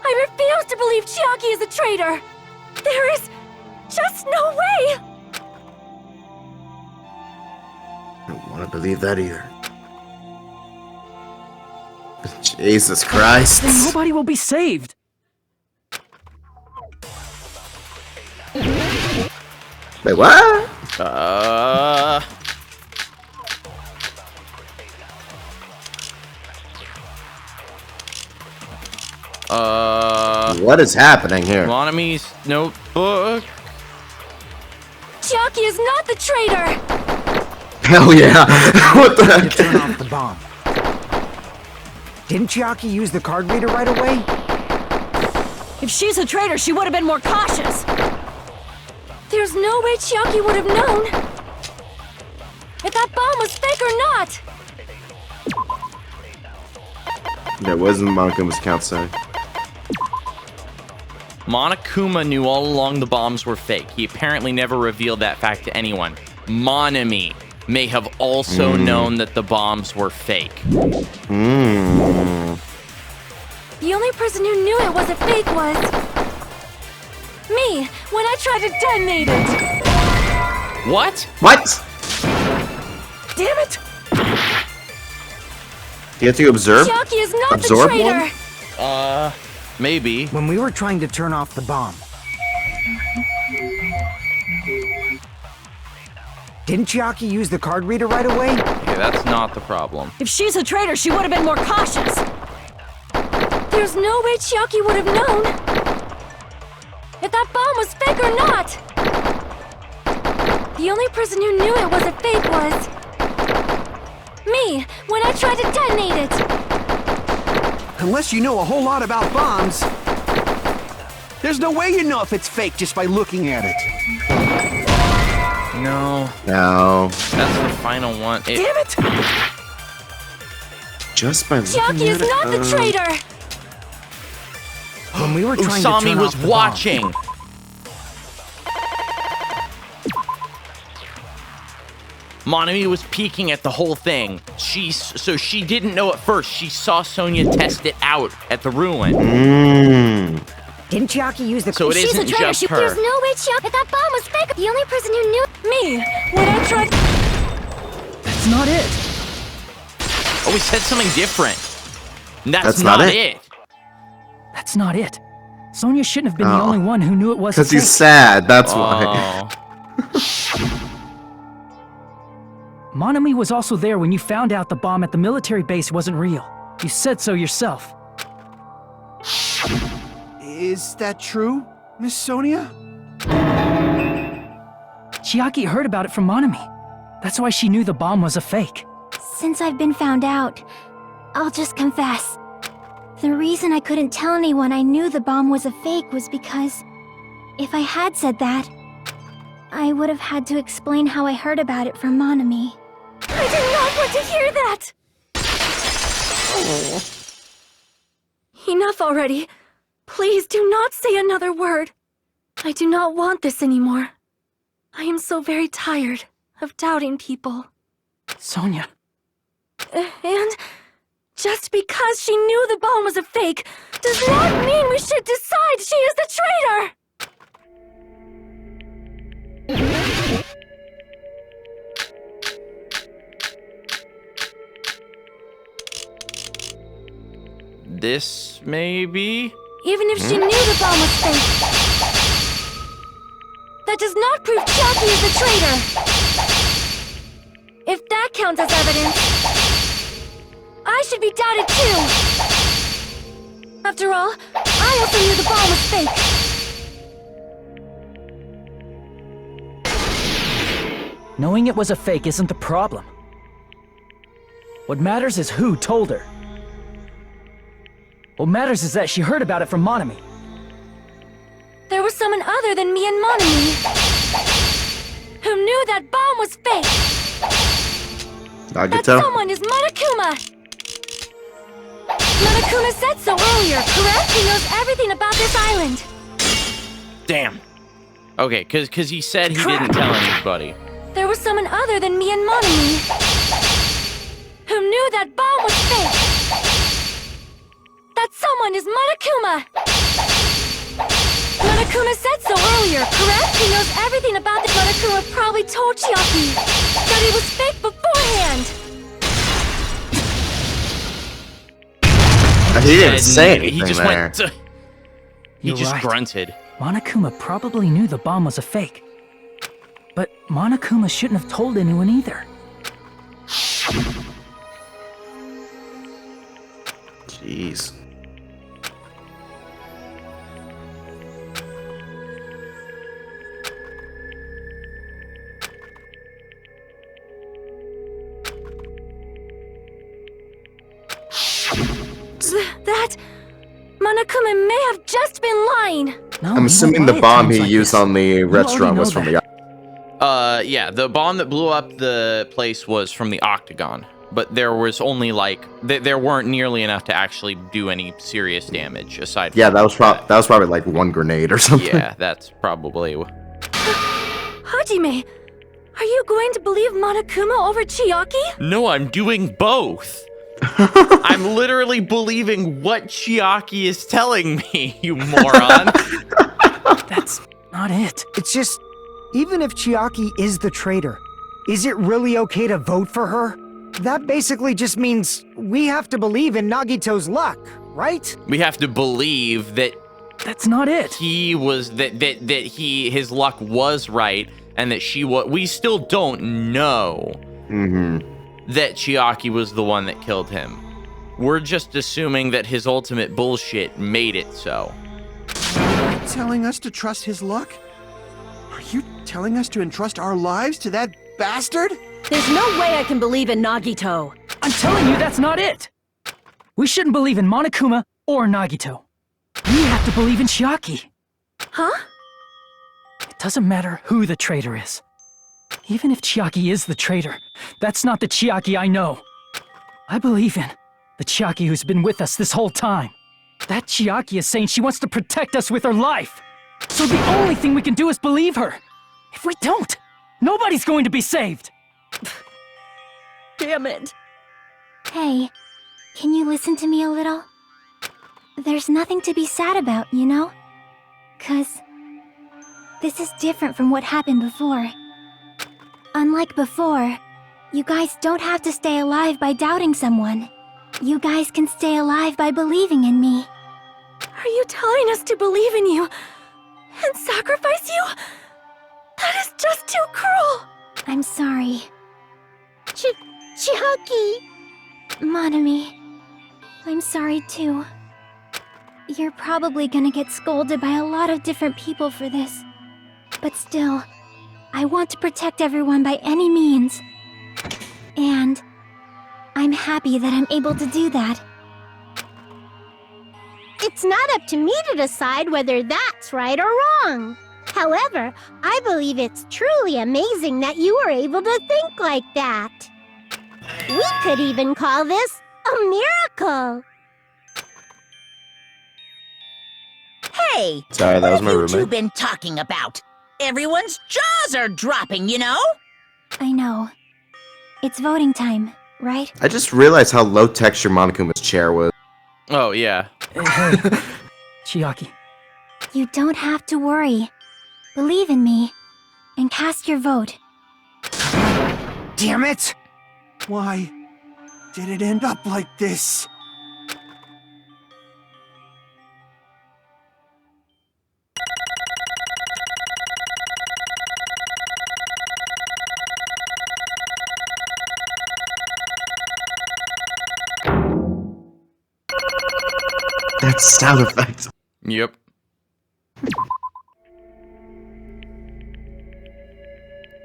I refuse to believe Chiaki is a traitor! There is just no way! I don't want to believe that either. Jesus Christ. Then nobody will be saved. Wait, what? What is happening here? Monami's notebook. Chiaki is not the traitor! Hell yeah! What the To heck? turn off the bomb. Didn't Chiaki use the card reader right away? If she's a traitor, she would have been more cautious. There's no way Chiaki would have known if that bomb was fake or not! That wasn't Monaco's account side. Monokuma knew all along the bombs were fake. He apparently never revealed that fact to anyone. Monami may have also known that the bombs were fake. The only person who knew it was a fake was... me, when I tried to detonate it! What? What? Damn it! You have to observe? Chiaki is not Absorb the traitor! one? Maybe. When we were trying to turn off the bomb. Didn't Chiaki use the card reader right away? Okay, that's not the problem. If she's a traitor, she would have been more cautious. There's no way Chiaki would have known if that bomb was fake or not. The only person who knew it was a fake was me, when I tried to detonate it. Unless you know a whole lot about bombs, there's no way you know if it's fake just by looking at it. No. No. That's the final one. Damn it! Just by looking Chiaki is at it? not the traitor. When we were trying to Usami turn was off the watching. bomb. Monami was peeking at the whole thing. So she didn't know at first. She saw Sonia test it out at the ruin. Didn't Chiaki use the So it She's a isn't traitor. just her. There's no way Chiaki. If that bomb was fake, the only person who knew me, when I tried. That's not it. Oh, we said something different. That's not not it. it. That's not it. Sonia shouldn't have been the only one who knew it was Because fake. he's sad, that's why. Oh. Monami was also there when you found out the bomb at the military base wasn't real. You said so yourself. Is that true, Miss Sonia? Chiaki heard about it from Monami. That's why she knew the bomb was a fake. Since I've been found out, I'll just confess. The reason I couldn't tell anyone I knew the bomb was a fake was because if I had said that, I would have had to explain how I heard about it from Monami. I did not want to hear that. Enough already. Please do not say another word. I do not want this anymore. I am so very tired of doubting people. Sonia. And just because she knew the bomb was a fake does not mean we should decide she is the traitor! This maybe? Even if she knew the bomb was fake, that does not prove Chiaki is the traitor! If that counts as evidence, I should be doubted too! After all, I also knew the bomb was fake! Knowing it was a fake isn't the problem. What matters is who told her. What matters is that she heard about it from Monami. There was someone other than me and Monami who knew that bomb was fake! That Nagito? someone is Monokuma! Monokuma said so earlier, correct? He knows everything about this island! Damn. Okay, because he said he didn't tell anybody. There was someone other than me and Monami who knew that bomb was fake! That someone is Monokuma! Monokuma said so earlier, correct? He knows everything about the Monokuma probably told Chiaki that it was fake beforehand! He didn't say anything He just there. went. He You're just right. grunted. Monokuma probably knew the bomb was a fake. But Monokuma shouldn't have told anyone either. Jeez. That... Monokuma may have just been lying! No, I'm he assuming won't the lie at bomb times he like used this. on the You restaurant already was know from that. the... Yeah, the bomb that blew up the place was from the Octagon. But there was only like there weren't nearly enough to actually do any serious damage aside from Yeah, that was probably like one grenade or something. Yeah, that's probably Hajime, are you going to believe Monokuma over Chiaki? No, I'm doing both. I'm literally believing what Chiaki is telling me, you moron. That's not it. It's just... Even if Chiaki is the traitor, is it really okay to vote for her? That basically just means we have to believe in Nagito's luck, right? We have to believe that That's not it. he was his luck was right, and that we still don't know that Chiaki was the one that killed him. We're just assuming that his ultimate bullshit made it so. Telling us to trust his luck? Are you telling us to entrust our lives to that bastard? There's no way I can believe in Nagito. I'm telling you, that's not it. We shouldn't believe in Monokuma or Nagito. We have to believe in Chiaki. Huh? It doesn't matter who the traitor is. Even if Chiaki is the traitor, that's not the Chiaki I know. I believe in the Chiaki who's been with us this whole time. That Chiaki is saying she wants to protect us with her life. So the only thing we can do is believe her. If we don't, nobody's going to be saved. Damn it. Hey, can you listen to me a little? There's nothing to be sad about, you know? 'Cause this is different from what happened before. Unlike before, you guys don't have to stay alive by doubting someone. You guys can stay alive by believing in me. Are you telling us to believe in you and sacrifice you? That is just too cruel. I'm sorry. Chiaki! Monami, I'm sorry too. You're probably gonna get scolded by a lot of different people for this. But still, I want to protect everyone by any means. And I'm happy that I'm able to do that. It's not up to me to decide whether that's right or wrong. However, I believe it's truly amazing that you were able to think like that. We could even call this a miracle. Hey, Sorry, that what was my have you two roommate. been talking about? Everyone's jaws are dropping, you know? I know. It's voting time, right? I just realized how low texture Monokuma's chair was. Oh, yeah. Hey, Chiaki. You don't have to worry. Believe in me, and cast your vote. Damn it! Why did it end up like this? That's sound effects. Yep.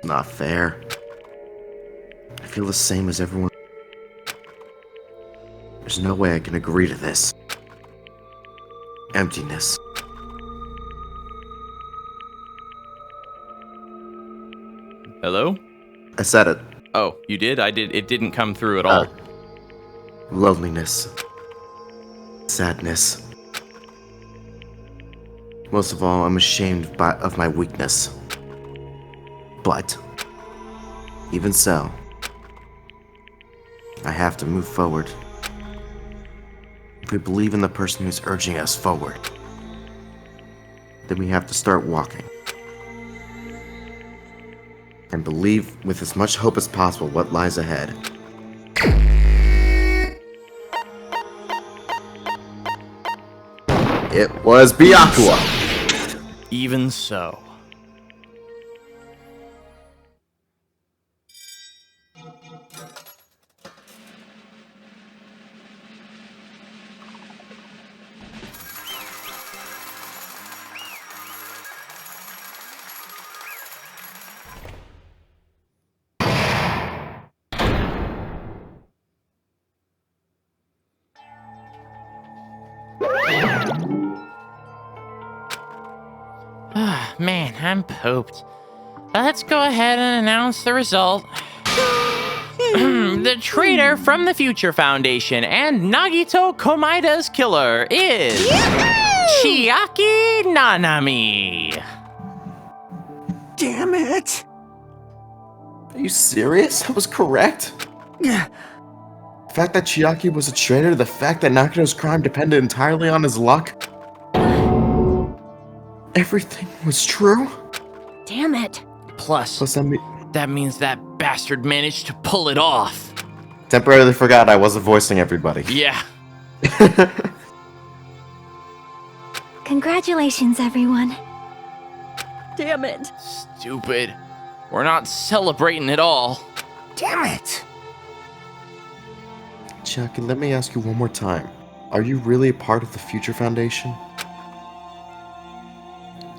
Not fair. I feel the same as everyone. There's no way I can agree to this. Emptiness. Hello? I said it. Oh, you did? It didn't come through at all. Loneliness. Sadness. Most of all, I'm ashamed of my weakness. But, even so, I have to move forward. If we believe in the person who's urging us forward, then we have to start walking. And believe with as much hope as possible what lies ahead. It was Byakuya. Even so. Man, I'm pooped. Let's go ahead and announce the result. The traitor from the Future Foundation and Nagito Komaida's killer is Chiaki Nanami. Damn it! Are you serious? I was correct? Yeah. The fact that Chiaki was a traitor, the fact that Nagito's crime depended entirely on his luck. Everything was true? Damn it. Plus, that means that bastard managed to pull it off. Temporarily forgot I wasn't voicing everybody. Yeah. Congratulations, everyone. Damn it. Stupid. We're not celebrating at all. Damn it! Chucky, let me ask you one more time. Are you really a part of the Future Foundation?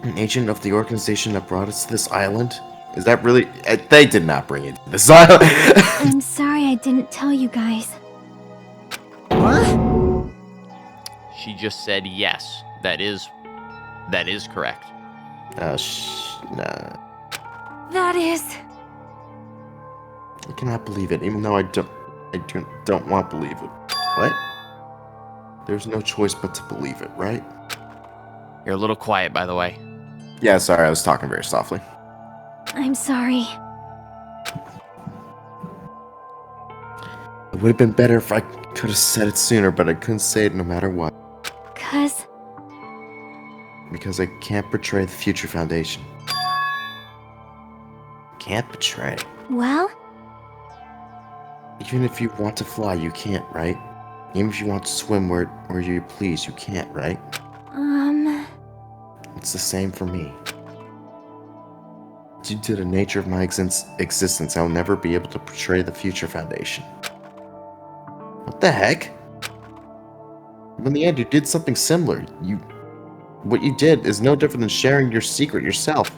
An agent of the organization that brought us to this island? Is that really... They did not bring you to this island. I'm sorry I didn't tell you guys. What? She just said yes. That is correct. Nah. That is... I cannot believe it, even though I don't want to believe it. What? There's no choice but to believe it, right? You're a little quiet, by the way. Yeah, sorry, I was talking very softly. I'm sorry. It would have been better if I could have said it sooner, but I couldn't say it no matter what. Because I can't betray the Future Foundation. Can't betray. Well? Even if you want to fly, you can't, right? Even if you want to swim where you please, you can't, right? It's the same for me. Due to the nature of my existence, I'll never be able to betray the Future Foundation. What the heck? In the end, you did something similar. What you did is no different than sharing your secret yourself.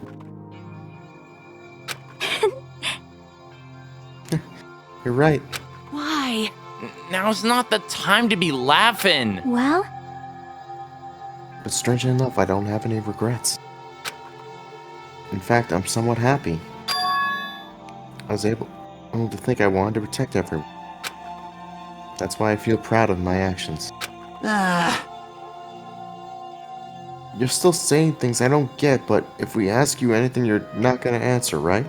You're right. Why? Now's not the time to be laughing. Well? But strangely enough, I don't have any regrets. In fact, I'm somewhat happy. I was able to think I wanted to protect everyone. That's why I feel proud of my actions. You're still saying things I don't get, but if we ask you anything, you're not gonna answer, right?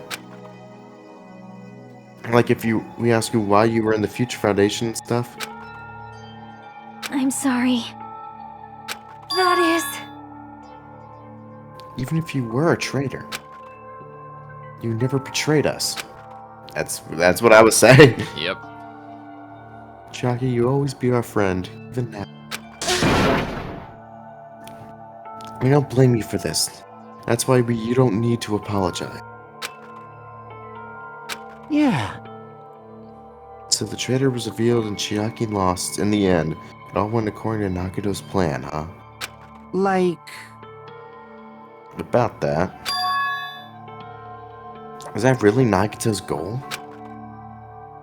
Like if we ask you why you were in the Future Foundation and stuff? I'm sorry. That is... Even if you were a traitor, you never betrayed us. That's what I was saying. Yep. Chucky, you always be our friend, even now. We don't blame you for this. That's why you don't need to apologize. Yeah. So the traitor was revealed and Chiaki lost in the end. It all went according to Nagito's plan, huh? Like... About that. Is that really Nagito's goal?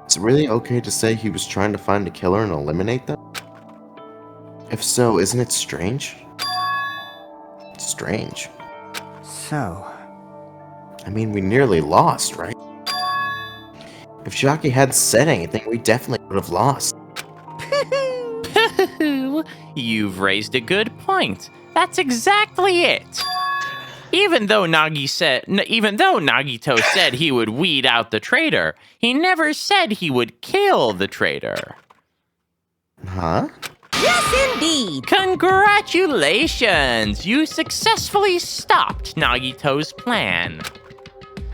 Is it really okay to say he was trying to find the killer and eliminate them? If so, isn't it strange? Strange. So... I mean, we nearly lost, right? If Chiaki hadn't said anything, we definitely would have lost. You've raised a good point. That's exactly it. Even though Nagito said he would weed out the traitor, he never said he would kill the traitor. Huh? Yes, indeed. Congratulations! You successfully stopped Nagito's plan.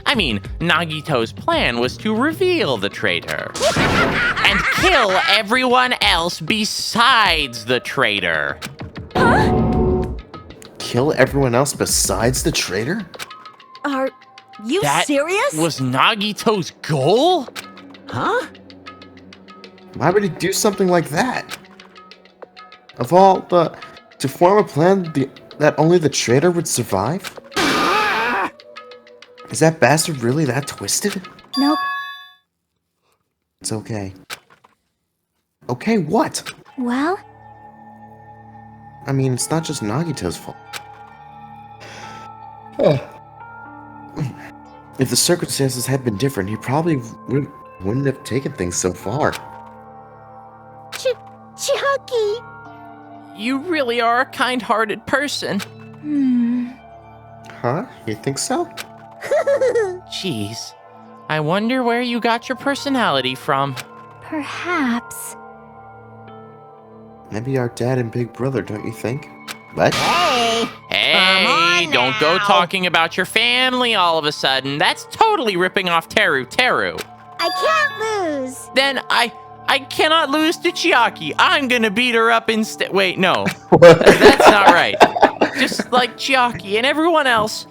I mean, Nagito's plan was to reveal the traitor and kill everyone else besides the traitor. Kill everyone else besides the traitor? Are you That serious? was Nagito's goal? Huh? Why would he do something like that? Of all to form a plan that only the traitor would survive? Is that bastard really that twisted? Nope. It's okay. Okay, what? Well? I mean, it's not just Nagito's fault. If the circumstances had been different, he probably wouldn't have taken things so far. Chucky! You really are a kind-hearted person. Huh? You think so? Jeez. I wonder where you got your personality from. Perhaps. Maybe our dad and big brother, don't you think? What? Hey! Come on Hey, don't go talking about your family all of a sudden. That's totally ripping off Teru. I can't lose. Then I cannot lose to Chiaki. I'm gonna beat her up instead. Wait, no. That's not right. Just like Chiaki and everyone else,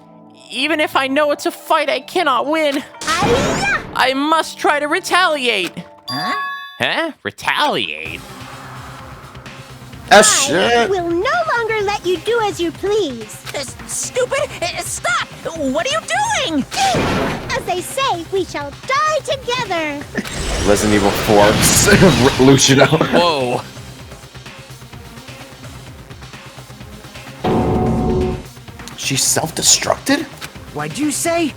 even if I know it's a fight I cannot win, I must try to retaliate. Huh? Retaliate? I Shit. will no longer let you do as you please. Stupid! Stop! What are you doing? As they say, we shall die together. Resident Evil 4. Luciano. Whoa. She's self-destructed? What'd you say?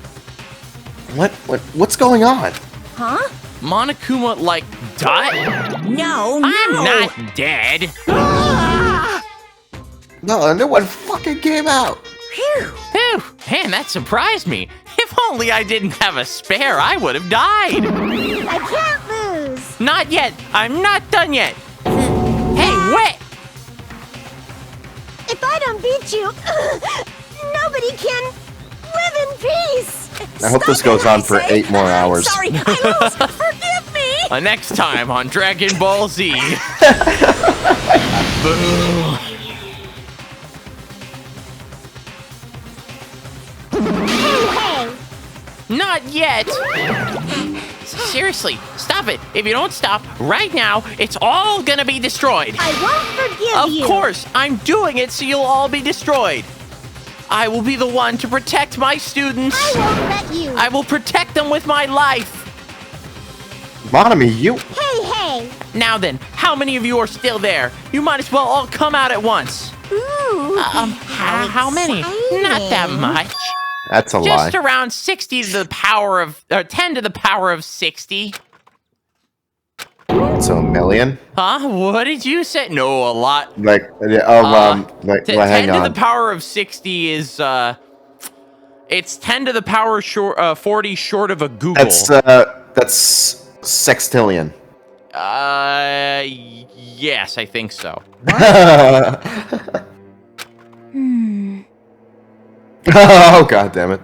What's going on? Huh? Monokuma, like, died? No. I'm not dead. No, a new one fucking came out. Phew, man, that surprised me. If only I didn't have a spare, I would have died. I can't lose. Not yet. I'm not done yet. Hey, wait. If I don't beat you, nobody can live in peace. I hope this goes on for 8 more hours. Sorry, I lose. Forgive me. Next time on Dragon Ball Z. Boo. Hey. Not yet. Seriously, stop it. If you don't stop right now, it's all gonna be destroyed. I won't forgive you. Of course, I'm doing it so you'll all be destroyed. I will be the one to protect my students. I won't let you. I will protect them with my life. Monami, you... Hey. Now then, how many of you are still there? You might as well all come out at once. Ooh. How many? Not that much. That's a lie. Just around 60 to the power of, or 10 to the power of 60. So a million? Huh? What did you say? No, a lot. Like, T- hang 10 on. to the power of 60 is, it's 10 to the power 40 short of a Google. That's sextillion. Yes, I think so. Oh, god damn it.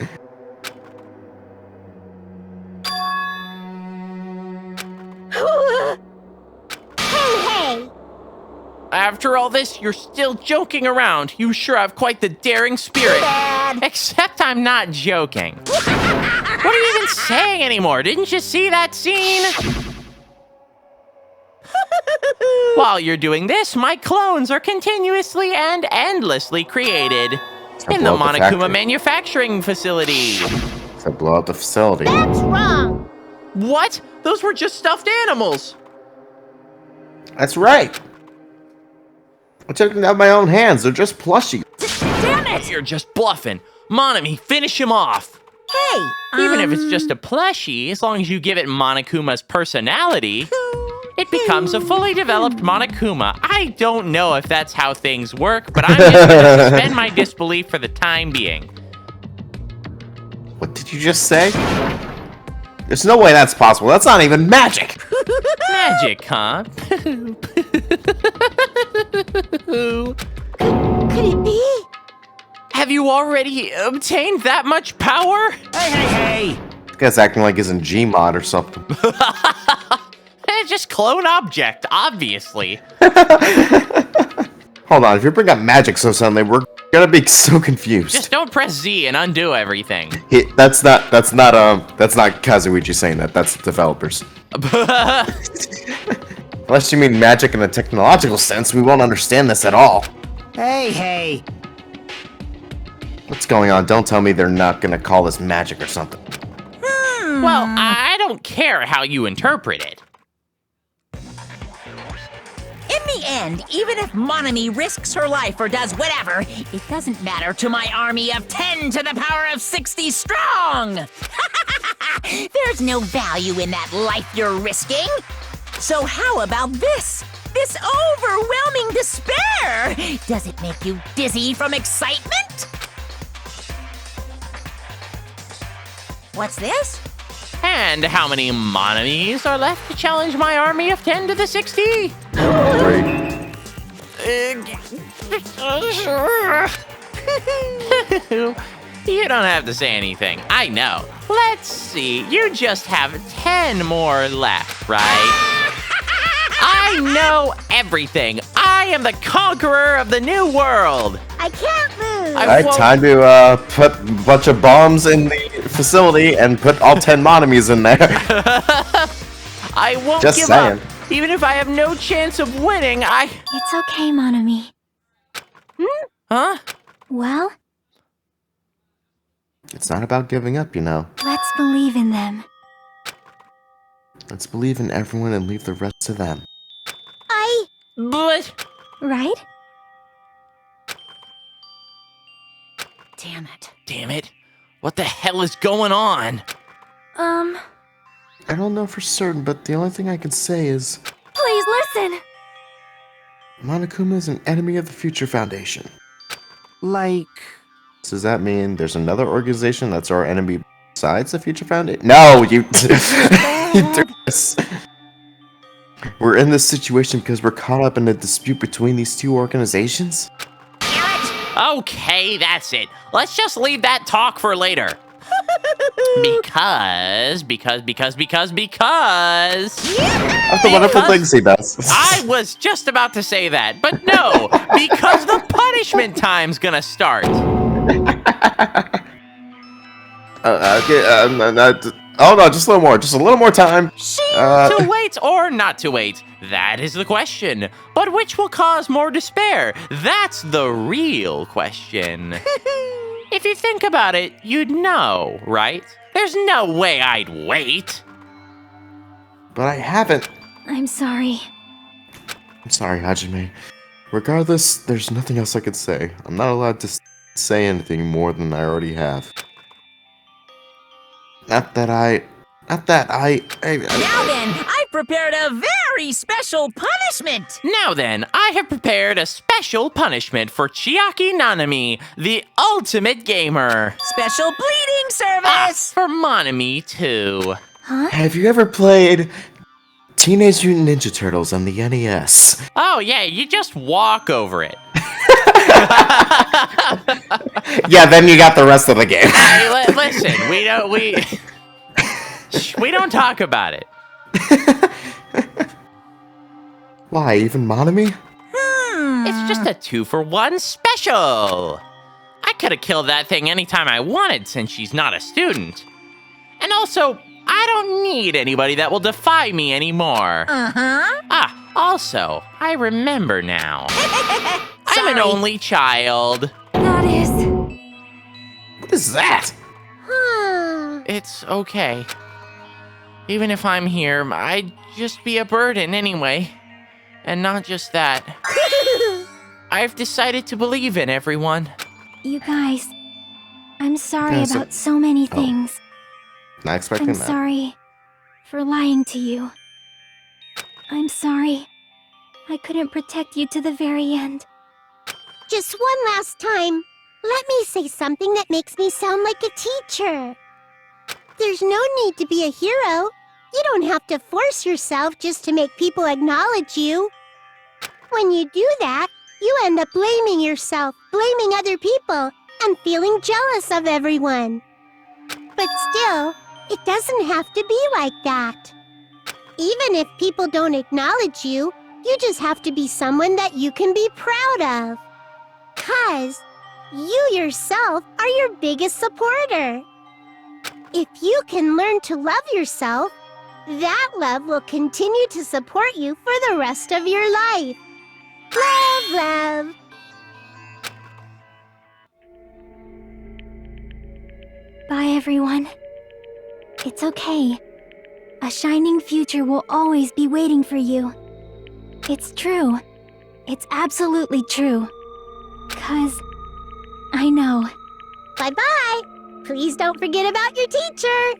Hey. After all this, you're still joking around. You sure have quite the daring spirit. Except I'm not joking. What are you even saying anymore? Didn't you see that scene? While you're doing this, my clones are continuously and endlessly created in the blow up the Monokuma factory. manufacturing facility. To blow up the facility. That's wrong. What? Those were just stuffed animals. That's right. I took them out of my own hands. They're just plushy. Damn it! You're just bluffing. Monami, finish him off. Hey. Even if it's just a plushie, as long as you give it Monokuma's personality, it becomes a fully developed Monokuma. I don't know if that's how things work, but I'm just gonna suspend my disbelief for the time being. What did you just say? There's no way that's possible. That's not even magic. Magic, huh? Could it be? Have you already obtained that much power? Hey! This guy's acting like he's in Gmod or something. Just clone object, obviously. Hold on, if you bring up magic so suddenly, we're gonna be so confused. Just don't press Z and undo everything. That's not Kazuichi saying that. That's the developers. Unless you mean magic in a technological sense, we won't understand this at all. Hey! What's going on? Don't tell me they're not gonna call this magic or something. Well, I don't care how you interpret it. In the end, even if Monami risks her life or does whatever, it doesn't matter to my army of 10 to the power of 60 strong! There's no value in that life you're risking. So how about this? This overwhelming despair! Does it make you dizzy from excitement? What's this? And how many Monamis are left to challenge my army of 10 to the 60? 3. You don't have to say anything. I know. Let's see. You just have 10 more left, right? I know everything. I am the conqueror of the new world. I can't lose. Alright, time to put a bunch of bombs in the facility and put all 10 Monomies in there. I won't Just give saying. up. Even if I have no chance of winning, It's okay, Monami. Huh? Well, It's not about giving up, you know. let's believe in them. Let's believe in everyone and leave the rest to them. But... Right? Damn it. Damn it. What the hell is going on? I don't know for certain, but the only thing I can say is Please listen. Monokuma is an enemy of the Future Foundation. Like, Does that mean there's another organization that's our enemy besides the Future Foundation? No, you... you threw this. We're in this situation because we're caught up in a dispute between these two organizations? Okay, that's it. Let's just leave that talk for later. Because... Of the wonderful things he does. I was just about to say that, but no, because the punishment time's gonna start. Oh no, just a little more. Just a little more time. To wait or not to wait, that is the question. But which will cause more despair? That's the real question. If you think about it, you'd know, right? There's no way I'd wait. But I haven't. I'm sorry. I'm sorry, Hajime. Regardless, there's nothing else I could say. I'm not allowed to say anything more than I already have. Not that I... Now then, I've prepared a very special punishment. Now then, I have prepared a special punishment for Chiaki Nanami, the ultimate gamer. Special bleeding service. For Monami, too. Have you ever played Teenage Mutant Ninja Turtles on the NES? Oh, yeah, you just walk over it. Yeah, then you got the rest of the game. Hey, listen, we don't talk about it. Why, even Monami? It's just a 2-for-1 special. I could have killed that thing anytime I wanted since she's not a student. And also, I don't need anybody that will defy me anymore. Also, I remember now. I'm an only child. That is... What is that? It's okay. Even if I'm here, I'd just be a burden anyway. And not just that. I've decided to believe in everyone. You guys, I'm sorry Yeah, so- about so many things. Not expecting I'm that. sorry for lying to you. I'm sorry I couldn't protect you to the very end. Just one last time, let me say something that makes me sound like a teacher. There's no need to be a hero. You don't have to force yourself just to make people acknowledge you. When you do that, you end up blaming yourself, blaming other people, and feeling jealous of everyone. But still, it doesn't have to be like that. Even if people don't acknowledge you, you just have to be someone that you can be proud of. 'Cause you yourself are your biggest supporter. If you can learn to love yourself, that love will continue to support you for the rest of your life. Love, love. Bye, everyone. It's okay. A shining future will always be waiting for you. It's true. It's absolutely true. 'Cause I know. Bye-bye. Please don't forget about your teacher.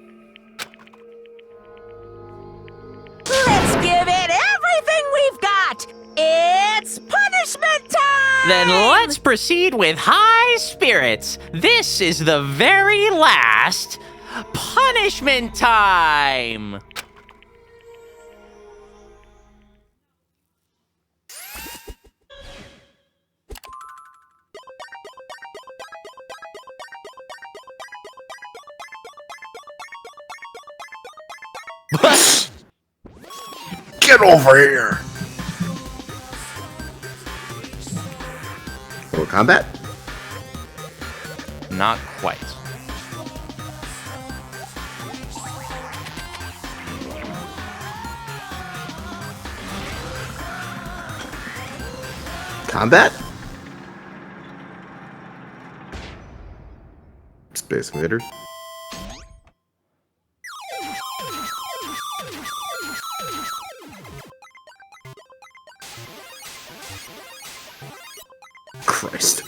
Let's give it everything we've got. It's punishment time. Then let's proceed with high spirits. This is the very last punishment time. Get over here! Full combat? Not quite. Combat? Space Invader. Christ.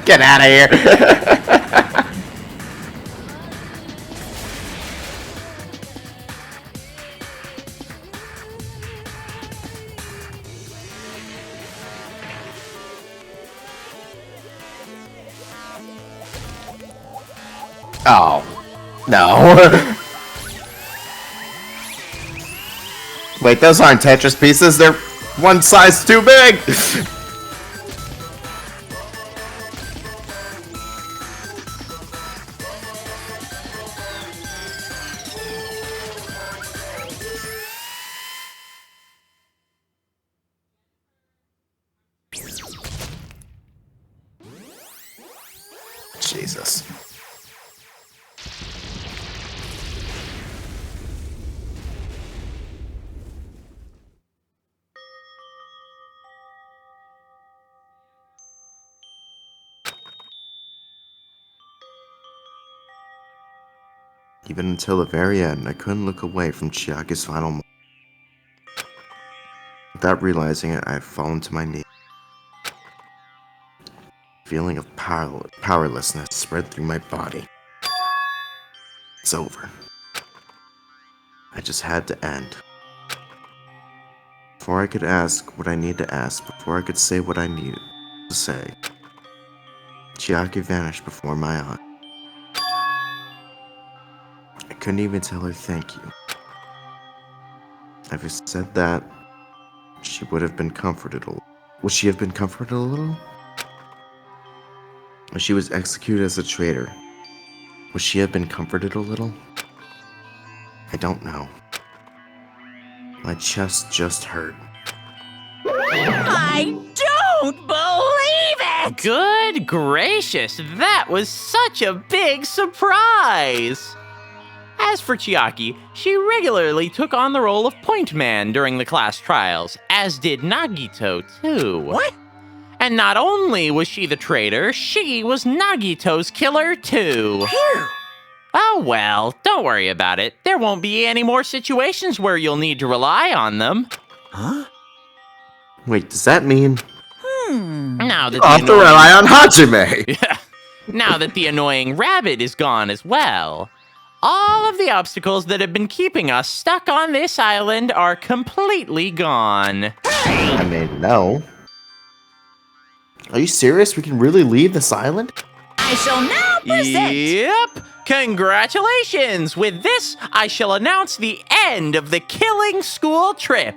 Get out of here. Oh. No. Wait, those aren't Tetris pieces. They're one size too big. Jesus. Even until the very end, I couldn't look away from Chiaki's final moment. Without realizing it, I had fallen to my knees. A feeling of powerlessness spread through my body. It's over. I just had to end. Before I could ask what I needed to ask, before I could say what I needed to say, Chiaki vanished before my eyes. I couldn't even tell her thank you. If I said that, she would have been comforted a little. Would she have been comforted a little? When she was executed as a traitor, would she have been comforted a little? I don't know. My chest just hurt. I don't believe it! Good gracious, that was such a big surprise! As for Chiaki, she regularly took on the role of point man during the class trials, as did Nagito too. What? And not only was she the traitor, she was Nagito's killer too. Phew. Oh well, don't worry about it. There won't be any more situations where you'll need to rely on them. Huh? Wait, does that mean Now that I'll have to rely on Hajime? Yeah. Now that the annoying rabbit is gone as well, all of the obstacles that have been keeping us stuck on this island are completely gone. I mean, no. Are you serious? We can really leave this island? I shall now present. Yep. Congratulations! With this, I shall announce the end of the killing school trip.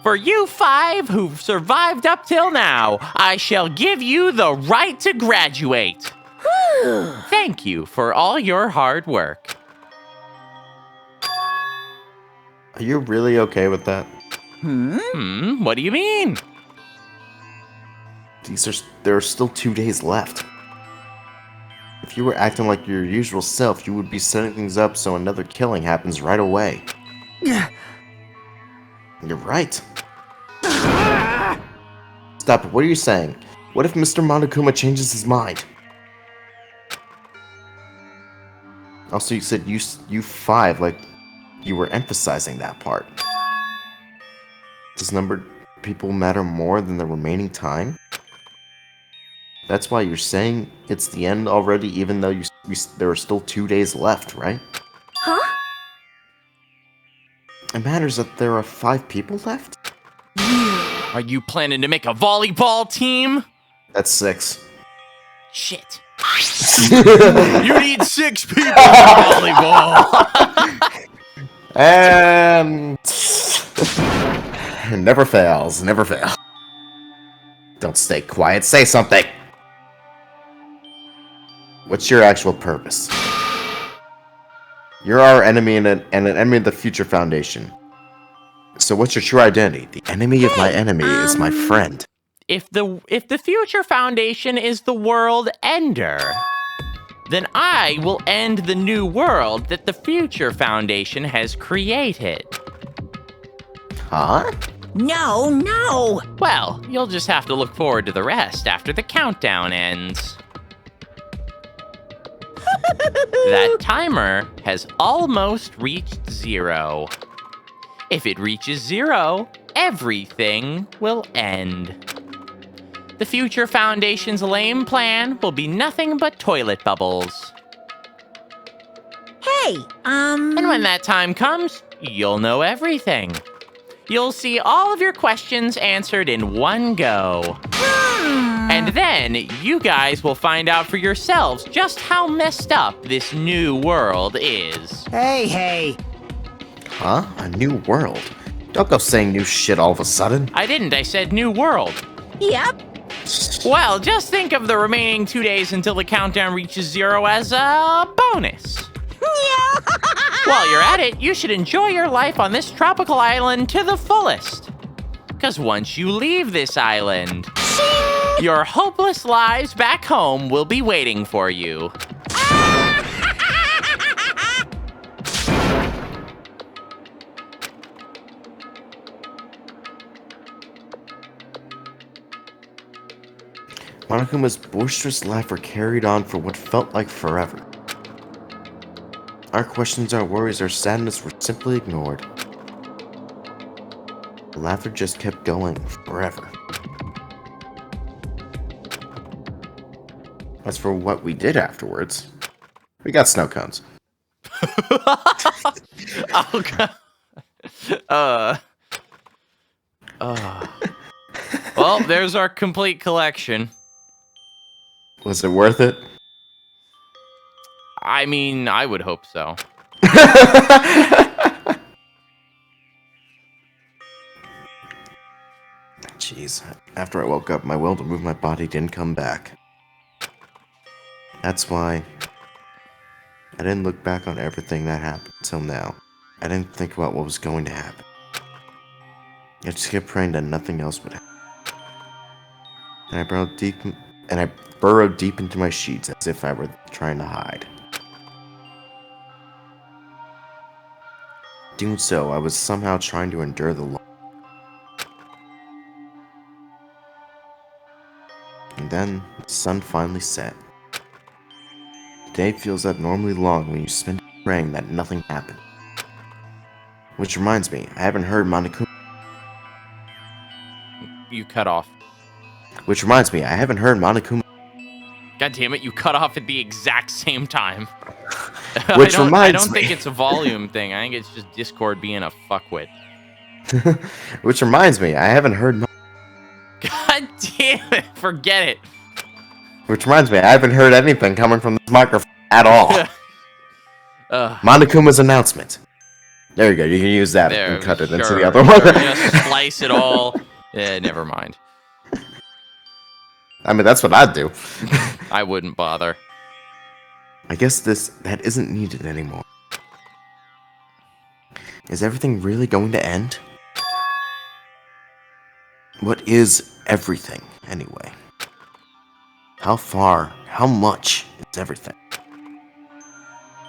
For you 5 who've survived up till now, I shall give you the right to graduate. Thank you for all your hard work. Are you really okay with that? What do you mean? There are still 2 days left. If you were acting like your usual self, you would be setting things up so another killing happens right away. You're right. Stop it, what are you saying? What if Mr. Monokuma changes his mind? Also, you said you 5, like you were emphasizing that part. Does numbered people matter more than the remaining time? That's why you're saying it's the end already, even though there are still 2 days left, right? Huh? It matters that there are 5 people left? Are you planning to make a volleyball team? That's 6. Shit. You need 6 people for volleyball. And never fails, never fails. Don't stay quiet, say something. What's your actual purpose? You're our enemy and an enemy of the Future Foundation. So what's your true identity? The enemy of my enemy is my friend. If the Future Foundation is the world ender, then I will end the new world that the Future Foundation has created. Huh? No. Well, you'll just have to look forward to the rest after the countdown ends. That timer has almost reached 0. If it reaches 0, everything will end. The Future Foundation's lame plan will be nothing but toilet bubbles. Hey, And when that time comes, you'll know everything. You'll see all of your questions answered in one go. And then you guys will find out for yourselves just how messed up this new world is. Hey. Huh? A new world? Don't go saying new shit all of a sudden. I didn't, I said new world. Yep. Well, just think of the remaining 2 days until the countdown reaches 0 as a bonus. While you're at it, you should enjoy your life on this tropical island to the fullest. Because once you leave this island, your hopeless lives back home will be waiting for you. Monokuma's boisterous laughter carried on for what felt like forever. Our questions, our worries, our sadness were simply ignored. The laughter just kept going forever. As for what we did afterwards, we got snow cones. Oh, God. Well, there's our complete collection. Was it worth it? I mean, I would hope so. Jeez, after I woke up, my will to move my body didn't come back. That's why I didn't look back on everything that happened until now. I didn't think about what was going to happen. I just kept praying that nothing else would happen. And I burrowed deep into my sheets as if I were trying to hide. Doing so, I was somehow trying to endure the long. And then the sun finally set. The day feels abnormally long when you spend it praying that nothing happened. Which reminds me, I haven't heard Monokuma. You cut off. Which reminds me, I haven't heard Monokuma. God damn it, you cut off at the exact same time. Which I don't think it's a volume thing. I think it's just Discord being a fuckwit. Which reminds me, I haven't heard. God damn it, forget it. Which reminds me, I haven't heard anything coming from this microphone at all. Monokuma's announcement. There you go. You can use that and cut it into the other one. Just slice it all. Never mind. I mean, that's what I'd do. I wouldn't bother. I guess that isn't needed anymore. Is everything really going to end? What is everything, anyway? How far, how much is everything?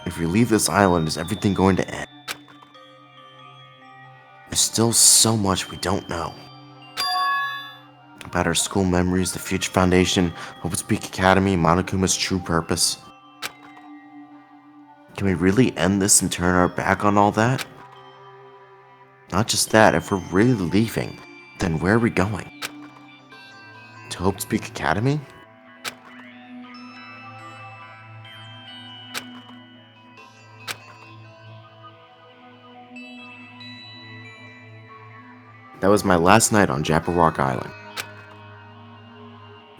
If we leave this island, is everything going to end? There's still so much we don't know. About our school memories, the Future Foundation, Hope Speak Academy, Monokuma's true purpose. Can we really end this and turn our back on all that? Not just that, if we're really leaving, then where are we going? To Hope Speak Academy? That was my last night on Japperwalk Island.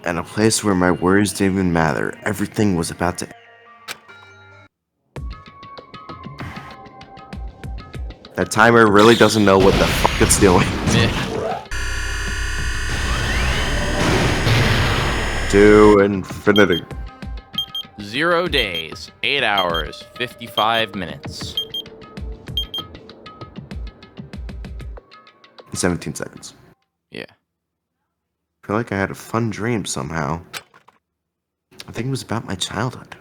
And a place where my worries didn't even matter. Everything was about to end. That timer really doesn't know what the fuck it's doing. To infinity. 0 days, 8 hours, 55 minutes. 17 seconds. Yeah. I feel like I had a fun dream somehow. I think it was about my childhood.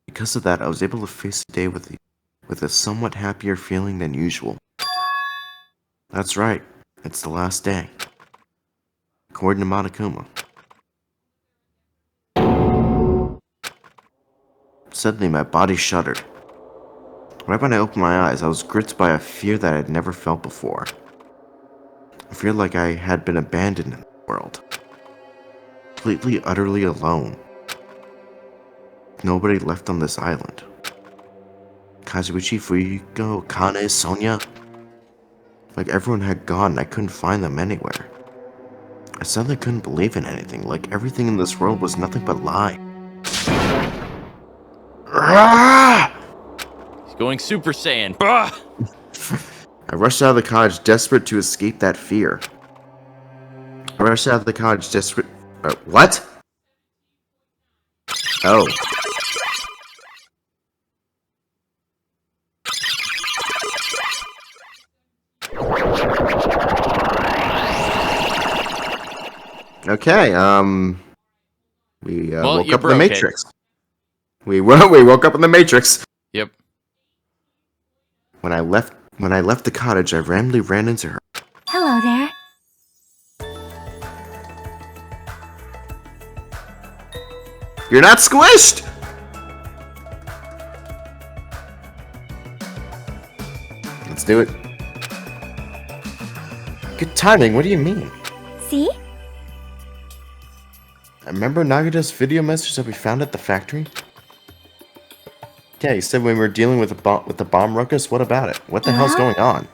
Because of that, I was able to face the day with a somewhat happier feeling than usual. That's right. It's the last day. According to Monokuma. Suddenly, my body shuddered. Right when I opened my eyes, I was gripped by a fear that I had never felt before. I feel like I had been abandoned in the world. Completely, utterly alone. Nobody left on this island. Kazuichi, Fuyuko, Kane, Sonia. Like everyone had gone and I couldn't find them anywhere. I suddenly couldn't believe in anything, like everything in this world was nothing but lie. He's going Super Saiyan. I rushed out of the cottage, desperate to escape that fear. What? Oh. Okay, we woke up in the Matrix. We woke up in the Matrix. Yep. When I left the cottage, I randomly ran into her. Hello there. You're not squished! Let's do it. Good timing, what do you mean? See? Remember Nagato's video message that we found at the factory? Yeah, he said when we were dealing with the bomb ruckus, what about it? What the hell's going on?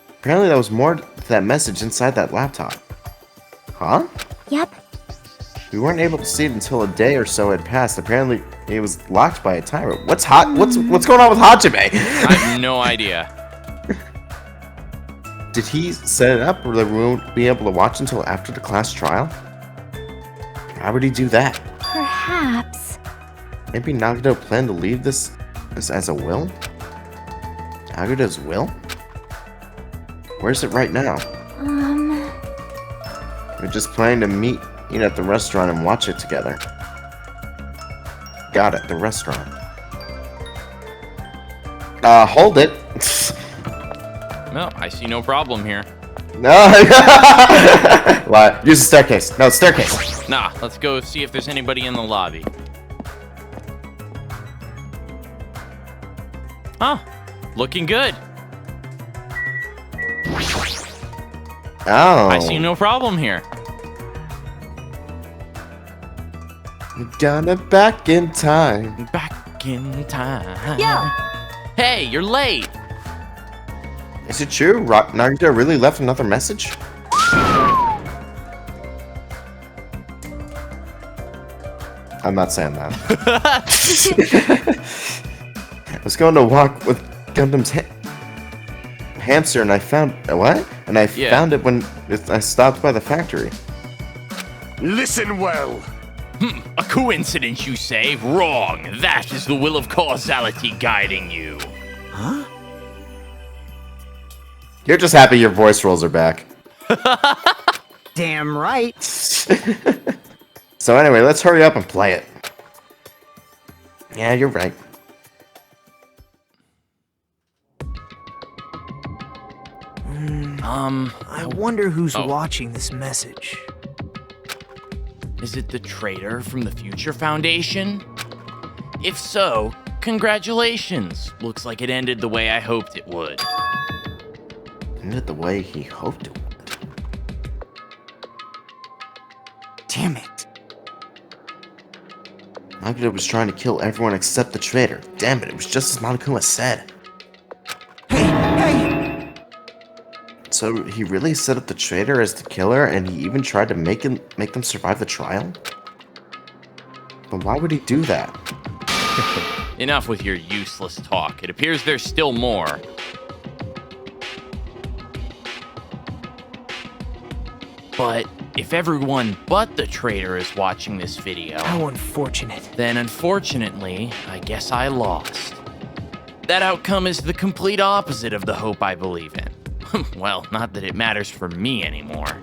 Apparently there was more to that message inside that laptop. Huh? Yep. We weren't able to see it until a day or so had passed. Apparently it was locked by a timer. What's going on with Hajime? I have no idea. Did he set it up or that we won't be able to watch until after the class trial? How would he do that? Perhaps. Maybe Nagato planned to leave this as a will? Nagato's will? Where's it right now? We're just planning to meet at the restaurant and watch it together. Got it, the restaurant. Hold it. No, I see no problem here. No. What? Use the staircase. No, staircase. Nah, let's go see if there's anybody in the lobby. Huh. Looking good. Oh. I see no problem here. We're gonna back in time. Back in time. Yo! Hey, you're late. Is it true? Nagito really left another message? I'm not saying that. I was going to walk with Gundam's hamster and I found... What? And I found it when I stopped by the factory. Listen well. A coincidence, you say? Wrong. That is the will of causality guiding you. Huh? You're just happy your voice rolls are back. Damn right. So anyway, let's hurry up and play it. Yeah, you're right. I wonder who's watching this message. Is it the traitor from the Future Foundation? If so, congratulations. Looks like it ended the way I hoped it would. Ended the way he hoped it would. Damn it. Nagito was trying to kill everyone except the traitor. Damn it was just as Monokuma said. Hey! So he really set up the traitor as the killer, and he even tried to make them survive the trial? But why would he do that? Enough with your useless talk. It appears there's still more. But if everyone but the traitor is watching this video, How unfortunate. then unfortunately, I guess I lost. That outcome is the complete opposite of the hope I believe in. Well, not that it matters for me anymore.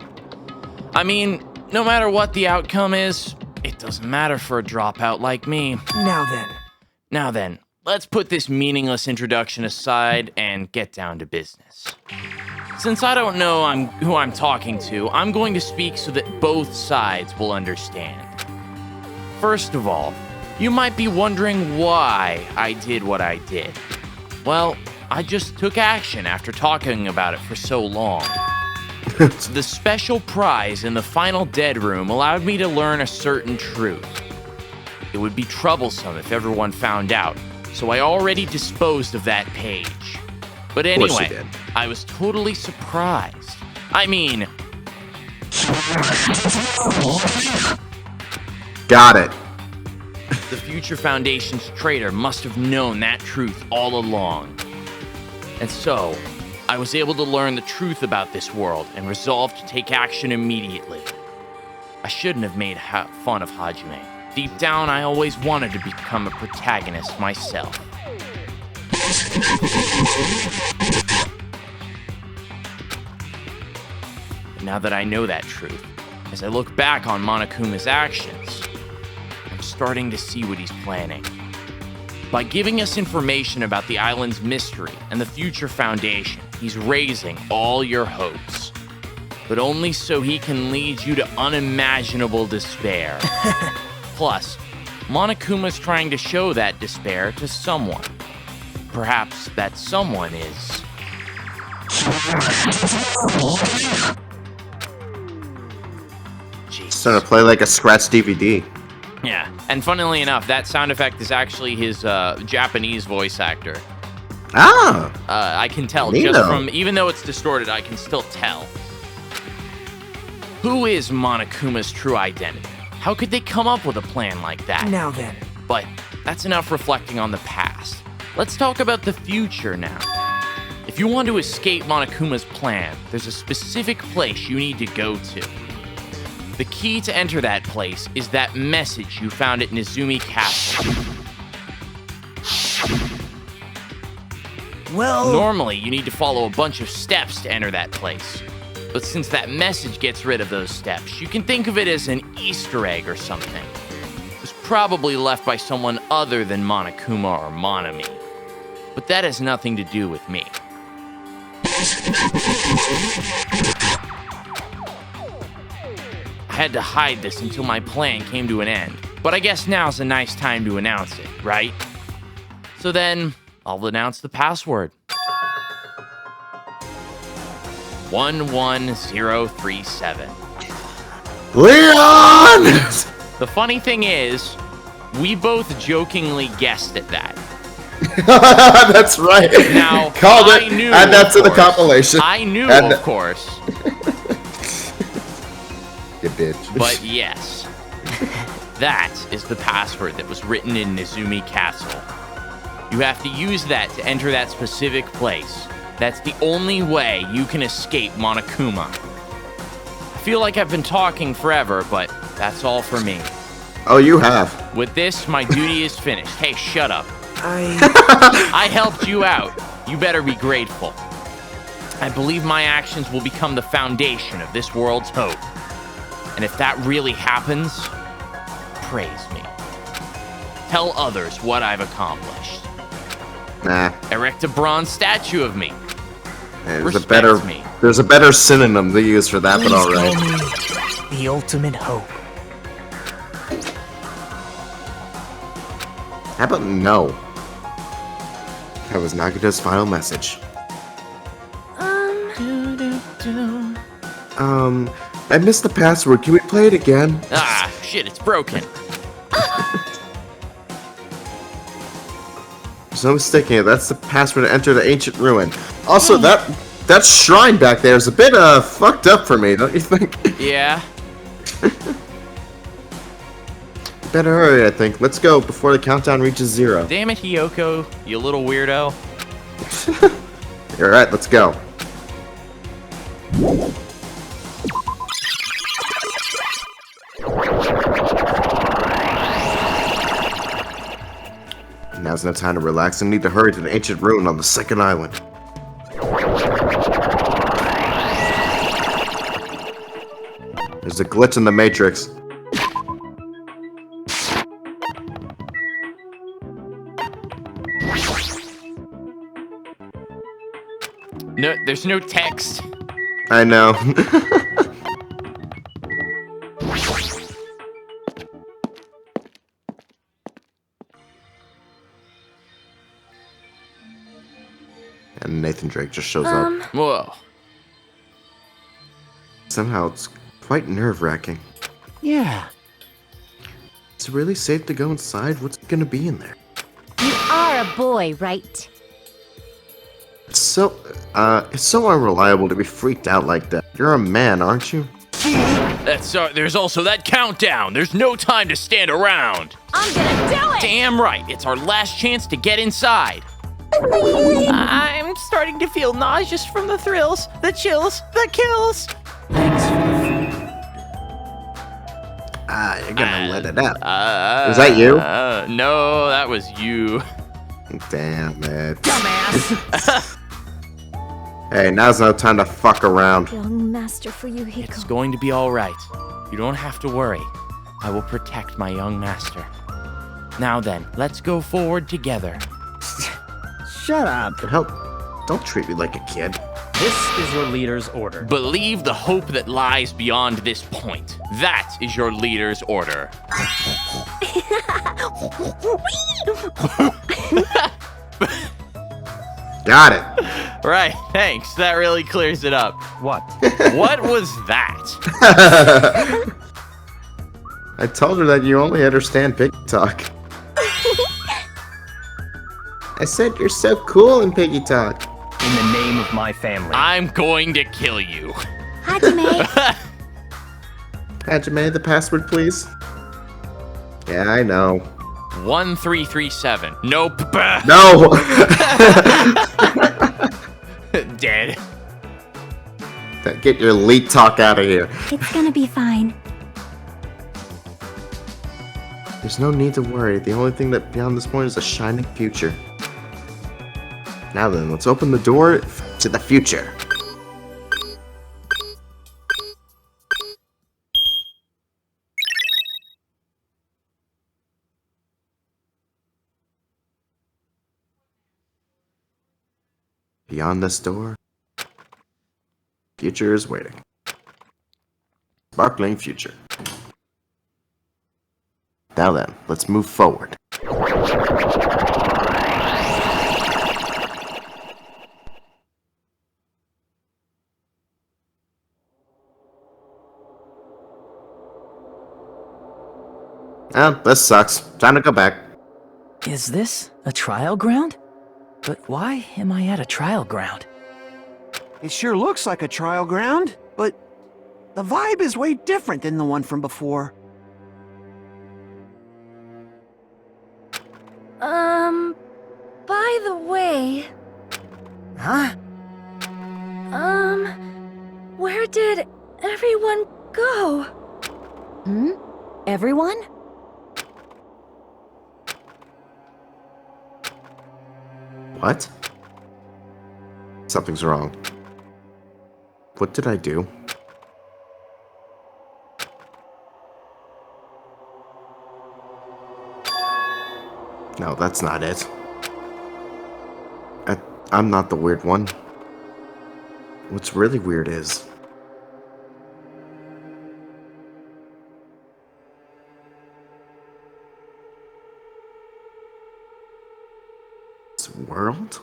I mean, no matter what the outcome is, it doesn't matter for a dropout like me. Now then, let's put this meaningless introduction aside and get down to business. Since I don't know who I'm talking to, I'm going to speak so that both sides will understand. First of all, you might be wondering why I did what I did. Well, I just took action after talking about it for so long. The special prize in the final dead room allowed me to learn a certain truth. It would be troublesome if everyone found out, so I already disposed of that page. But anyway, I was totally surprised. I mean... Got it. The Future Foundation's traitor must have known that truth all along. And so, I was able to learn the truth about this world and resolved to take action immediately. I shouldn't have made fun of Hajime. Deep down, I always wanted to become a protagonist myself. But now that I know that truth, as I look back on Monokuma's actions, I'm starting to see what he's planning. By giving us information about the island's mystery and the Future Foundation, he's raising all your hopes. But only so he can lead you to unimaginable despair. Plus, Monokuma's trying to show that despair to someone. Perhaps that someone is... It's starting to play like a scratch DVD. Yeah, and funnily enough, that sound effect is actually his Japanese voice actor. Ah! I can tell Neato. just from, even though it's distorted, I can still tell. Who is Monokuma's true identity? How could they come up with a plan like that? Now then. But that's enough reflecting on the past. Let's talk about the future now. If you want to escape Monokuma's plan, there's a specific place you need to go to. The key to enter that place is that message you found at Nezumi Castle. Well... Normally, you need to follow a bunch of steps to enter that place. But since that message gets rid of those steps, you can think of it as an Easter egg or something. It was probably left by someone other than Monokuma or Monami. But that has nothing to do with me. I had to hide this until my plan came to an end, but I guess now's a nice time to announce it, right? So then, I'll announce the password. 11037. Leon! The funny thing is, we both jokingly guessed at that. That's right. Now, Called I it. knew, Add that of to the course. compilation. I knew, Add of course. You bitch. But yes, that is the password that was written in Nezumi Castle. You have to use that to enter that specific place. That's the only way you can escape Monokuma. I feel like I've been talking forever, but that's all for me. Oh, you have. With this, my duty is finished. Hey, shut up. I I helped you out. You better be grateful. I believe my actions will become the foundation of this world's hope. And if that really happens, praise me. Tell others what I've accomplished. Nah. Erect a bronze statue of me. There's me. There's a better synonym to use for that, but alright. call me the ultimate hope. How about no? That was Nagita's final message. I missed the password. Can we play it again? Ah, shit, it's broken. There's no mistaking it. That's the password to enter the ancient ruin. Also, that that shrine back there is a bit fucked up for me, don't you think? Yeah. Better hurry, I think. Let's go before the countdown reaches 0. Damn it, Hiyoko, you little weirdo. Alright, let's go. Now's no time to relax and need to hurry to the ancient ruin on the second island. There's a glitch in the Matrix. No, there's no text. I know. And Nathan Drake just shows up. Whoa. Somehow it's quite nerve-wracking. Yeah. Is it really safe to go inside? What's gonna be in there? You are a boy, right? It's so unreliable to be freaked out like that. You're a man, aren't you? There's also that countdown. There's no time to stand around. I'm gonna do it! Damn right. It's our last chance to get inside. I'm starting to feel nauseous from the thrills, the chills, the kills. You're gonna let it out. Was that you? No, that was you. Damn it. Dumbass! Hey, now's no time to fuck around. Young master for you, Hiko. It's going to be all right. You don't have to worry. I will protect my young master. Now then, let's go forward together. Shut up. Help. Don't treat me like a kid. This is your leader's order. Believe the hope that lies beyond this point. That is your leader's order. Got it. Right, thanks. That really clears it up. What? What was that? I told her that you only understand piggy talk. I said you're so cool in piggy talk. In the name of my family. I'm going to kill you. Hajime, Hajime, the password, please. Yeah, I know. 1337. Nope. No! Dead. Get your elite talk out of here. it's gonna be fine. There's no need to worry. The only thing that beyond this point is a shining future. Now then, let's open the door to the future. Beyond this door, future is waiting. Sparkling future. Now then, let's move forward. This sucks. Time to go back. Is this a trial ground? But why am I at a trial ground? It sure looks like a trial ground, but the vibe is way different than the one from before. By the way... Huh? Where did everyone go? Everyone? What? Something's wrong. What did I do? No, that's not it. I'm not the weird one. What's really weird is... this world?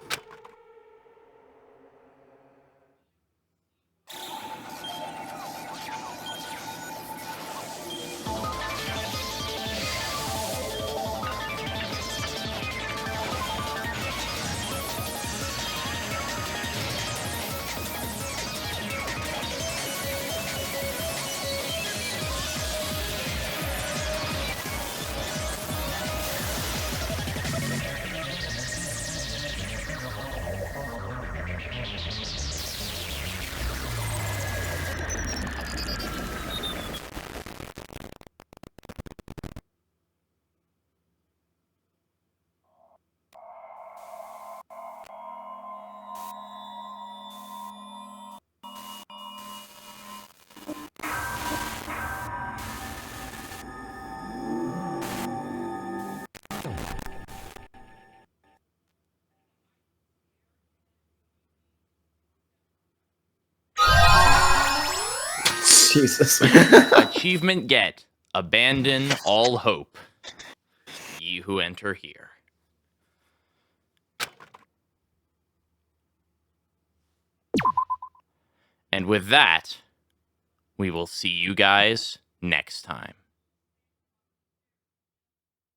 Jesus. Achievement get. Abandon all hope. Ye who enter here. And with that, we will see you guys next time.